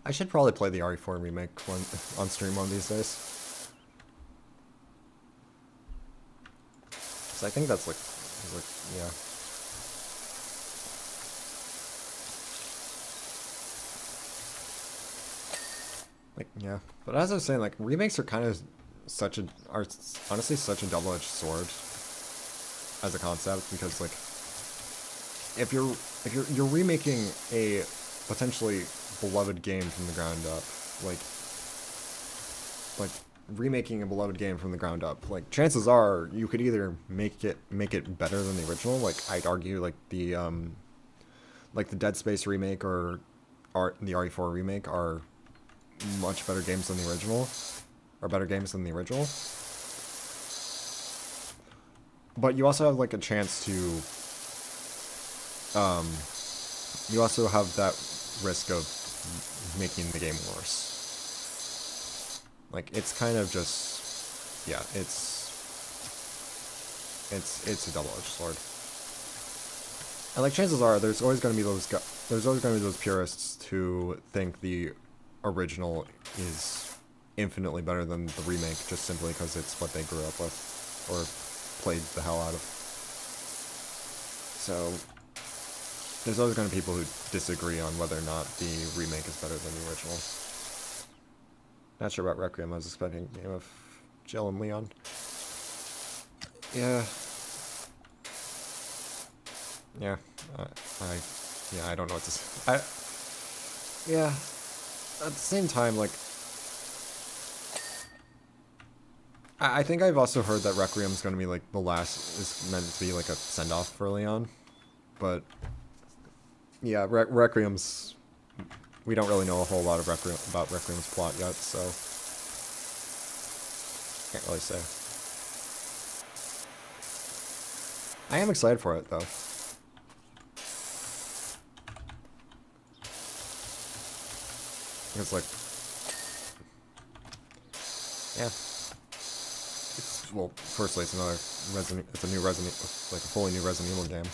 I should probably play the RE4 remake on stream one of these days. So I think that's like yeah. Like, yeah. But as I was saying, like, remakes are kind of honestly such a double-edged sword as a concept, because like if you're remaking a potentially beloved game from the ground up, like remaking a beloved game from the ground up, like chances are you could either make it better than the original. Like I'd argue like the Dead Space remake or the RE4 remake are much better games than the original, or better games than the original. But you also have like a chance to you also have that risk of making the game worse. Like it's kind of just, yeah, it's a double-edged sword. And like chances are there's always going to be those purists who think the original is infinitely better than the remake just simply because it's what they grew up with or played the hell out of. So there's always going to be people who disagree on whether or not the remake is better than the original. Not sure about Requiem. I was expecting a game of Jill and Leon. Yeah. Yeah. I don't know what to say. Yeah. At the same time, like, I think I've also heard that Requiem's going to be like is meant to be like a send-off for Leon, but yeah, Requiem's, we don't really know a whole lot of about Requiem's plot yet, so can't really say. I am excited for it though. It's like, yeah. Well, firstly, it's another it's a new like a fully new Resident Evil game.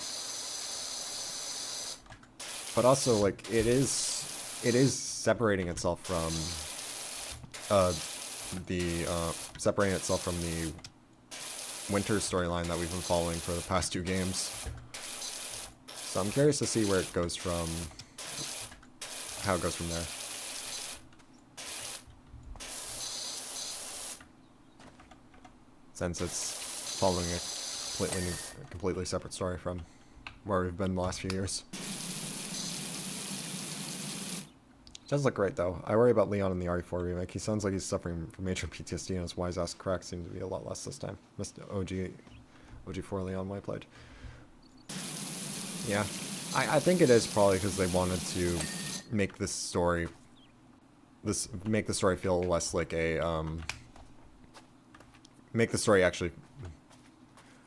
But also, like, it is separating itself from the Winter storyline that we've been following for the past 2 games. So I'm curious to see where it goes from, how it goes from there. Since it's following a completely separate story from where we've been the last few years. Does look great though. I worry about Leon in the RE4 remake. He sounds like he's suffering from major PTSD, and his wise-ass cracks seem to be a lot less this time. Missed OG4 Leon when I played. Yeah, I think it is probably because they wanted to make this story, make the story feel less like a make the story actually.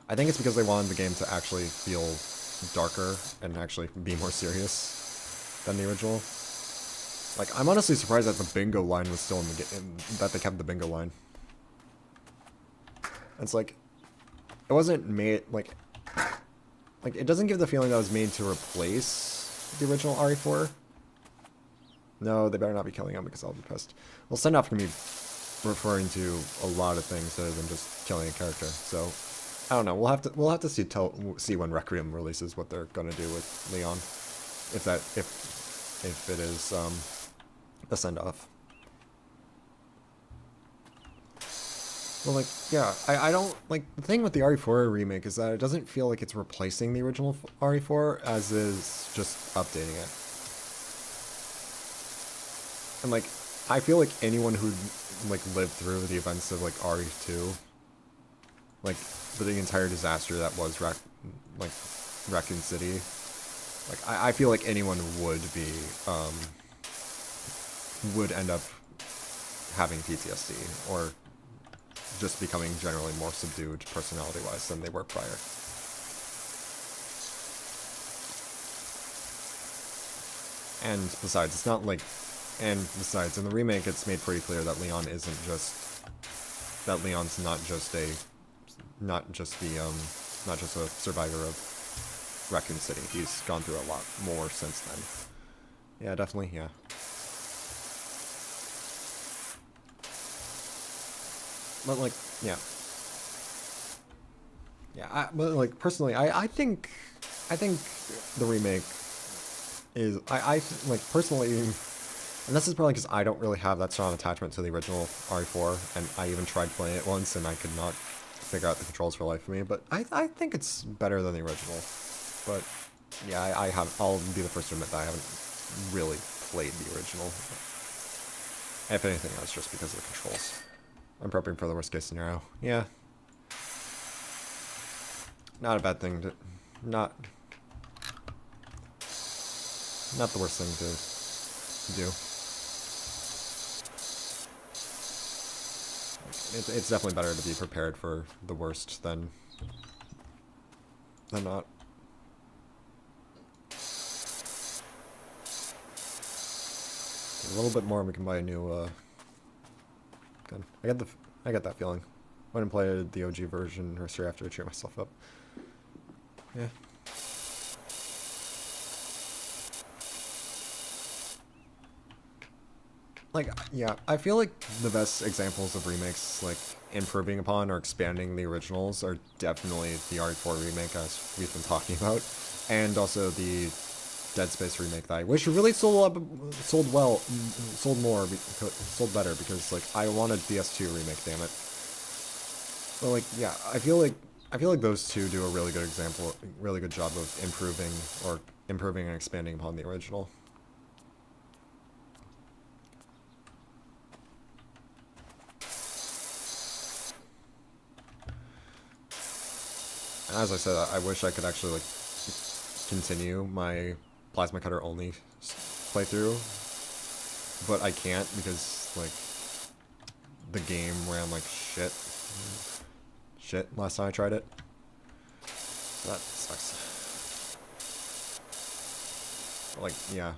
I think it's because they wanted the game to actually feel darker and actually be more serious than the original. Like, I'm honestly surprised that the bingo line was still in the game, that they kept the bingo line. It's like, it wasn't made, like, it doesn't give the feeling that it was made to replace the original RE4. No, they better not be killing him because I'll be pissed. Well, send-off can be referring to a lot of things other than just killing a character, so I don't know. We'll have to see when Requiem releases what they're gonna do with Leon, if it is a send-off. Well, like, yeah, I don't, like, the thing with the RE4 remake is that it doesn't feel like it's replacing the original RE4 as is just updating it. And, like, I feel like anyone who, like, lived through the events of, like, RE2, like, the entire disaster that was Raccoon City, like, I feel like anyone would be, would end up having PTSD, or just becoming generally more subdued personality-wise than they were prior. And besides, it's not like, and besides, in the remake, it's made pretty clear that Leon isn't just, that Leon's not just a survivor of Raccoon City. He's gone through a lot more since then. Yeah, definitely, yeah. But, like, yeah. Yeah, but, like, personally, I think the remake is, like, personally, And this is probably because I don't really have that strong attachment to the original RE4, and I even tried playing it once, and I could not figure out the controls for the life of me. But I think it's better than the original. But yeah, I'll be the first to admit that I haven't really played the original. If anything, that's just because of the controls. I'm prepping for the worst case scenario. Yeah. Not a bad thing to... Not the worst thing to do. It's definitely better to be prepared for the worst than not. A little bit more and we can buy a new gun. I get that feeling. Went and played the OG version straight after I cheer myself up. Yeah. Like, yeah, I feel like the best examples of remakes, like, improving upon or expanding the originals are definitely the RE4 remake, as we've been talking about, and also the Dead Space remake that I wish really sold better, because, like, I want a DS2 remake, damn it. But, like, yeah, I feel like those two do a really good job of improving and expanding upon the original. As I said, I wish I could actually, like, continue my plasma cutter only playthrough, but I can't because, like, the game ran like shit last time I tried it. That sucks. Like, yeah.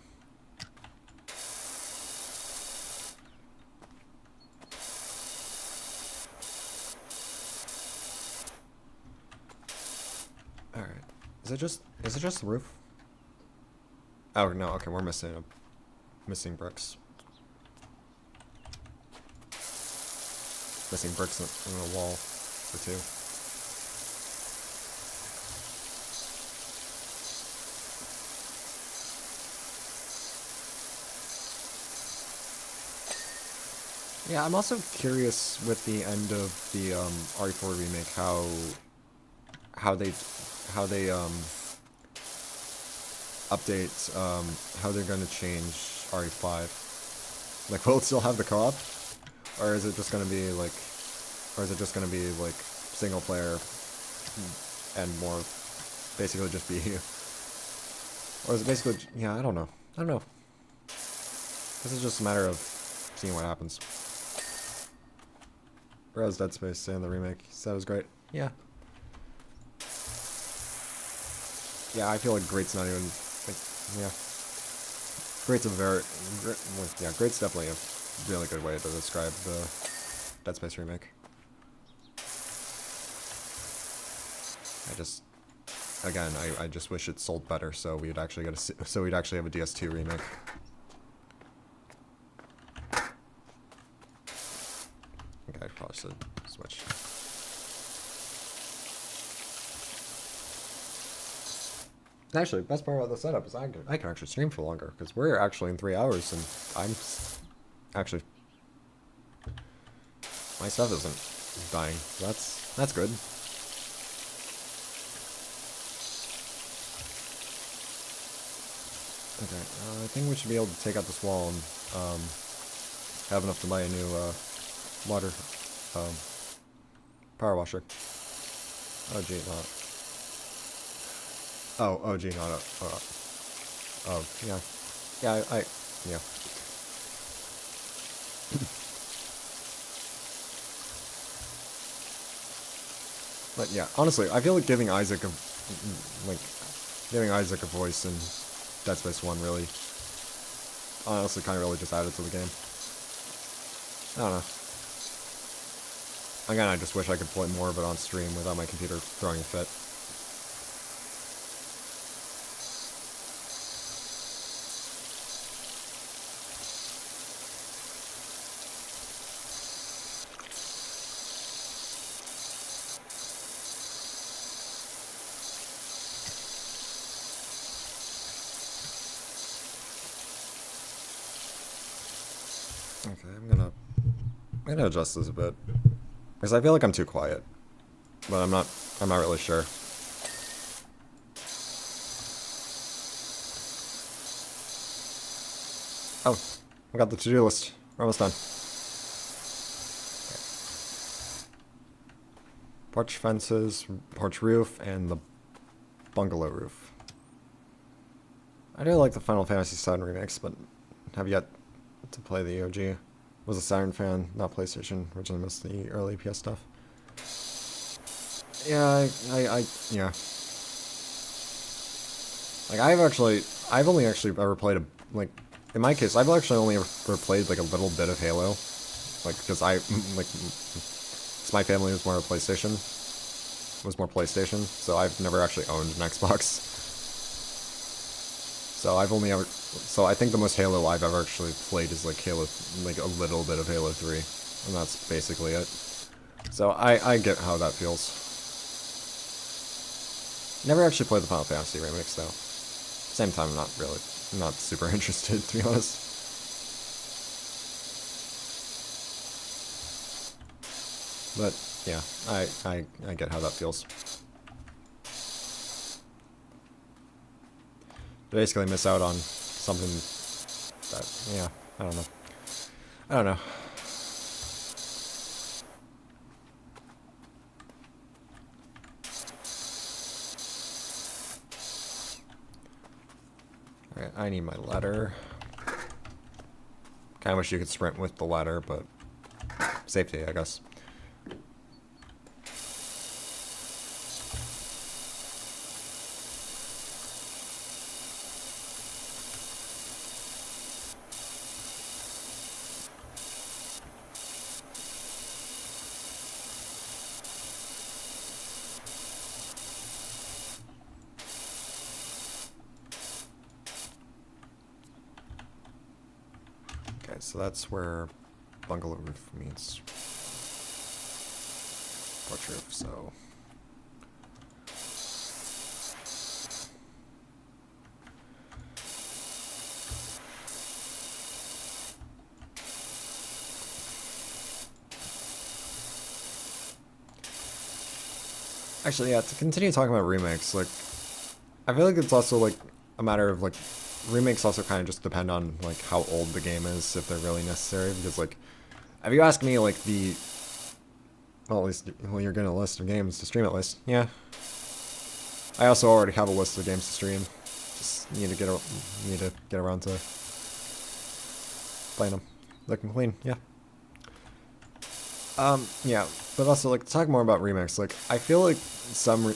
Alright. Is it just the roof? Oh, no, okay, we're missing bricks. Missing bricks in a wall or two. Yeah, I'm also curious with the end of the RE4 remake how they update how they're gonna change RE5. Like, will it still have the co-op, or is it just gonna be like, single player and more basically just be, or is it basically, yeah, I don't know. This is just a matter of seeing what happens. Whereas Dead Space and the remake, he said it was great. Yeah. Yeah, I feel like great's not even, like, yeah. Great's great's definitely a really good way to describe the Dead Space remake. I just wish it sold better, so we'd actually have a DS2 remake. Okay, I probably should switch. Actually, the best part about the setup is I can actually stream for longer, because we're actually in 3 hours, and actually, my stuff isn't dying. So that's good. Okay, I think we should be able to take out this wall and have enough to buy a new water power washer. Oh gee, not. Oh gee, not. Oh yeah, yeah. But yeah, honestly, I feel like giving Isaac a voice in Dead Space 1 really, honestly, kind of really just added to the game. I don't know. Again, I just wish I could play more of it on stream without my computer throwing a fit. Okay, I'm gonna adjust this a bit. Because I feel like I'm too quiet. But I'm not really sure. Oh, I got the to-do list. We're almost done. Okay. Porch fences, porch roof, and the bungalow roof. I do like the Final Fantasy VII remakes, but have yet to play the OG. Was a Saturn fan, not PlayStation. Originally missed the early PS stuff. Yeah, yeah. Like, I've only actually ever played like, in my case, I've actually only ever played, like, a little bit of Halo. Like, because my family was more PlayStation. So I've never actually owned an Xbox. So so I think the most Halo I've ever actually played is, like, like, a little bit of Halo 3. And that's basically it. So I get how that feels. Never actually played the Final Fantasy remix, though. Same time, I'm not super interested, to be honest. But yeah, I get how that feels. Basically, miss out on something that, yeah, I don't know. I don't know. Alright, I need my ladder. Kinda wish you could sprint with the ladder, but safety, I guess. Okay, so that's where bungalow roof meets porch roof, so... Actually, yeah, to continue talking about remakes, like, I feel like it's also, like, a matter of, like, remakes also kind of just depend on, like, how old the game is, if they're really necessary, because, like, if you ask me, like, well, at least, well, you're getting a list of games to stream at least, yeah. I also already have a list of games to stream, just need to get around to playing them. Looking clean, yeah. Yeah, but also, like, to talk more about remakes, like, I feel like some,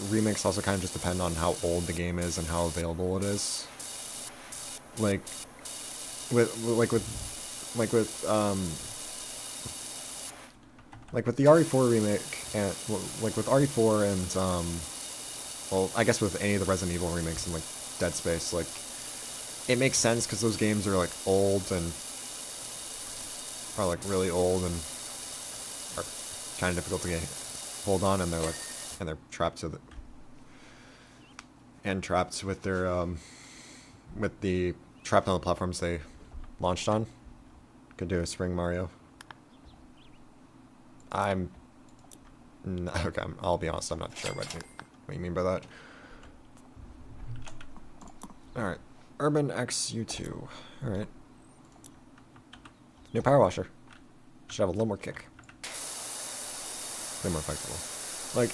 remakes also kind of just depend on how old the game is and how available it is. Like, with the RE4 remake, and, like, with RE4 and, well, I guess with any of the Resident Evil remakes and, like, Dead Space, like, it makes sense because those games are, like, old and are, like, really old and are kind of difficult to hold on, and they're trapped to trapped with their, trapped on the platforms they launched on. Could do a Spring Mario. Okay, I'll be honest, I'm not sure what you mean by that. Alright, Urban X U2. Alright. New power washer. Should have a little more kick. Way more effective. Like,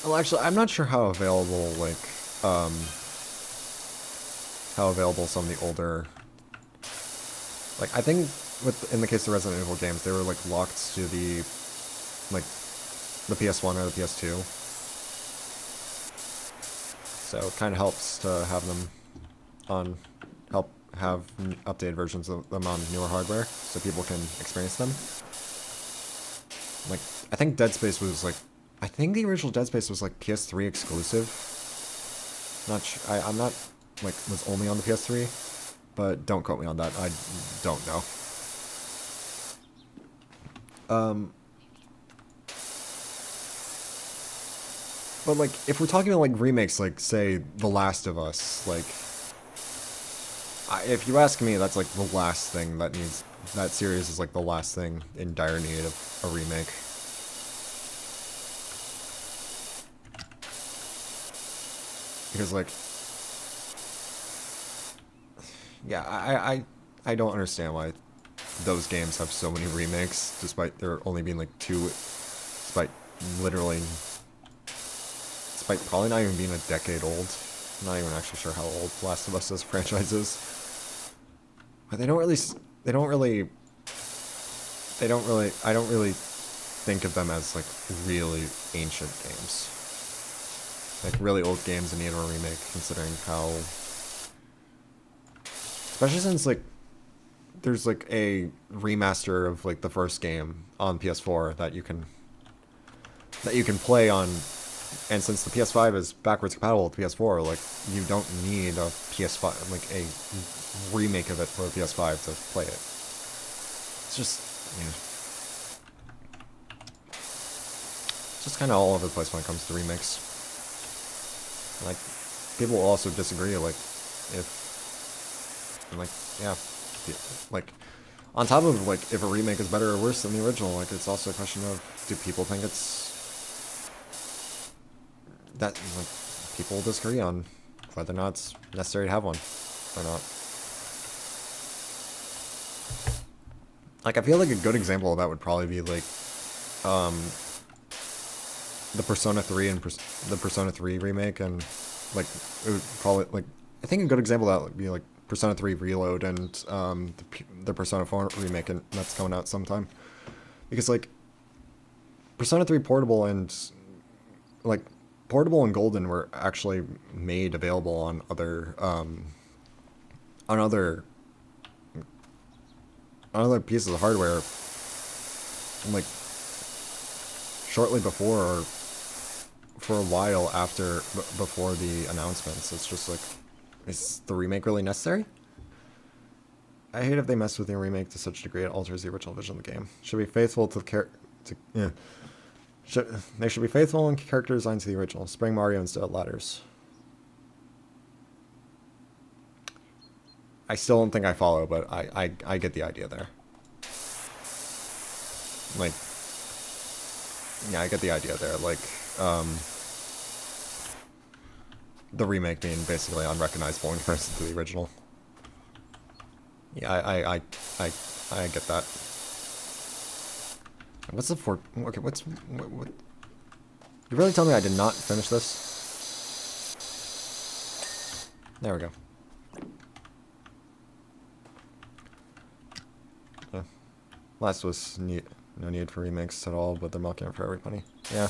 well, actually, I'm not sure how available, like, some of the older, like, I think in the case of Resident Evil games, they were, like, locked to the PS1 or the PS2. So it kind of helps to have them have updated versions of them on newer hardware, so people can experience them. Like, I think Dead Space was, like, I think the original Dead Space was, like, PS3 exclusive. I'm not, like, was only on the PS3, but don't quote me on that, I don't know. But, like, if we're talking about, like, remakes, like, say, The Last of Us, like, If you ask me, that's like the last thing that needs. That series is like the last thing in dire need of a remake. Because like, yeah, I don't understand why those games have so many remakes, despite there only being like 2, despite literally, despite probably not even being a decade old. I'm not even actually sure how old Last of Us as a franchise is. But I don't really, I don't really think of them as like really ancient games. Like really old games in need of a remake, considering how, especially since like there's like a remaster of like the first game on PS4 that you can play on, and since the PS5 is backwards compatible with PS4, like you don't need a PS5 like a remake of it for a PS5 to play it. It's just, yeah, it's just kind of all over the place when it comes to remakes. Like, people will also disagree, like, if, like, yeah, like, on top of, like, if a remake is better or worse than the original, like, it's also a question of, do people think it's, that, like, people disagree on whether or not it's necessary to have one, or not. Like, I feel like a good example of that would probably be, like, the Persona 3 and the Persona 3 remake, and like it would probably, like, I think a good example of that would be like Persona 3 Reload and the Persona 4 remake, and that's coming out sometime. Because like Persona 3 Portable and like Portable and Golden were actually made available on other pieces of hardware like shortly before or for a while after, before the announcements. It's just like, is the remake really necessary? I hate if they mess with the remake to such a degree it alters the original vision of the game. Should be faithful to the they should be faithful in character design to the original. Spring Mario instead of ladders. I still don't think I follow, but I get the idea there. Like, yeah, I get the idea there. Like, the remake being basically unrecognizable in comparison to the original. Yeah, I get that. What's the okay, what? You really tell me I did not finish this? There we go. Yeah. Last was no need for remakes at all, but they're milking it for every penny. Yeah.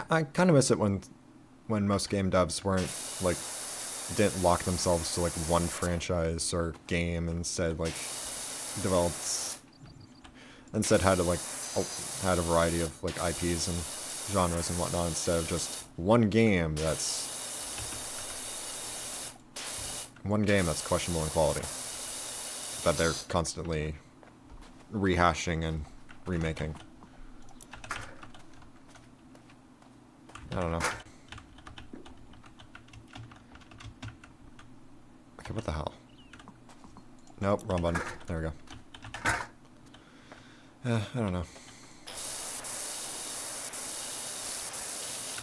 I kind of miss it when most game devs weren't like, didn't lock themselves to like one franchise or game, instead like developed, instead had a variety of like IPs and genres and whatnot, instead of just one game that's questionable in quality that they're constantly rehashing and remaking. I don't know. Okay, what the hell? Nope, wrong button. There we go. I don't know.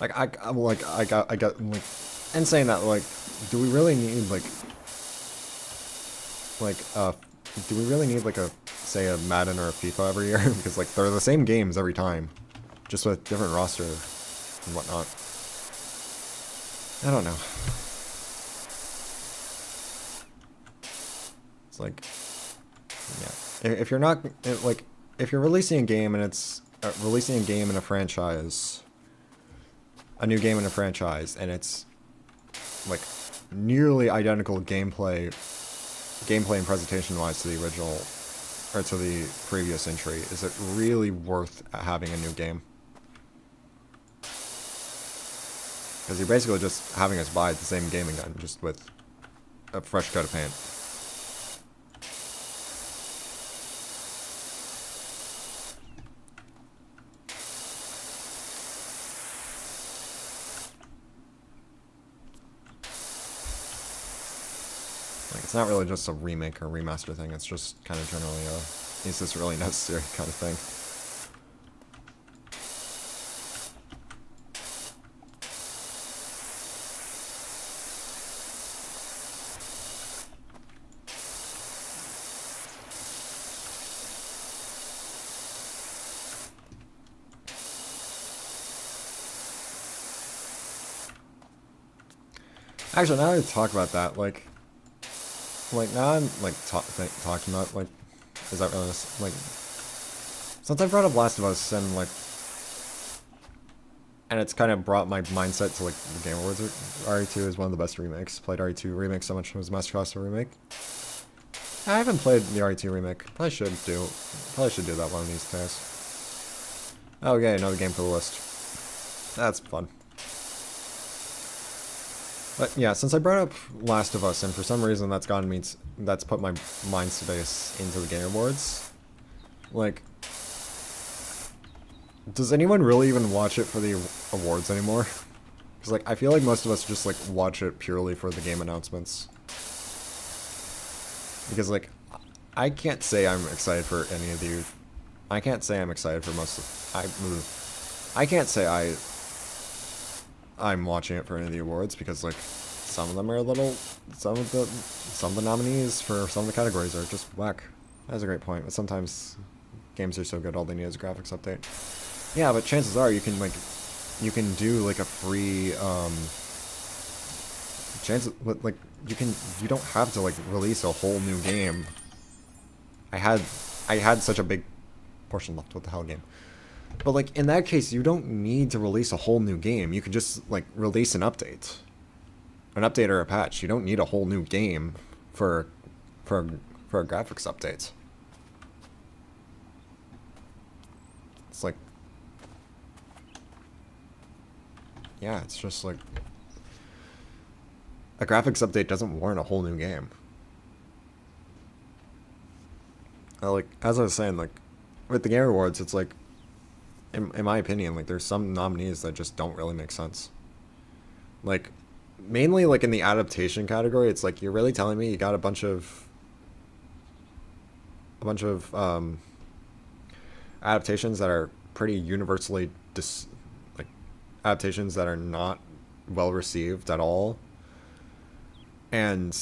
Like, I got, like, and saying that, like, do we really need, like, do we really need, like, say, a Madden or a FIFA every year? Because, like, they're the same games every time, just with different roster and whatnot. I don't know. It's like, yeah. If you're not, like, if you're releasing a game and it's releasing a game in a franchise, a new game in a franchise, and it's like nearly identical gameplay and presentation wise to the original, or to the previous entry, is it really worth having a new game? Because you're basically just having us buy the same game again, just with a fresh coat of paint. It's not really just a remake or remaster thing, it's just kind of generally a, is this really necessary kind of thing. Actually, now that I talk about that, like now I'm like talking about like, is that really like, since I brought up Last of Us and like, and it's kind of brought my mindset to like the Game Awards. RE2 is one of the best remakes. Played RE2 remake so much it was Masterclass remake. I haven't played the RE2 remake. Probably should do that one of these days. Oh yeah, another game for the list. That's fun. But yeah, since I brought up Last of Us, and for some reason that's gotten me, that's put my mind space into the Game Awards. Like, does anyone really even watch it for the awards anymore? Because like, I feel like most of us just like watch it purely for the game announcements. Because like, I can't say I'm excited for any of the. I can't say I'm excited for most of. I can't say I'm watching it for any of the awards because like some of them are a little, some of the nominees for some of the categories are just whack. That's a great point. But sometimes games are so good all they need is a graphics update. Yeah, but chances are you can do like a free you don't have to like release a whole new game. I had such a big portion left. What the hell game? But like in that case, you don't need to release a whole new game. You can just like release an update or a patch. You don't need a whole new game for a graphics update. It's like, yeah, it's just like a graphics update doesn't warrant a whole new game. Like as I was saying, like with the Game Awards, it's like. In my opinion, like there's some nominees that just don't really make sense. Like, mainly like in the adaptation category, it's like you're really telling me you got a bunch of adaptations that are pretty universally like adaptations that are not well received at all, and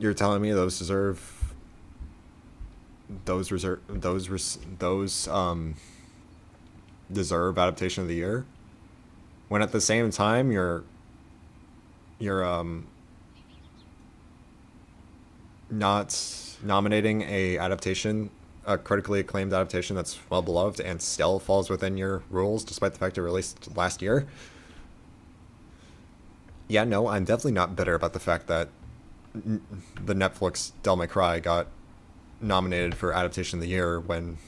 you're telling me those deserve adaptation of the year, when at the same time you're not nominating a critically acclaimed adaptation that's well beloved and still falls within your rules despite the fact it released last year. Yeah, no, I'm definitely not bitter about the fact that the Netflix Devil May Cry got nominated for adaptation of the year when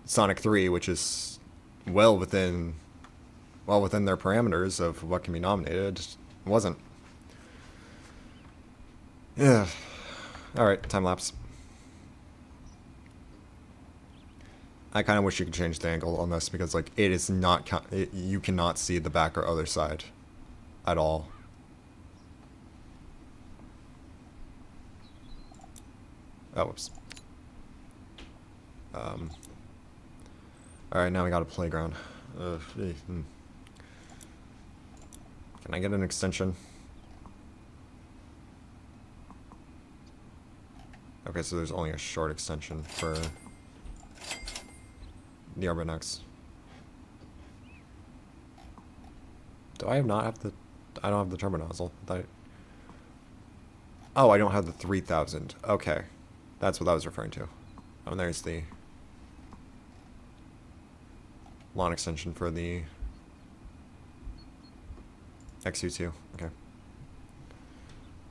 Sonic 3, which is well within their parameters of what can be nominated, wasn't. Yeah. Alright, time lapse. I kind of wish you could change the angle on this because like it is not you cannot see the back or other side at all. Oh, whoops. Alright, now we got a playground. Can I get an extension? Okay, so there's only a short extension for the Urban X. Do I not have the... I don't have the turbo nozzle. Oh, I don't have the 3000. Okay. That's what I was referring to. Oh, and there's the lawn extension for the XU2. Okay.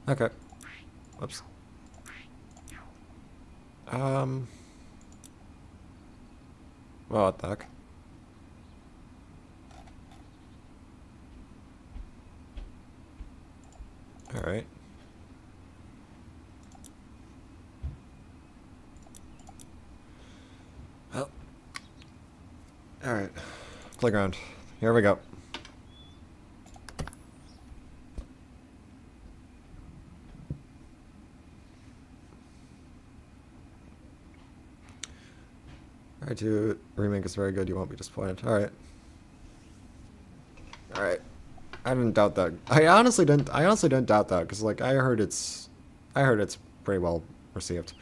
Okay. Whoops. Well, what the heck? Alright. Well. Alright. Playground. Here we go. Cry 2 remake is very good. You won't be disappointed. All right. All right. I didn't doubt that. I honestly didn't doubt that because like I heard it's pretty well received.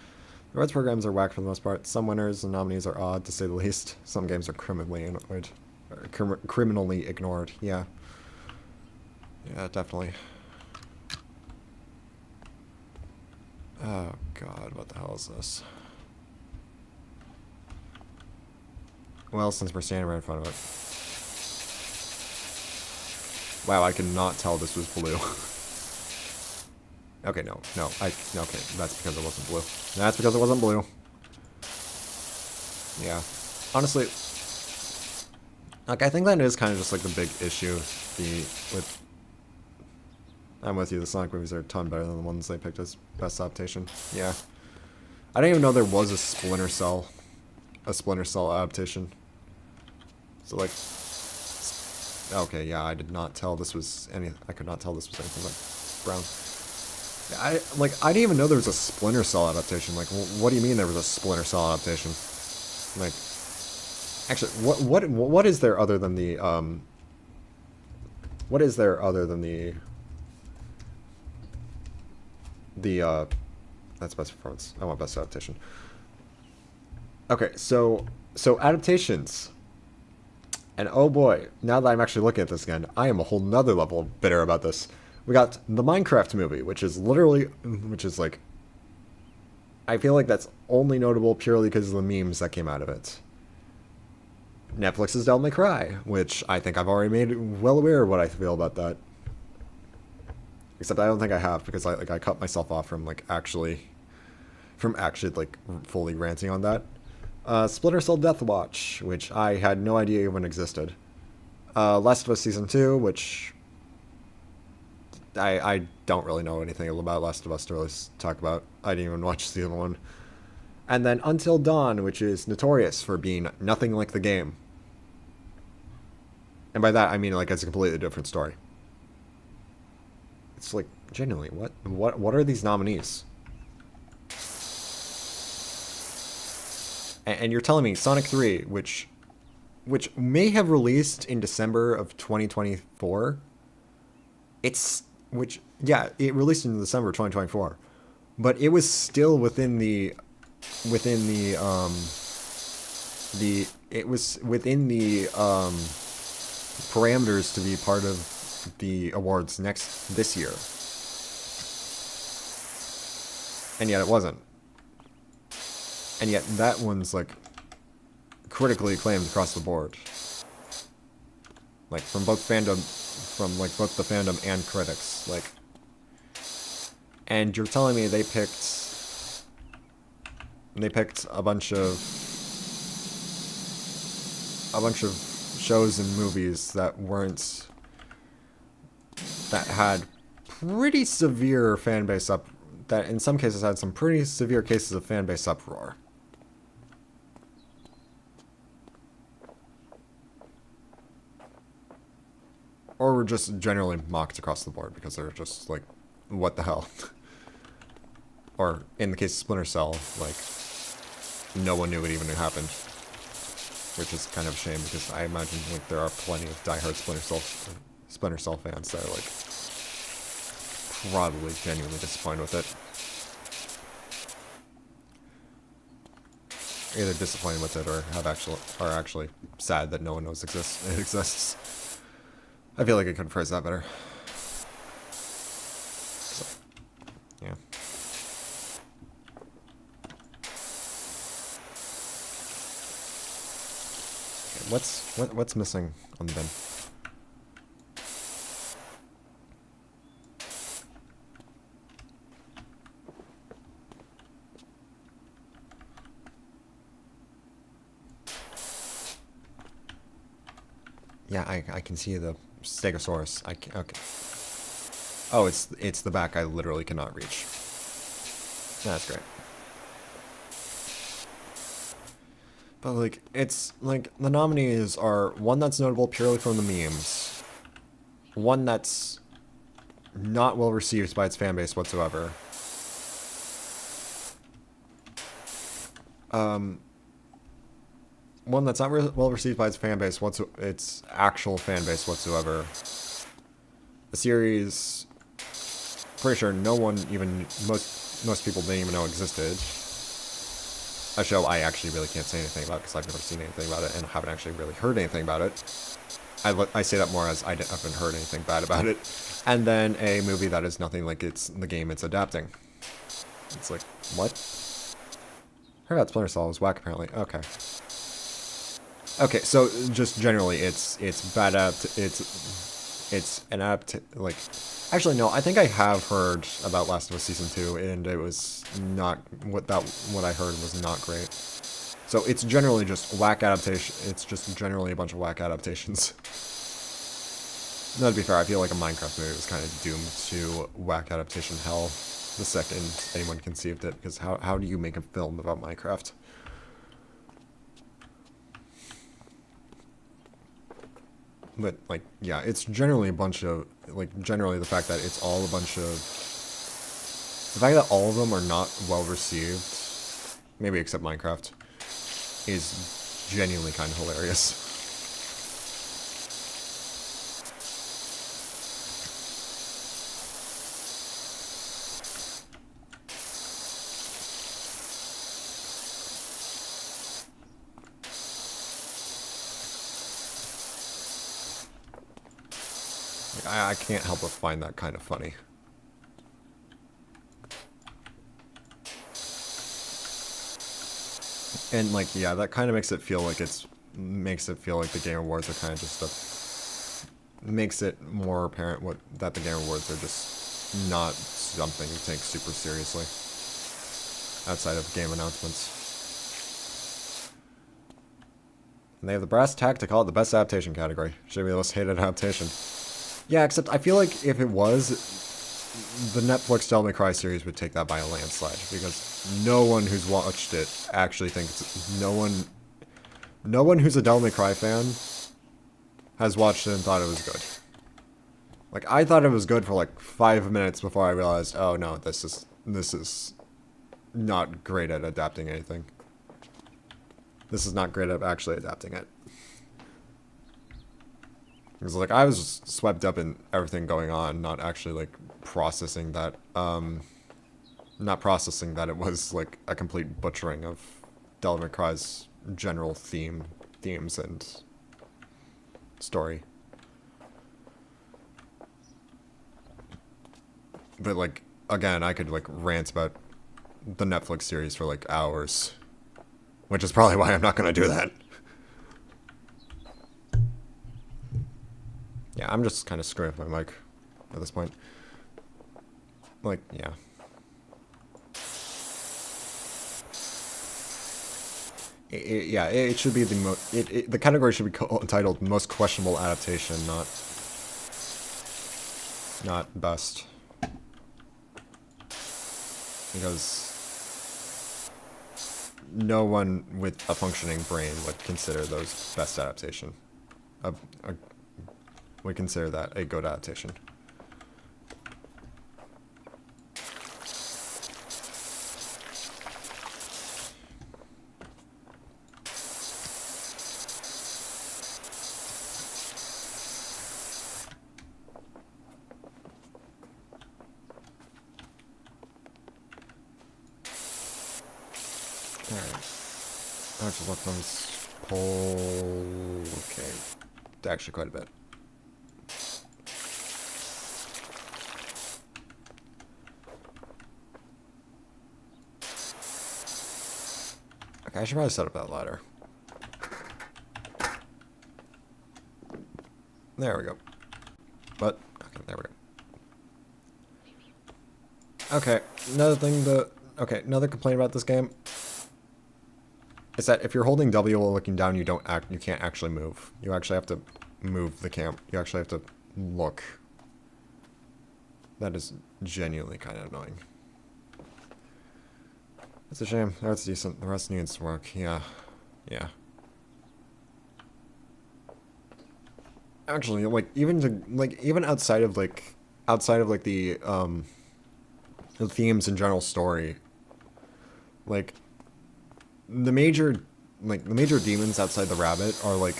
The awards programs are whack for the most part. Some winners and nominees are odd to say the least. Some games are criminally ignored. Yeah. Yeah, definitely. Oh god, what the hell is this? Well, since we're standing right in front of it. Wow, I could not tell this was blue. Okay, no, okay, that's because it wasn't blue. That's because it wasn't blue. Yeah. Honestly, like, I think that is kind of just, like, the big issue, I'm with you, the Sonic movies are a ton better than the ones they picked as best adaptation. Yeah. I didn't even know there was a Splinter Cell adaptation. So, like, okay, yeah, I could not tell this was anything like brown. I didn't even know there was a Splinter Cell adaptation. Like, what do you mean there was a Splinter Cell adaptation? Like, actually, what is there other than the that's best performance. I want best adaptation. Okay, so adaptations. And oh boy, now that I'm actually looking at this again, I am a whole nother level bitter about this. We got the Minecraft movie, which is like, I feel like that's only notable purely because of the memes that came out of it. Netflix's Devil May Cry, which I think I've already made well aware of what I feel about that. Except I don't think I have, because I cut myself off from actually like fully ranting on that. Splinter Cell Death Watch, which I had no idea even existed. Last of Us Season 2, which I don't really know anything about Last of Us to really talk about. I didn't even watch Season 1. And then Until Dawn, which is notorious for being nothing like the game. And by that, I mean, like, it's a completely different story. It's like, genuinely, what are these nominees? And you're telling me Sonic 3, which may have released in December of 2024. It released in December of 2024, but it was still within the parameters to be part of the awards this year. And yet it wasn't. And yet that one's like critically acclaimed across the board. Like from both the fandom and critics. Like, and you're telling me they picked a bunch of shows and movies that had pretty severe fan base that in some cases had some pretty severe cases of fan base uproar. Or were just generally mocked across the board because they're just like, what the hell? Or in the case of Splinter Cell, like, no one knew it even happened. Which is kind of a shame because I imagine like there are plenty of diehard Splinter Cell fans that are like probably genuinely disappointed with it. Either disappointed with it or are actually sad that no one knows it exists. I feel like I could phrase that better. So, yeah. Okay, what's missing on the bin? Yeah, I can see the Stegosaurus. Okay. Oh, it's the back I literally cannot reach. That's great. But like, it's like the nominees are one that's notable purely from the memes, one that's not well received by its fan base whatsoever. one that's not well received by its fan base, its actual fan base whatsoever. A series, pretty sure no one even, most people didn't even know existed. A show I actually really can't say anything about because I've never seen anything about it and haven't actually really heard anything about it. I say that more as I haven't heard anything bad about it. And then a movie that is nothing like the game it's adapting. It's like, what? Heard about Splinter Cell was whack apparently. Okay. Okay, so just generally it's bad it's an like, actually no, I think I have heard about Last of Us Season 2 and it was not what I heard was not great. So it's generally just whack adaptation. It's just generally a bunch of whack adaptations. No, to be fair, I feel like a Minecraft movie was kind of doomed to whack adaptation hell the second anyone conceived it, because how do you make a film about Minecraft? But, like, yeah, it's generally a bunch of, like, generally the fact that it's all a bunch of, the fact that all of them are not well received, maybe except Minecraft, is genuinely kind of hilarious. I can't help but find that kind of funny. And, like, yeah, that kind of makes it feel like the Game Awards are kind of just makes it more apparent that the Game Awards are just not something to take super seriously outside of game announcements. And they have the brass tack to call it the best adaptation category. Should be the most hated adaptation. Yeah, except I feel like if it was, the Netflix Devil May Cry series would take that by a landslide, because no one who's watched it actually thinks no one who's a Devil May Cry fan has watched it and thought it was good. Like, I thought it was good for like 5 minutes before I realized, oh no, this is not great at adapting anything. This is not great at actually adapting it. Because, like, I was swept up in everything going on, not actually, like, processing that, not processing that it was, like, a complete butchering of Devil May Cry's general themes and story. But, like, again, I could, like, rant about the Netflix series for, like, hours. Which is probably why I'm not gonna do that. Yeah, I'm just kind of screwing with my mic at this point. Like, yeah. It should be the category should be entitled most questionable adaptation, not best. Because no one with a functioning brain would consider those best adaptation. Would consider that a good adaptation. Alright. Actually, weapons. Pull. Okay. Actually, quite a bit. Okay, I should probably set up that ladder. There we go. But, okay, there we go. Okay, another complaint about this game is that if you're holding W while looking down, you can't actually move. You actually have to move the camp. You actually have to look. That is genuinely kind of annoying. It's a shame. The art's decent. The rest needs work. Yeah. Yeah. Actually, like, even outside of the themes and general story, like, the major like the major demons outside the rabbit are like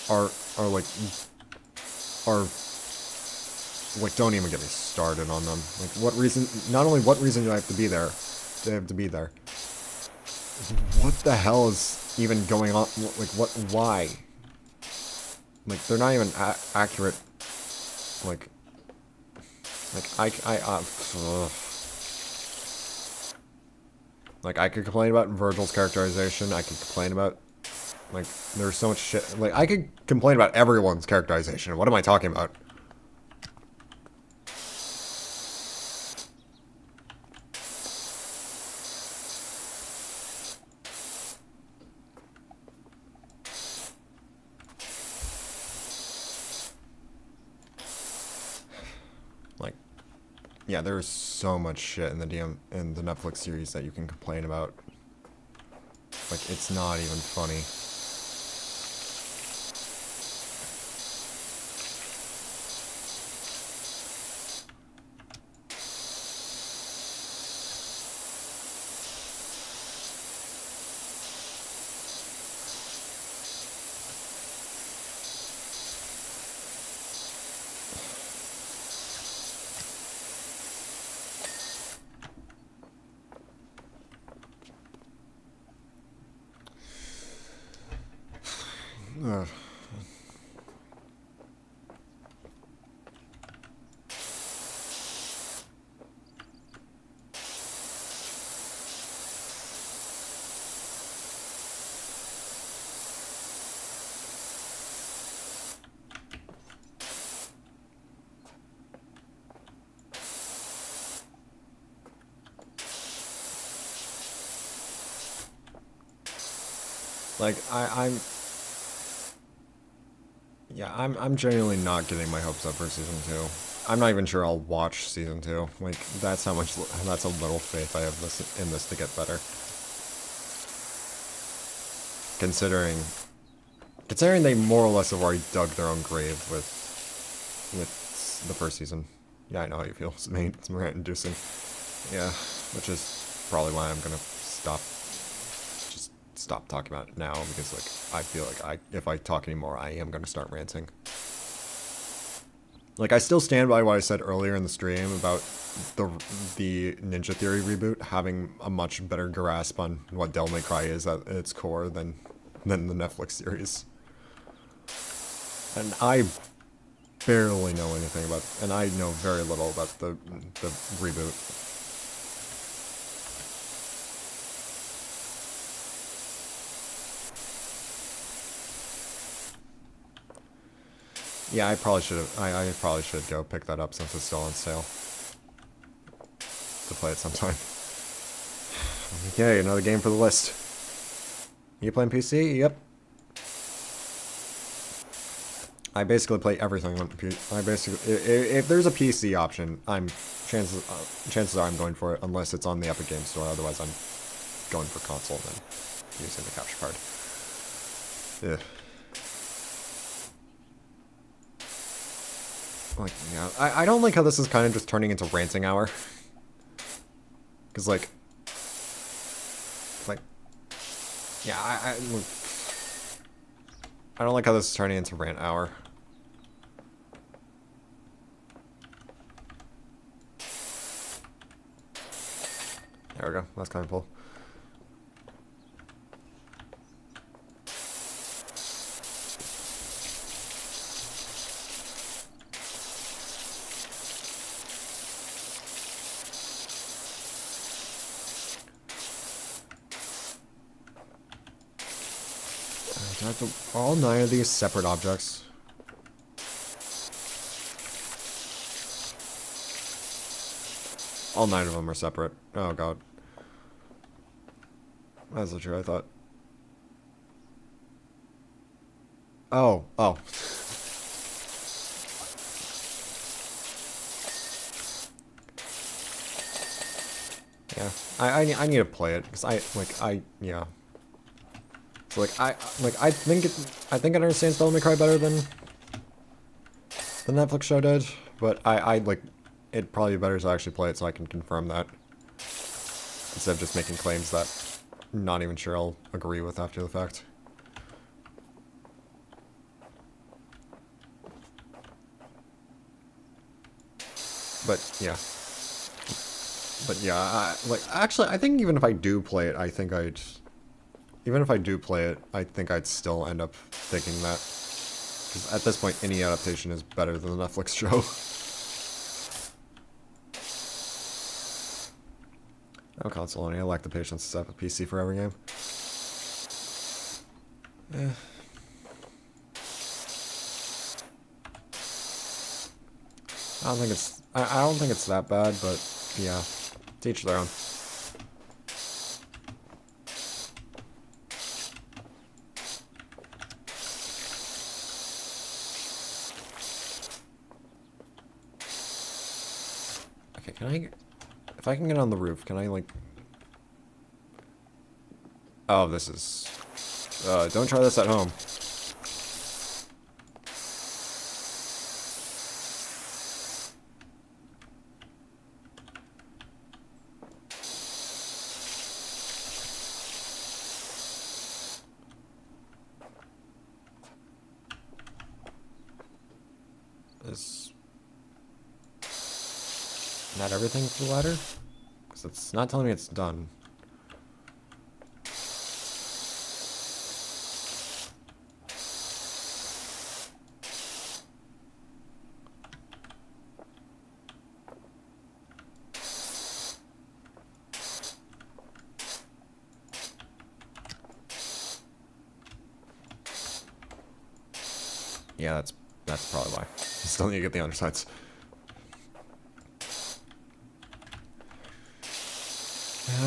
are don't even get me started on them. Like what reason? Not only what reason do I have to be there, they have to be there. What the hell is even going on? Like what? Why? Like they're not even accurate. Like like I could complain about Virgil's characterization. I could complain about like there's so much shit. Like I could complain about everyone's characterization. What am I talking about? Like, yeah, there's so much shit in the Netflix series that you can complain about. Like, it's not even funny. Ugh. Like I'm genuinely not getting my hopes up for season 2. I'm not even sure I'll watch season 2. Like that's how little faith I have in this to get better. Considering they more or less have already dug their own grave with the first season. Yeah, I know how you feel. It's rant-inducing. Yeah, which is probably why I'm gonna stop talking about it now, because like I feel like if I talk anymore, I am gonna start ranting. Like I still stand by what I said earlier in the stream about the Ninja Theory reboot having a much better grasp on what Devil May Cry is at its core than the Netflix series. And I barely know anything about, and I know very little about the reboot. Yeah, I probably should have. I probably should go pick that up since it's still on sale to play it sometime. Okay, another game for the list. You playing PC? Yep. I basically play everything on PC. If there's a PC option, chances are I'm going for it, unless it's on the Epic Games Store. Otherwise, I'm going for console and then using the capture card. Ugh. Like, yeah, I don't like how this is kind of just turning into ranting hour. Because, like, yeah, I don't like how this is turning into rant hour. There we go, that's kind of cool. All 9 of these separate objects. All 9 of them are separate. Oh god. That's not true, I thought. Oh. Yeah. I need to play it, because yeah. So I think it understands Devil May Cry better than the Netflix show did, but it'd probably be better to actually play it so I can confirm that, instead of just making claims that not even sure I'll agree with after the fact. But yeah. But yeah, actually, I think even if I do play it, I think I'd... Even if I do play it, I think I'd still end up thinking that. Because at this point, any adaptation is better than the Netflix show. No console only. I lack the patience to set up a PC for every game. Yeah. I don't think it's that bad, but yeah, to each their own. Okay, if I can get on the roof, can I like... Oh, this is... don't try this at home. Is not everything for the ladder? Because it's not telling me it's done. Yeah, that's probably why. Still need to get the undersides.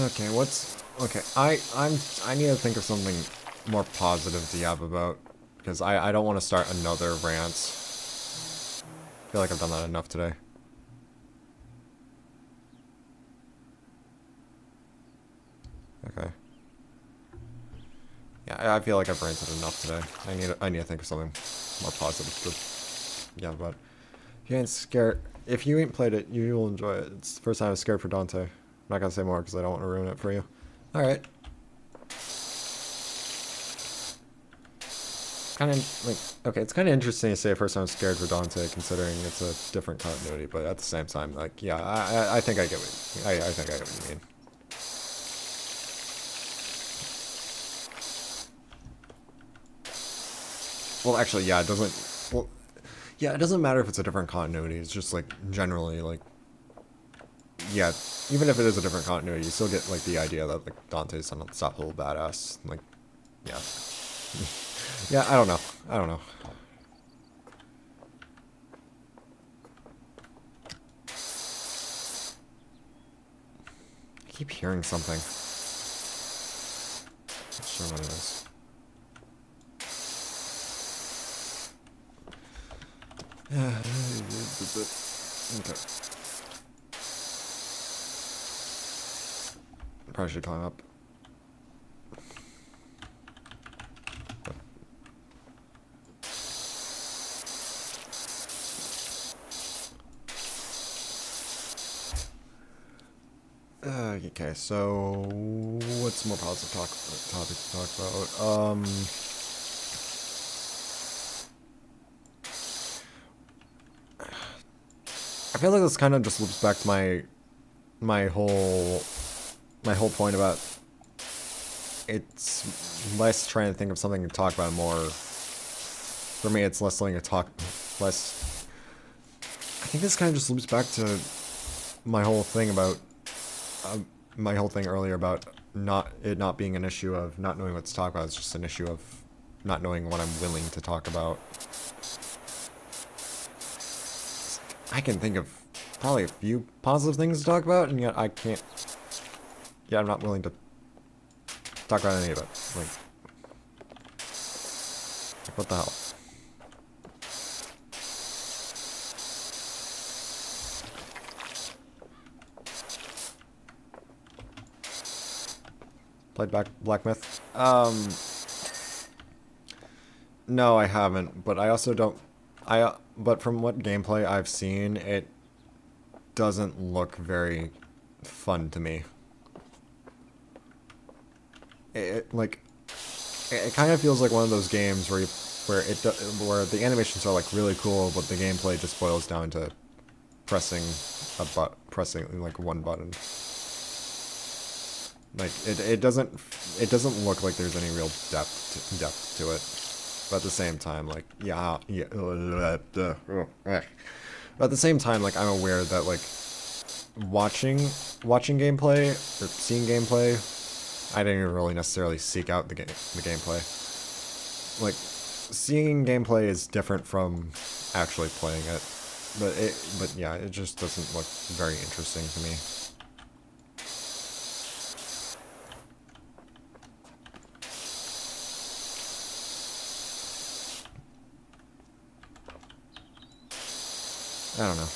Okay, okay? I need to think of something more positive to yap about, because I don't want to start another rant. I feel like I've done that enough today. Okay. Yeah, I feel like I've ranted enough today. I need to think of something more positive to yap about. If you ain't scared, if you ain't played it, you will enjoy it. It's the first time I was scared for Dante. I'm not gonna say more because I don't want to ruin it for you. Alright. Kind of, like, okay, it's kind of interesting to say first time I was scared for Dante, considering it's a different continuity, but at the same time, like, yeah, I think I get what, I think I get what you mean. Well, actually, yeah, it doesn't, well, yeah, it doesn't matter if it's a different continuity, it's just, like, generally, like, yeah, even if it is a different continuity, you still get, like, the idea that, like, Dante's an unstoppable badass, like, yeah. Yeah, I don't know. I don't know. I keep hearing something. Not sure what it is. Okay. Probably should climb up. Okay, so what's more positive topic to talk about? I feel like this kind of just loops back to my whole point about it's less trying to think of something to talk about, more for me it's less something to talk less. I think this kind of just loops back to my whole thing about my whole thing earlier about not being an issue of not knowing what to talk about. It's just an issue of not knowing what I'm willing to talk about. I can think of probably a few positive things to talk about, and yet I can't. Yeah, I'm not willing to talk about any of it. Like what the hell? Played Black Myth? No, I haven't, but I also don't... but from what gameplay I've seen, it doesn't look very fun to me. it kind of feels like one of those games where where the animations are like really cool, but the gameplay just boils down to pressing like one button. Like it doesn't look like there's any real depth to it. But at the same time, like but at the same time, like I'm aware that like watching gameplay or seeing gameplay, I didn't even really necessarily seek out the gameplay. Like seeing gameplay is different from actually playing it. But yeah, it just doesn't look very interesting to me. I don't know.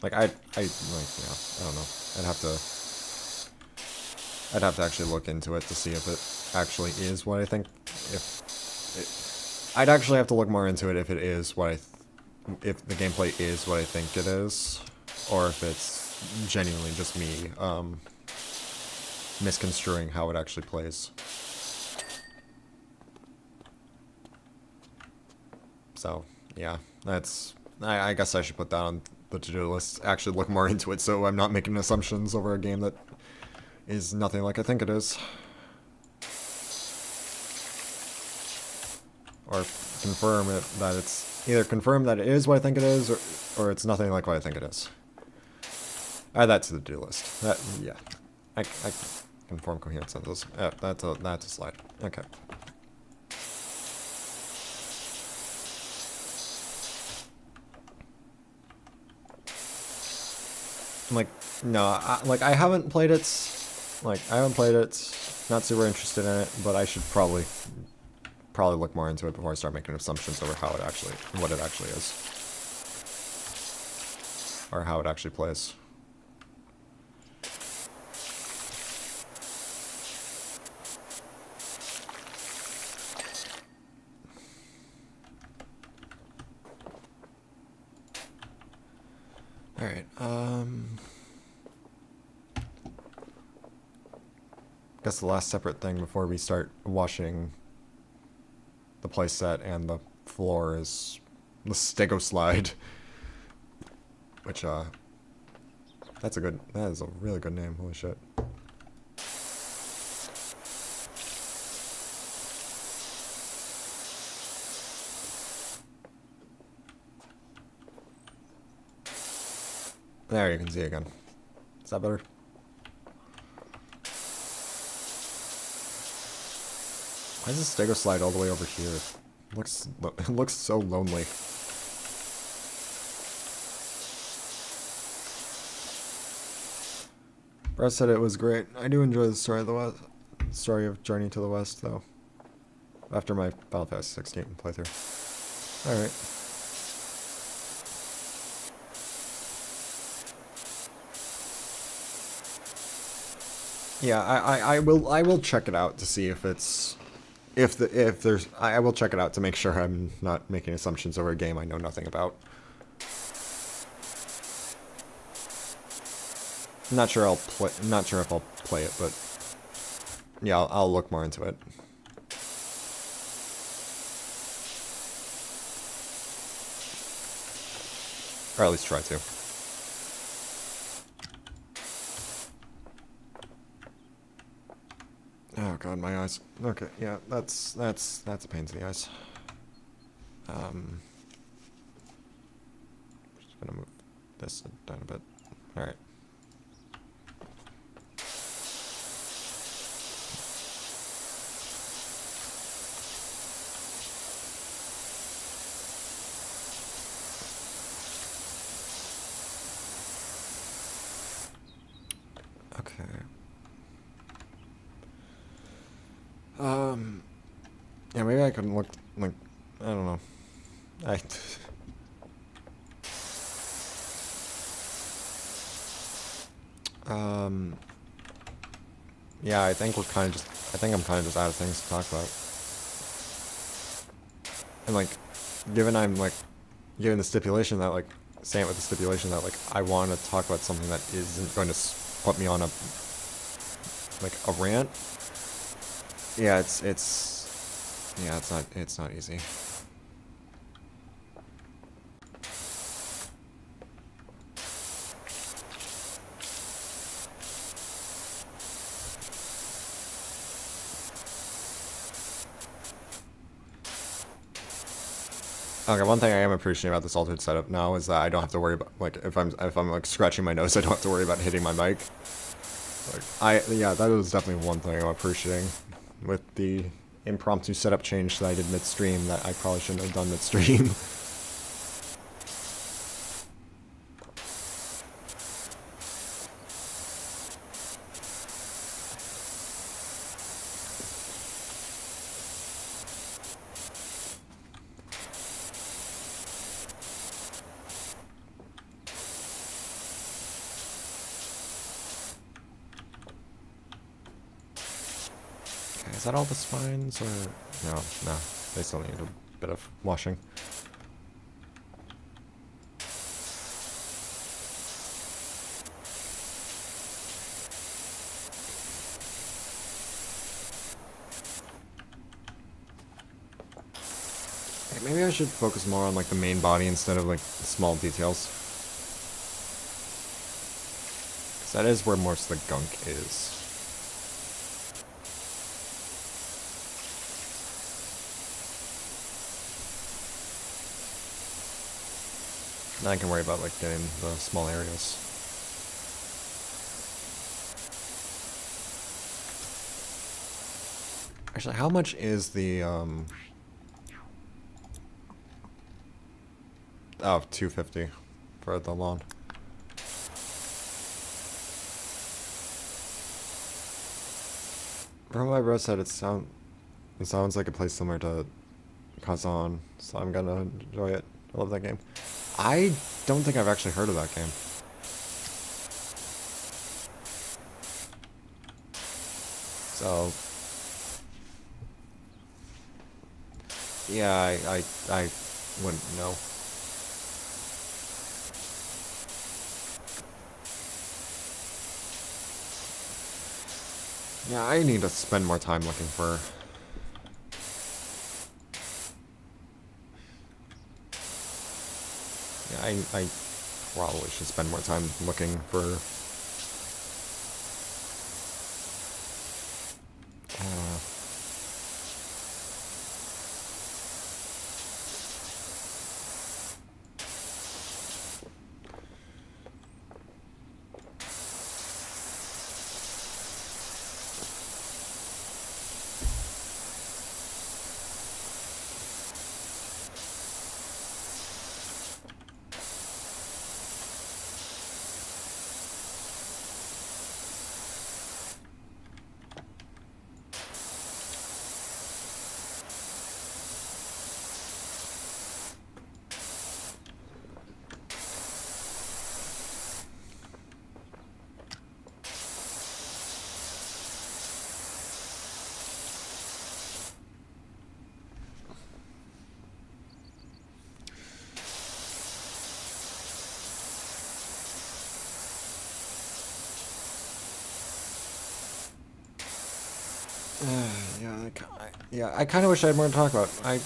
Like I don't know. I'd have to actually look into it to see if it actually is what I think. I'd actually have to look more into it if it is what if the gameplay is what I think it is, or if it's genuinely just me misconstruing how it actually plays. So yeah, I guess I should put that on the to-do list. Actually look more into it so I'm not making assumptions over a game that is nothing like I think it is. Or confirm it that it's either confirm that it is what I think it is, or it's nothing like what I think it is. Add that to the do list. That yeah, I conform coherent sentences. Yeah, that's a slide. Okay. Like no, I haven't played it. Like I haven't played it. Not super interested in it, but I should probably look more into it before I start making assumptions over what it actually is, or how it actually plays. All right. Guess the last separate thing before we start washing the playset and the floor is the stego slide, which that is a really good name. Holy shit. There, you can see it again. Is that better? Why is this stego slide all the way over here? It looks so lonely. Brett said it was great. I do enjoy the story of Journey to the West, though. After my Final Fantasy 16 playthrough. All right. Yeah, I will check it out to see if it's I will check it out to make sure I'm not making assumptions over a game I know nothing about. Not sure if I'll play it, but yeah, I'll look more into it. Or at least try to. Oh god, my eyes. Okay, yeah, that's a pain in the eyes. Just gonna move this down a bit. All right. Okay. Yeah, maybe I can look, like, I don't know. Yeah, I think I'm kind of just out of things to talk about. And, like, given the stipulation that, like, saying it with the stipulation that, like, I want to talk about something that isn't going to put me on a rant, Yeah, it's not easy. Okay, one thing I am appreciating about this altered setup now is that I don't have to worry about, like, if I'm like scratching my nose, I don't have to worry about hitting my mic. Like, yeah, that was definitely one thing I'm appreciating with the impromptu setup change that I did midstream that I probably shouldn't have done midstream. Okay, is that all the spines, or no? No, they still need a bit of washing. Maybe I should focus more on like the main body instead of like small details. 'Cause that is where most of the gunk is. Then I can worry about like getting the small areas. Actually, how much is the Oh, 250 for the lawn. From what my bro said, it sounds like a place similar to Kazan, so I'm gonna enjoy it. I love that game. I don't think I've actually heard of that game. So yeah, I wouldn't know. Yeah, I need to spend more time looking for... Yeah, I probably should spend more time looking for... I kind of wish I had more to talk about. I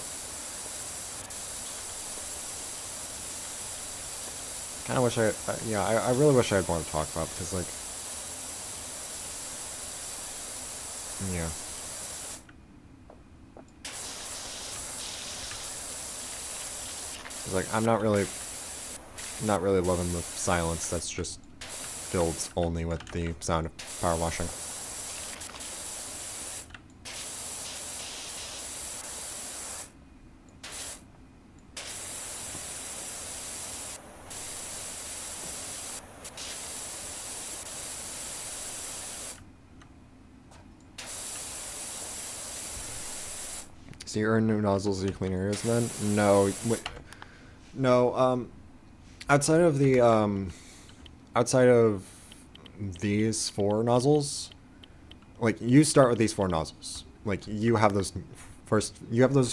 kind of wish I really wish I had more to talk about, because, like, yeah. It's like, I'm not really loving the silence that's just filled only with the sound of power washing. So you earn new nozzles, you clean areas then? No, no, outside of these 4 nozzles, like, you start with these 4 nozzles. Like, you have those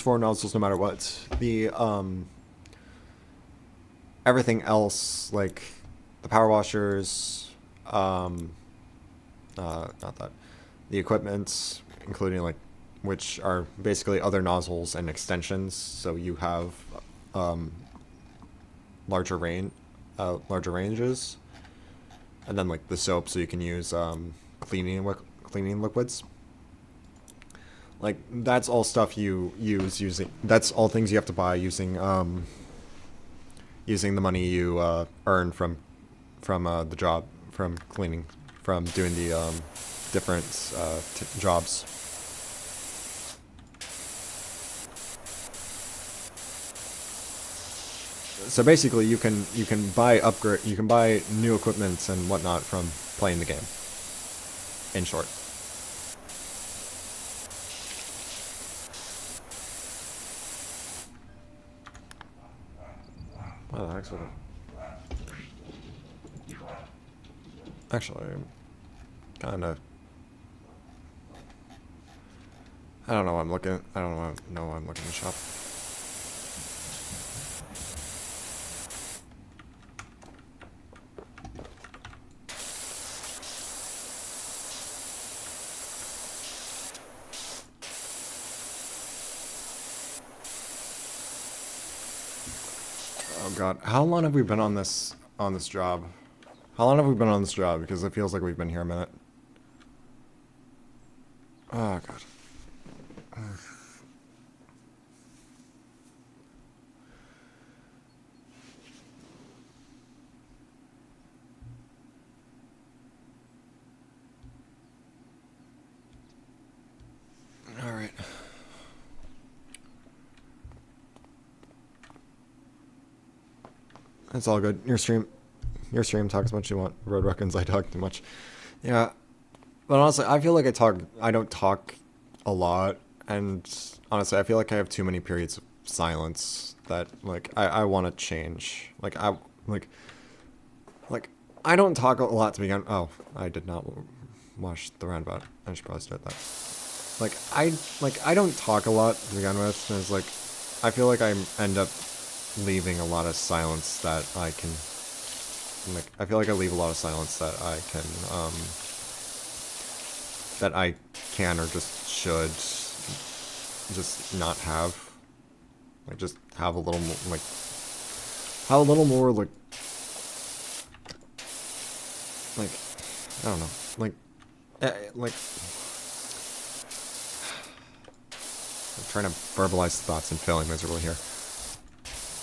4 nozzles no matter what. The, everything else, like, the power washers, not that, the equipment, including, like, which are basically other nozzles and extensions. So you have larger ranges, and then like the soap, so you can use cleaning liquids. Like that's all stuff you use using. That's all things you have to buy using using the money you earn from the job, from cleaning, from doing the different jobs. So basically, you can buy new equipment and whatnot from playing the game. In short. What the heck's with it? Actually, kind of. I don't know why I'm looking. I don't know why I'm looking in the shop. Oh god, how long have we been on this job? How long have we been on this job? Because it feels like we've been here a minute. Oh god. All right. It's all good. Your stream talk as much as you want. Road reckons I talk too much. Yeah. But honestly, I feel like I don't talk a lot, and honestly, I feel like I have too many periods of silence that like I want to change. Like I don't talk a lot to begin. Oh, I did not wash the roundabout. I should probably start that. I don't talk a lot to begin with. And it's like I feel like I end up leaving a lot of silence that I can. Like I feel like I leave a lot of silence that I can or just should just not have. Like just have a little more like I don't know, like I'm trying to verbalize thoughts and failing miserably here.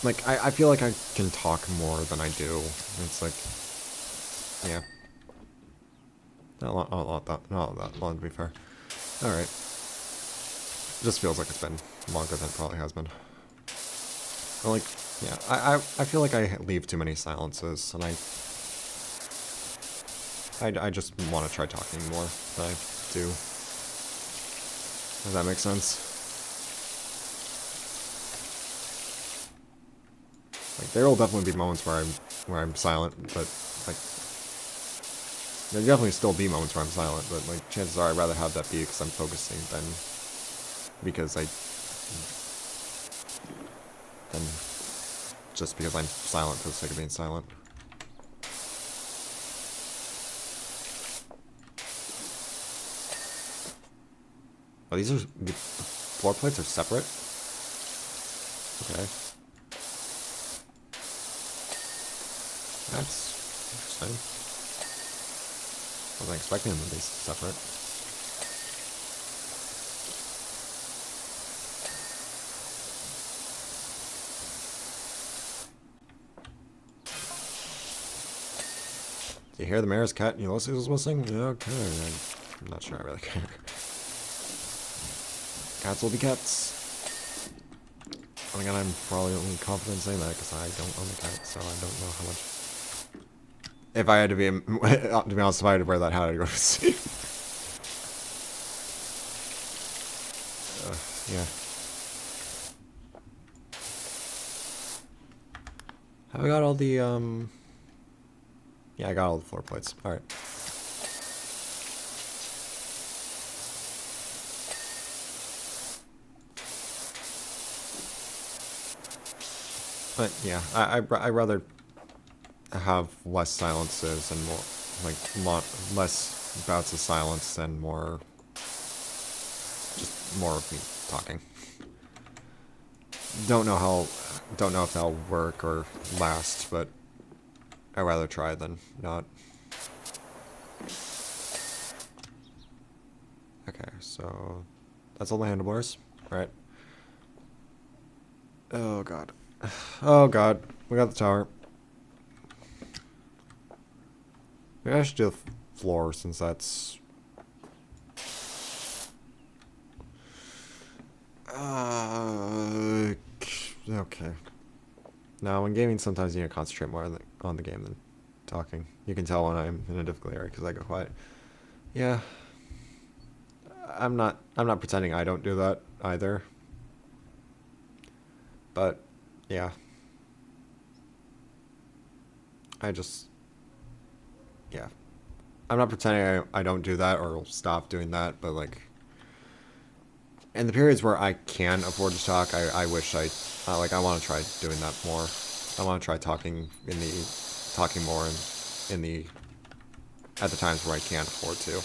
Like I feel like I can talk more than I do. It's like, yeah, not that long to be fair. All right, just feels like it's been longer than it probably has been. Like, yeah, I feel like I leave too many silences, and I just want to try talking more than I do. Does that make sense? Like, there will definitely be moments where I'm silent, but like there'll definitely still be moments where I'm silent, but like chances are I'd rather have that be because I'm focusing than just because I'm silent for the sake of being silent. Oh, the floor plates are separate? Okay. That's interesting. I wasn't expecting them to be separate. Do you hear the mayor's cat and Ulysses was missing? Yeah, okay. I'm not sure I really care. Cats will be cats. And again, I'm probably only confident saying that because I don't own a cat, so I don't know how much. If I had to be honest, if I had to wear that hat, I'd go to sleep. Yeah. Have I got all the, Yeah, I got all the floor plates. Alright. But, yeah, I'd rather have less silences and more, like, less bouts of silence and more just more of me talking. Don't know if that'll work or last, but I'd rather try than not. Okay, so that's all the handlebars, right? Oh god. Oh god, we got the tower. Maybe I should do the floor since that's... okay. Now, in gaming, sometimes you need to concentrate more on the game than talking. You can tell when I'm in a difficult area because I go quiet. Yeah. I'm not pretending I don't do that either. But, yeah. Yeah. I'm not pretending I don't do that or will stop doing that, but like, in the periods where I can afford to talk, I wish I want to try doing that more. I want to try talking more at the times where I can't afford to.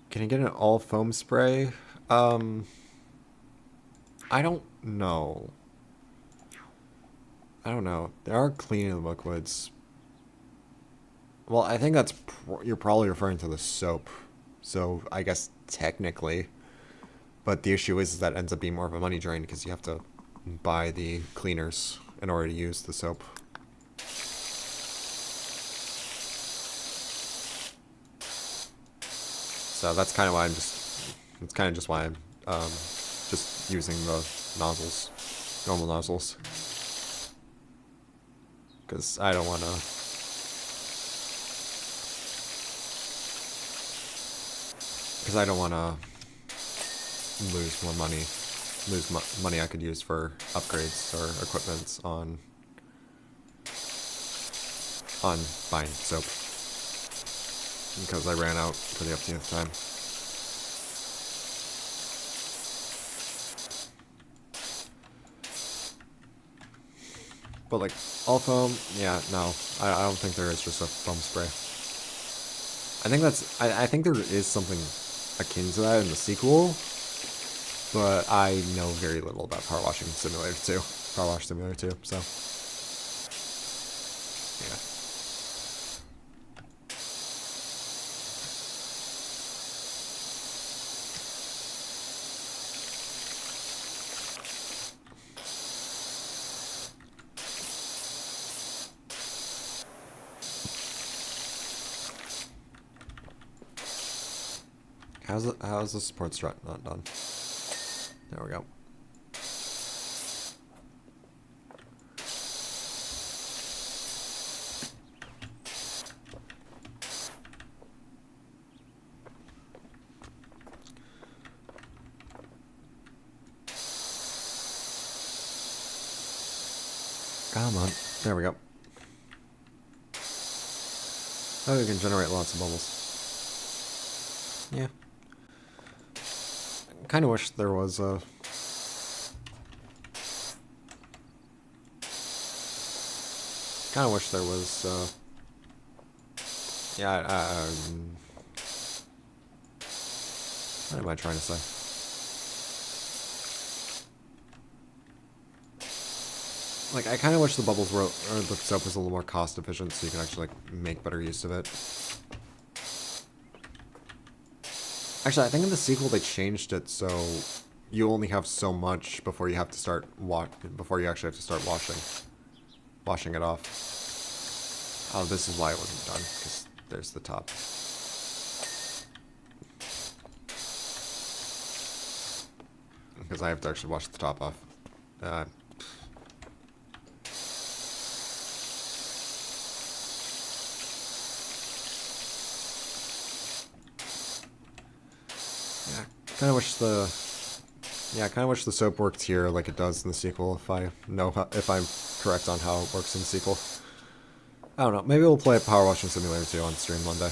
Can I get an all foam spray? I don't know. There are cleaning liquids. Well, I think that's you're probably referring to the soap. So I guess technically, but the issue is that ends up being more of a money drain because you have to buy the cleaners in order to use the soap. So that's kind of why I'm just using the nozzles, normal nozzles, because I don't want to. Because I don't want to lose more money, money I could use for upgrades or equipments on buying soap. Because I ran out for the upteenth time. But like, all foam, yeah, no. I don't think there is just a foam spray. I think there is something akin to that in the sequel, but I know very little about Power Wash Simulator 2, so yeah. How's the support strut not done? There we go. Come on. There we go. Oh, we can generate lots of bubbles. Yeah. Kind of wish there was a... Kind of wish there was, yeah, what am I trying to say? Like, I kind of wish the bubbles were, or the soap was a little more cost efficient so you can actually, like, make better use of it. Actually, I think in the sequel they changed it so you only have so much before you have to start before you actually have to start washing it off. Oh, this is why it wasn't done, because there's the top. Because I have to actually wash the top off. I kind of wish the soap worked here like it does in the sequel. If I'm correct on how it works in the sequel. I don't know. Maybe we'll play Power Washing Simulator 2 on stream one day.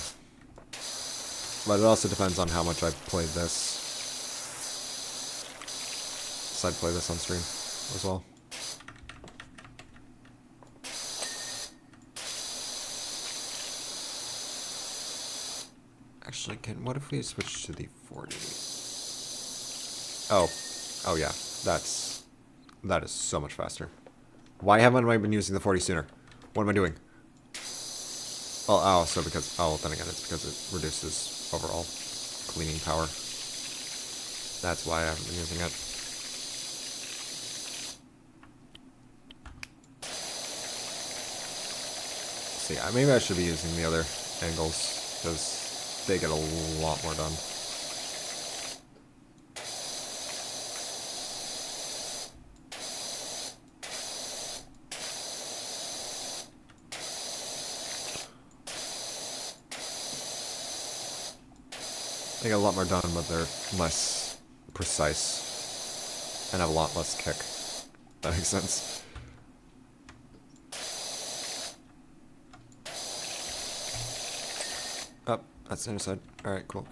But it also depends on how much I played this. Decide to play this on stream as well. Actually, what if we switch to the 40? Oh. Oh yeah. That is so much faster. Why haven't I been using the 40 sooner? What am I doing? Well, so because, then again, it's because it reduces overall cleaning power. That's why I haven't been using it. See, maybe I should be using the other angles, because they get a lot more done. They get a lot more done, but they're less precise and have a lot less kick. That makes sense. Oh, that's the inner side. Alright, cool.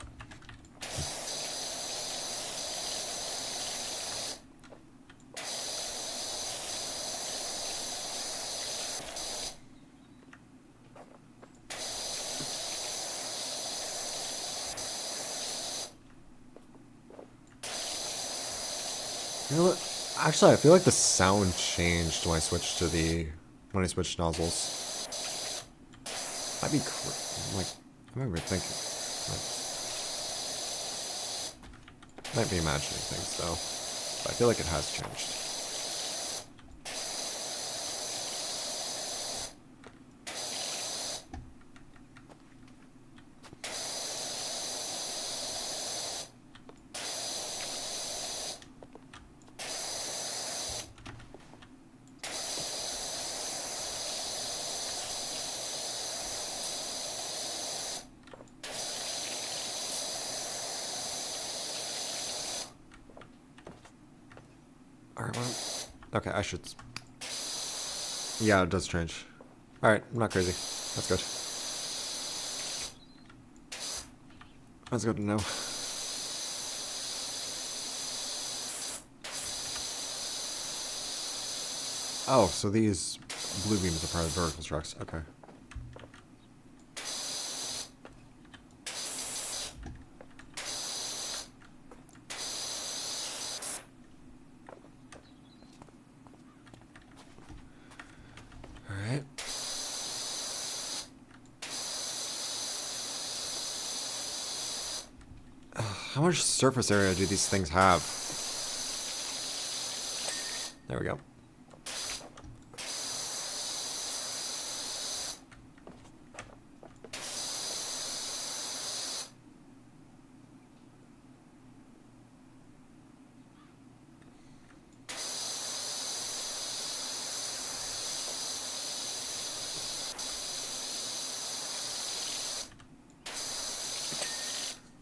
You know what? Actually, I feel like the sound changed when I switched nozzles. Might be like, I remember thinking, might be imagining things though. But I feel like it has changed. Alright, well, okay, I should... Yeah, it does change. Alright, I'm not crazy. That's good. That's good to know. Oh, so these blue beams are part of the vertical structs. Okay. Alright. How much surface area do these things have? There we go.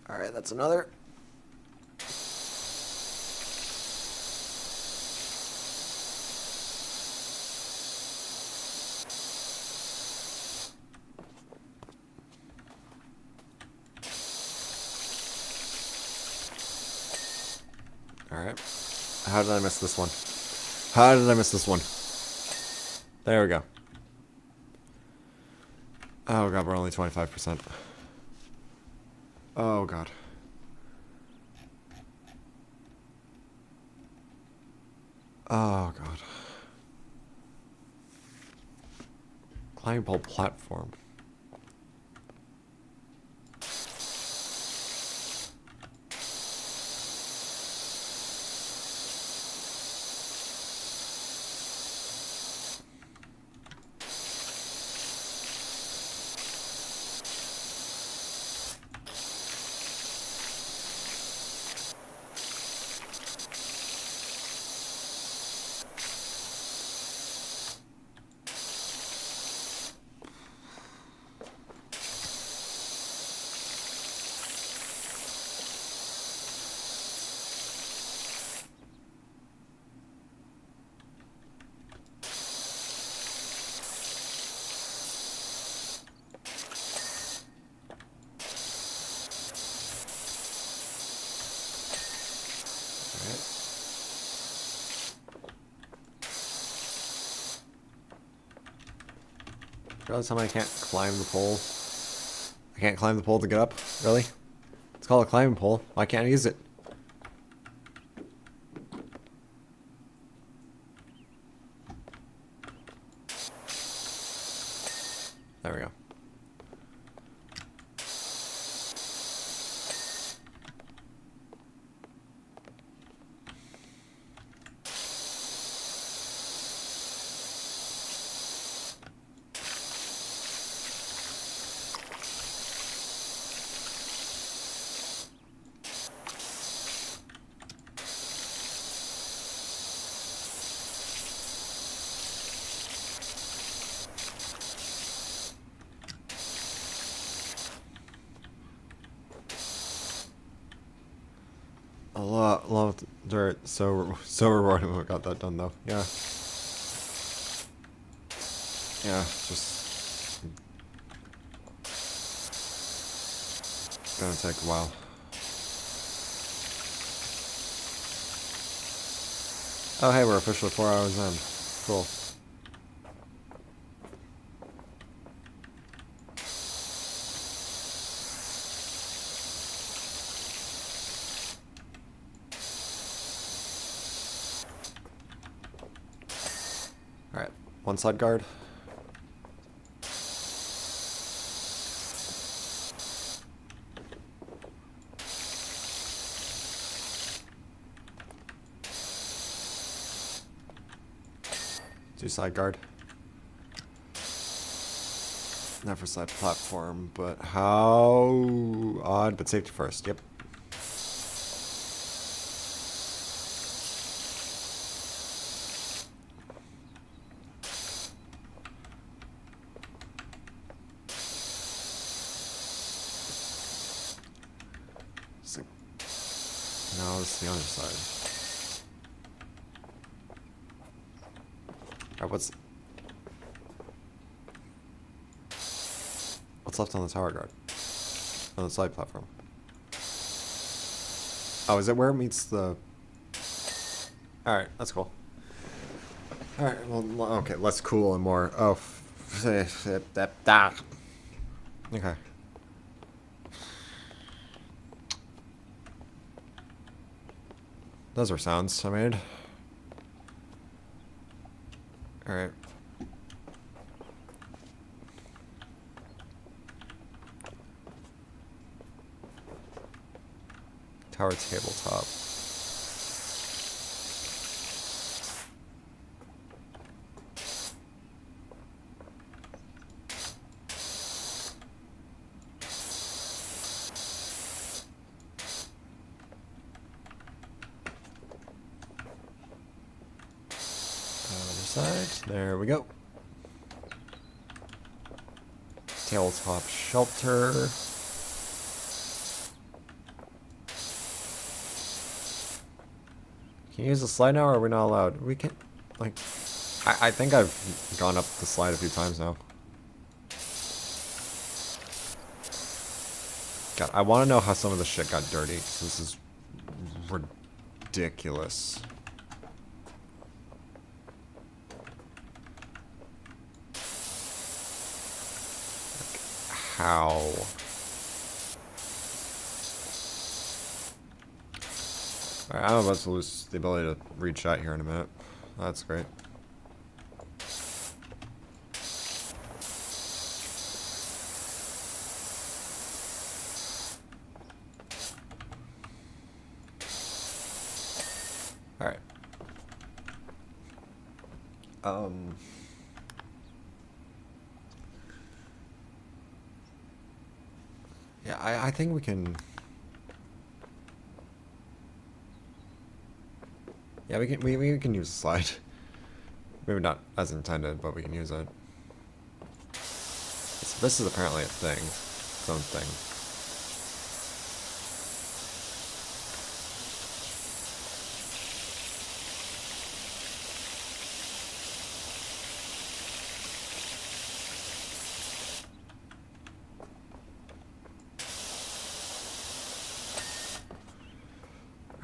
Alright, that's another. Alright. How did I miss this one? How did I miss this one? There we go. Oh god, we're only 25%. Oh god. Oh god. Climbing pole platform. Realize how I can't climb the pole. I can't climb the pole to get up? Really? It's called a climbing pole. Why can't I use it? There we go. A lot of dirt. So rewarding when we got that done, though. Yeah. Yeah, just gonna take a while. Oh, hey, we're officially 4 hours in. Cool. Alright, one side guard. Two side guard. Never side platform, but how odd, but safety first, yep. No, it's the other side. Alright, what's left on the tower guard? On the side platform. Oh, is it where it meets the... Alright, that's cool. Alright, well, okay, less cool and more... Oh, okay. Those are sounds I made. Alright. Tower tabletop. There we go. Tabletop shelter. Can you use the slide now, or are we not allowed? We can, like, I think I've gone up the slide a few times now. God, I want to know how some of the shit got dirty, 'cause this is ridiculous. How? Alright, I'm about to lose the ability to read chat here in a minute. That's great. Alright. Yeah, I think we can... Yeah, we can use the slide. Maybe not as intended, but we can use it. This is apparently a thing. Its own thing.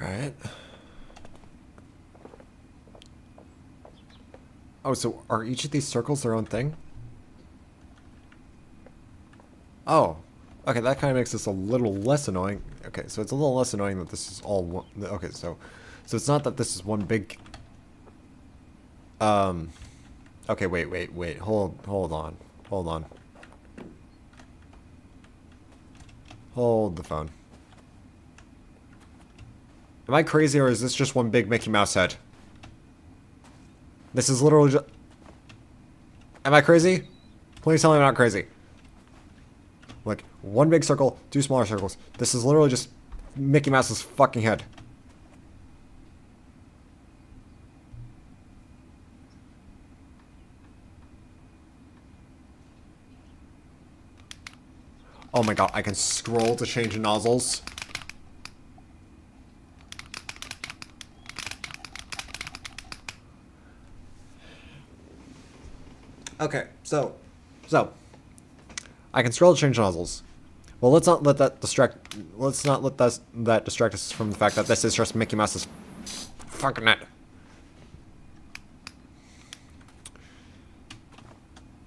Alright. Oh, so are each of these circles their own thing? Oh. Okay, that kind of makes this a little less annoying. Okay, so it's a little less annoying that this is all one. Okay, so it's not that this is one big. Okay, wait. Hold on. Hold the phone. Am I crazy, or is this just one big Mickey Mouse head? This is literally just... Am I crazy? Please tell me I'm not crazy. Like, one big circle, two smaller circles. This is literally just Mickey Mouse's fucking head. Oh my god, I can scroll to change nozzles. Okay, so I can scroll to change nozzles. Well, let's not let that distract. Let's not let that distract us from the fact that this is just Mickey Mouse's fucking head.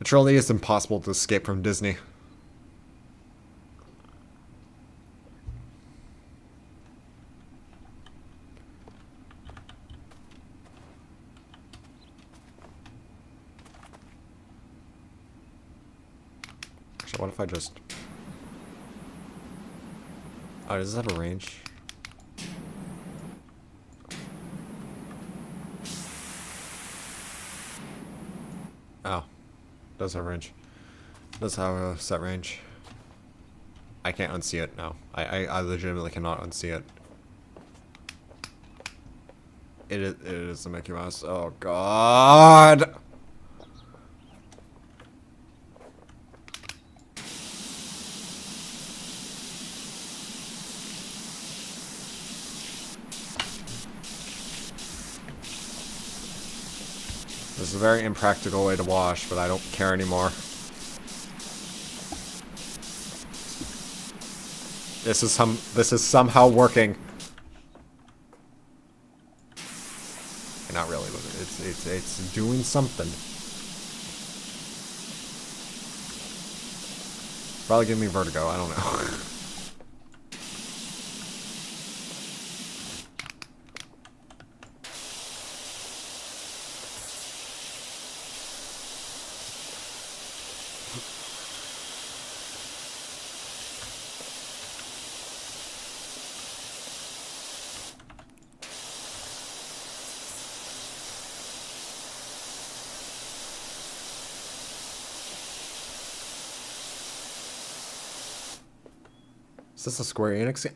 It truly is impossible to escape from Disney. Actually, what if I just... Oh, does this have a range? Oh. Does have range. Does have a set range. I can't unsee it now. I legitimately cannot unsee it. It is the Mickey Mouse. Oh god! This is a very impractical way to wash, but I don't care anymore. This is somehow working. Not really, but it's doing something. Probably giving me vertigo, I don't know. Is this a Square Enix?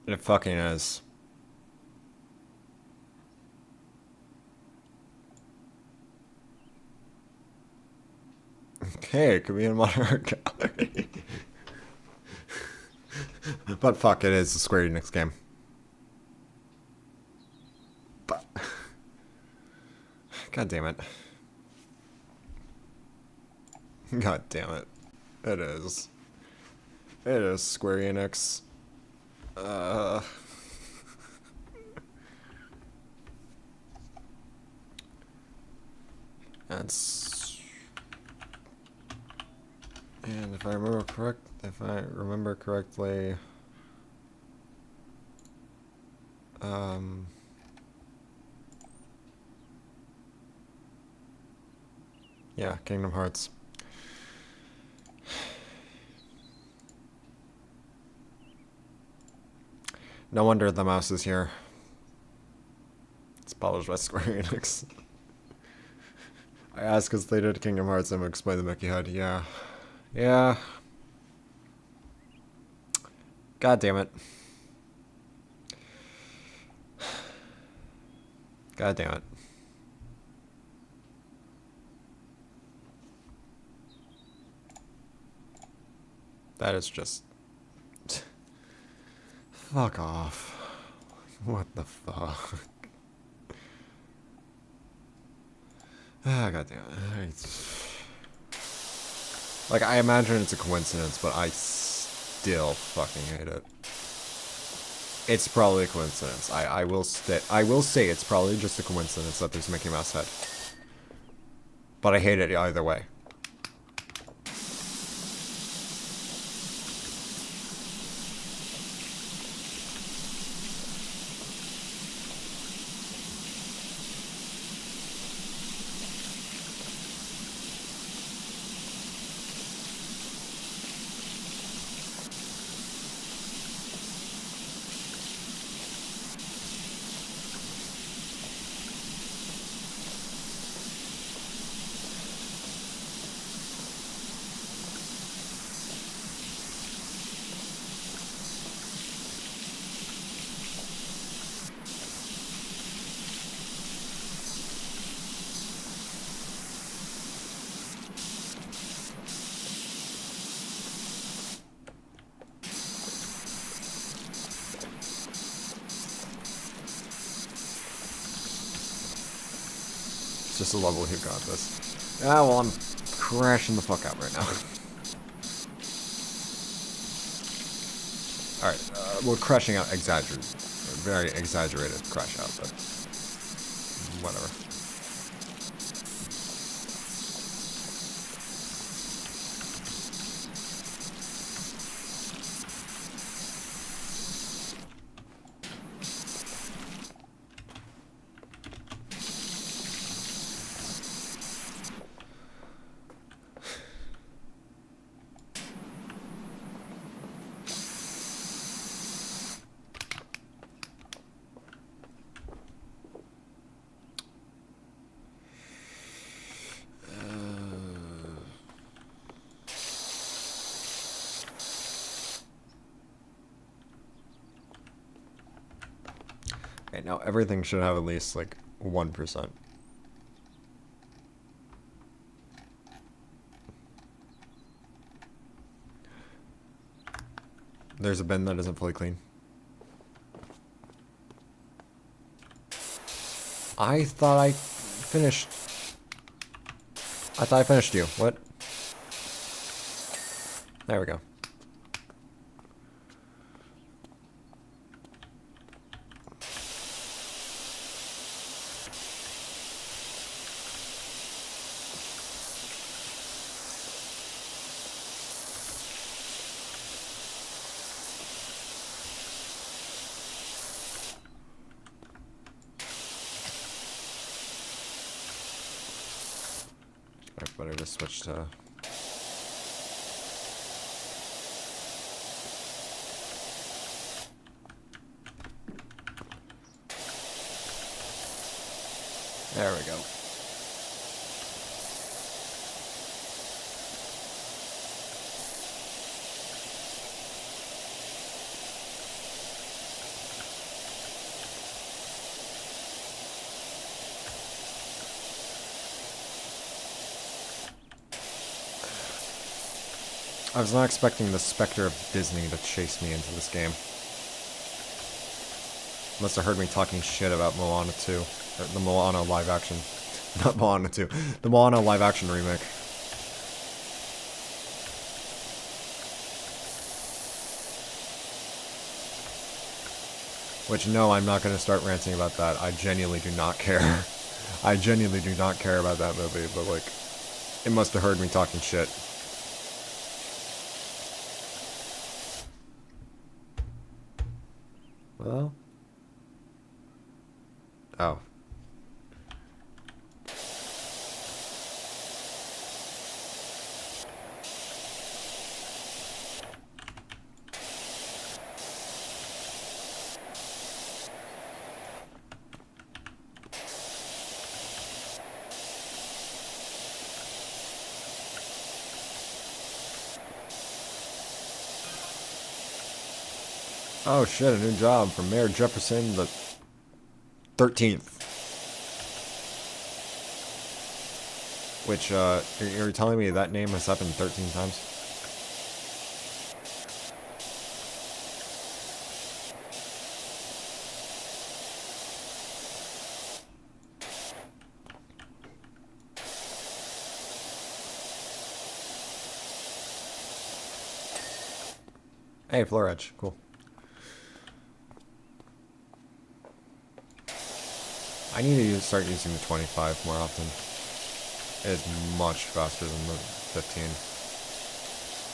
It fucking is. Okay, it could be in modern art gallery. But fuck, it is a Square Enix game. But god damn it. God damn it. It is. It is Square Enix. And if I remember correctly, yeah, Kingdom Hearts. No wonder the mouse is here. It's published by Square Enix. I asked because they did Kingdom Hearts and explain the Mickey HUD. Yeah. Yeah. God damn it. God damn it. That is just... Fuck off. What the fuck? Ah, god damn it. Like, I imagine it's a coincidence, but I still fucking hate it. It's probably a coincidence. I will say it's probably just a coincidence that there's Mickey Mouse head. But I hate it either way. Just a level who got this. Ah, well, I'm crashing the fuck out right now. Alright, well, crashing out exaggerated. Very exaggerated crash out, but whatever. Okay, now everything should have at least, like, 1%. There's a bin that isn't fully clean. I thought I finished... I thought I finished you. What? There we go. I better just switch to... There we go. I was not expecting the specter of Disney to chase me into this game. Must have heard me talking shit about Moana 2. Or the Moana live action. Not Moana 2. The Moana live action remake. Which, no, I'm not going to start ranting about that. I genuinely do not care. I genuinely do not care about that movie, but, like, it must have heard me talking shit. Well? Oh. Oh shit, a new job from Mayor Jefferson the 13th. Which, you're telling me that name has happened 13 times? Hey, floor edge. Cool. I need to start using the 25 more often. It is much faster than the 15.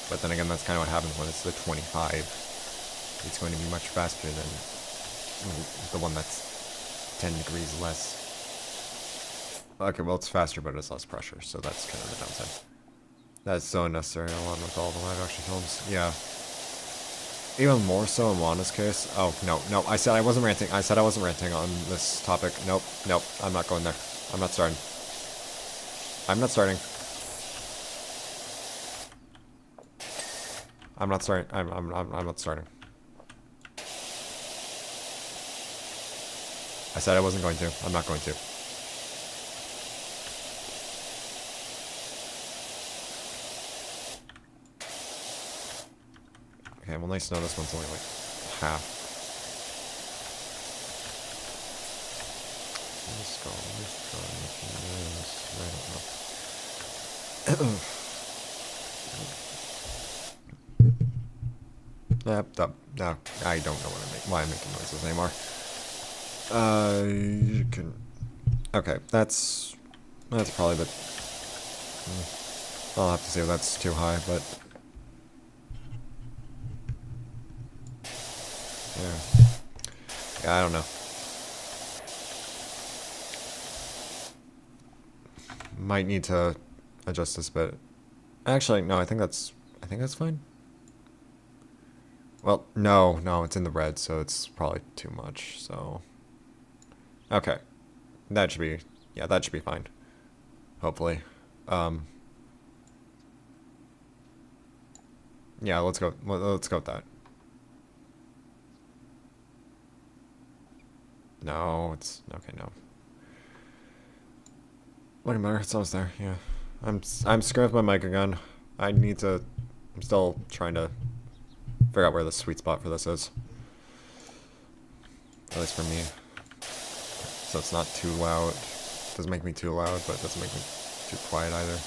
But then again, that's kind of what happens when it's the 25. It's going to be much faster than the one that's 10 degrees less. Okay, well, it's faster, but it's less pressure, so that's kind of the downside. That's so unnecessary along with all the live action films. Yeah. Even more so in Wanda's case. Oh, no, no, I said I wasn't ranting. I said I wasn't ranting on this topic. Nope, nope, I'm not going there. I'm not starting. I'm not starting. I'm not starting. I'm not starting. I said I wasn't going to. I'm not going to. Okay, well, nice to know this one's only like half. Let's go. I don't know. No, I don't know why I'm making noises anymore. You can. Okay, that's probably the. I'll have to say that's too high, but. Yeah, I don't know. Might need to adjust this bit. Actually, no, I think that's fine. Well, no, it's in the red, so it's probably too much, so. Okay. That should be fine. Hopefully. Yeah, let's go with that. No, it's okay. No. Wait a minute, it's almost there. Yeah, I'm screwing with my mic again. I'm still trying to figure out where the sweet spot for this is. At least for me. So it's not too loud. Doesn't make me too loud, but it doesn't make me too quiet either.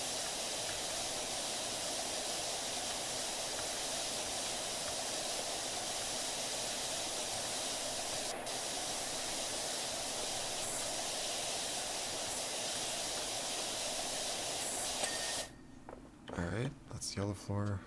Alright, that's the yellow floor.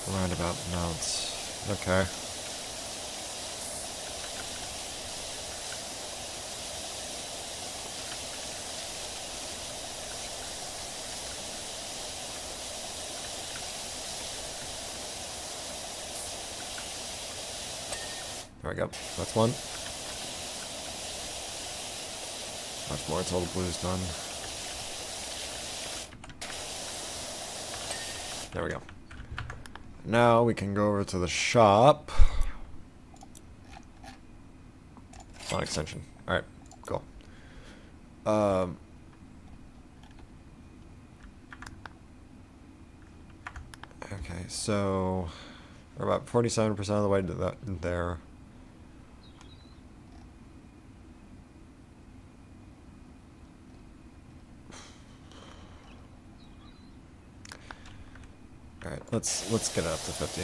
Roundabout mounts. Okay. There we go. That's one. Much more until the blue's done. There we go. Now we can go over to the shop. On extension. Alright, cool. Okay, so we're about 47% of the way to there. Alright, let's get it up to 50.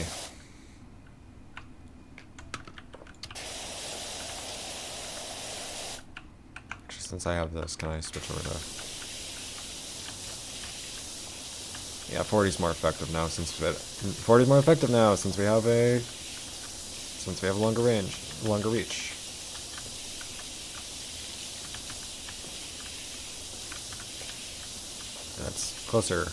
Actually, since I have this, can I switch over to... Yeah, 40's more effective now since 40's more effective now since we have a longer range, longer reach. That's closer.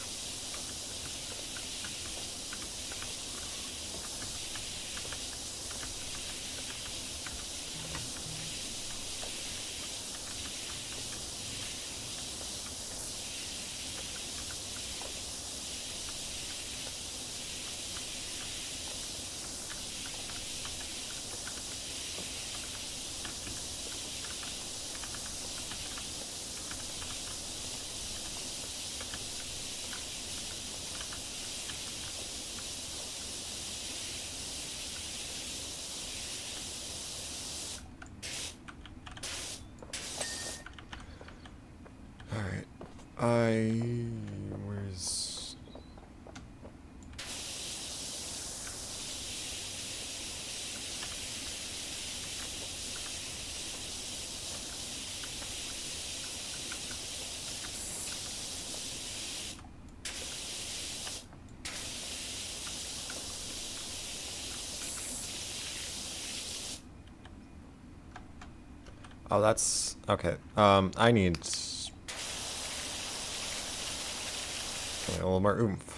Where's... Oh, that's... Okay. I need... a little more oomph.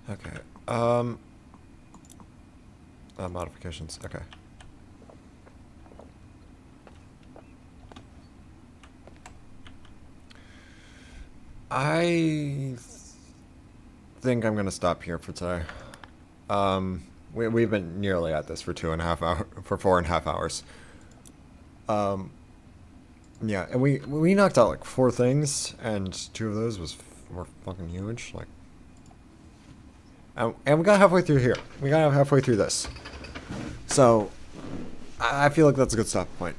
Okay. Modifications. Okay. I think I'm gonna stop here for today. We've been nearly at this for 4.5 hours. Yeah, and we knocked out like 4 things, and 2 of those were fucking huge. Like, and we got halfway through here. We got halfway through this. So, I feel like that's a good stop point.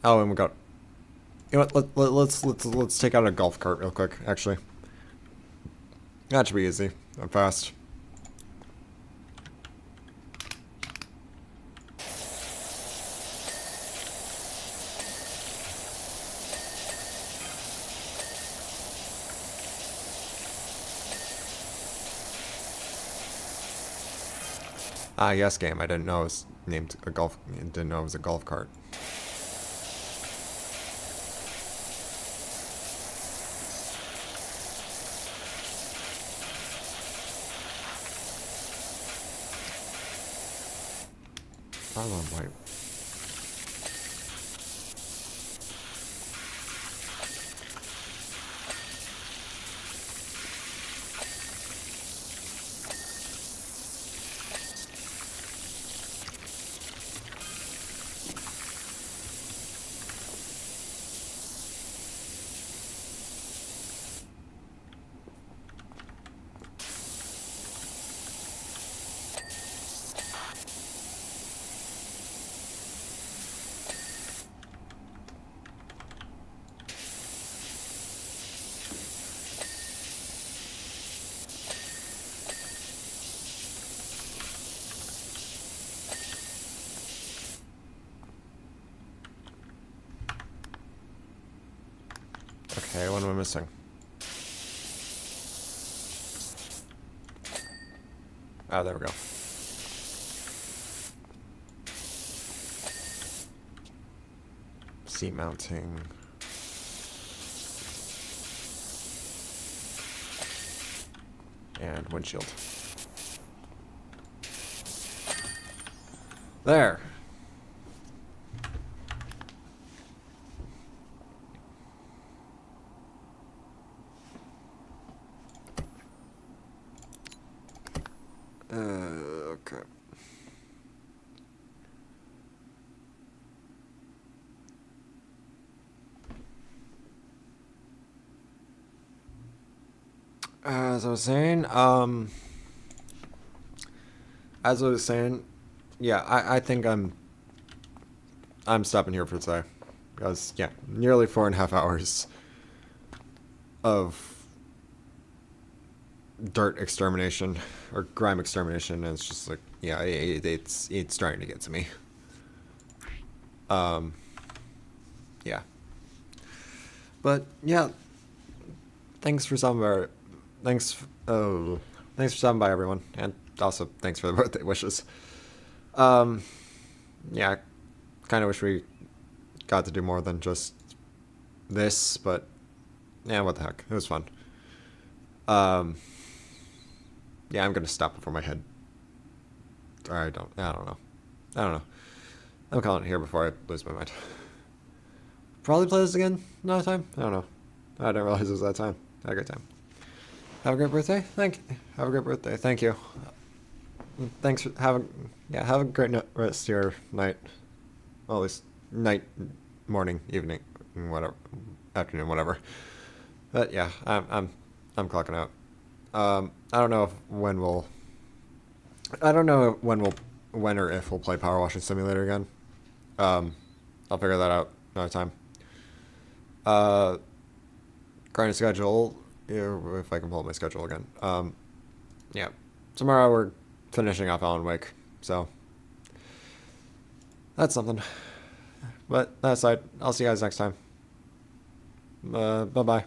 Oh, and we got... You know what? Let's take out a golf cart real quick. Actually, that should be easy and fast. Ah, yes, game. I didn't know it was named a golf. Didn't know it was a golf cart. I love white. Okay, what am I missing? Ah, there we go. Seat mounting. And windshield. There. As I was saying, yeah, I think I'm stopping here for today. Because, yeah, nearly 4.5 hours of dirt extermination, or grime extermination, and it's just like, yeah, it's starting to get to me. Yeah. But, yeah, thanks for stopping by, thanks for stopping by, everyone, and also thanks for the birthday wishes. Yeah, kind of wish we got to do more than just this, but yeah, what the heck, it was fun. Yeah, I'm gonna stop before my head. Or I don't know. I'm calling it here before I lose my mind. Probably play this again another time. I don't know. I didn't realize it was that time. Have a great time. Have a great birthday. Have a great birthday. Thank you. Thanks for have a great rest of your night. Well, at least night, morning, evening, whatever, afternoon, whatever. But yeah, I'm clocking out. I don't know when or if we'll play Power Washing Simulator again. I'll figure that out another time. Grinding schedule, if I can pull up my schedule again. Yeah, tomorrow we're finishing off Alan Wake, so that's something. But that aside, I'll see you guys next time. Bye-bye.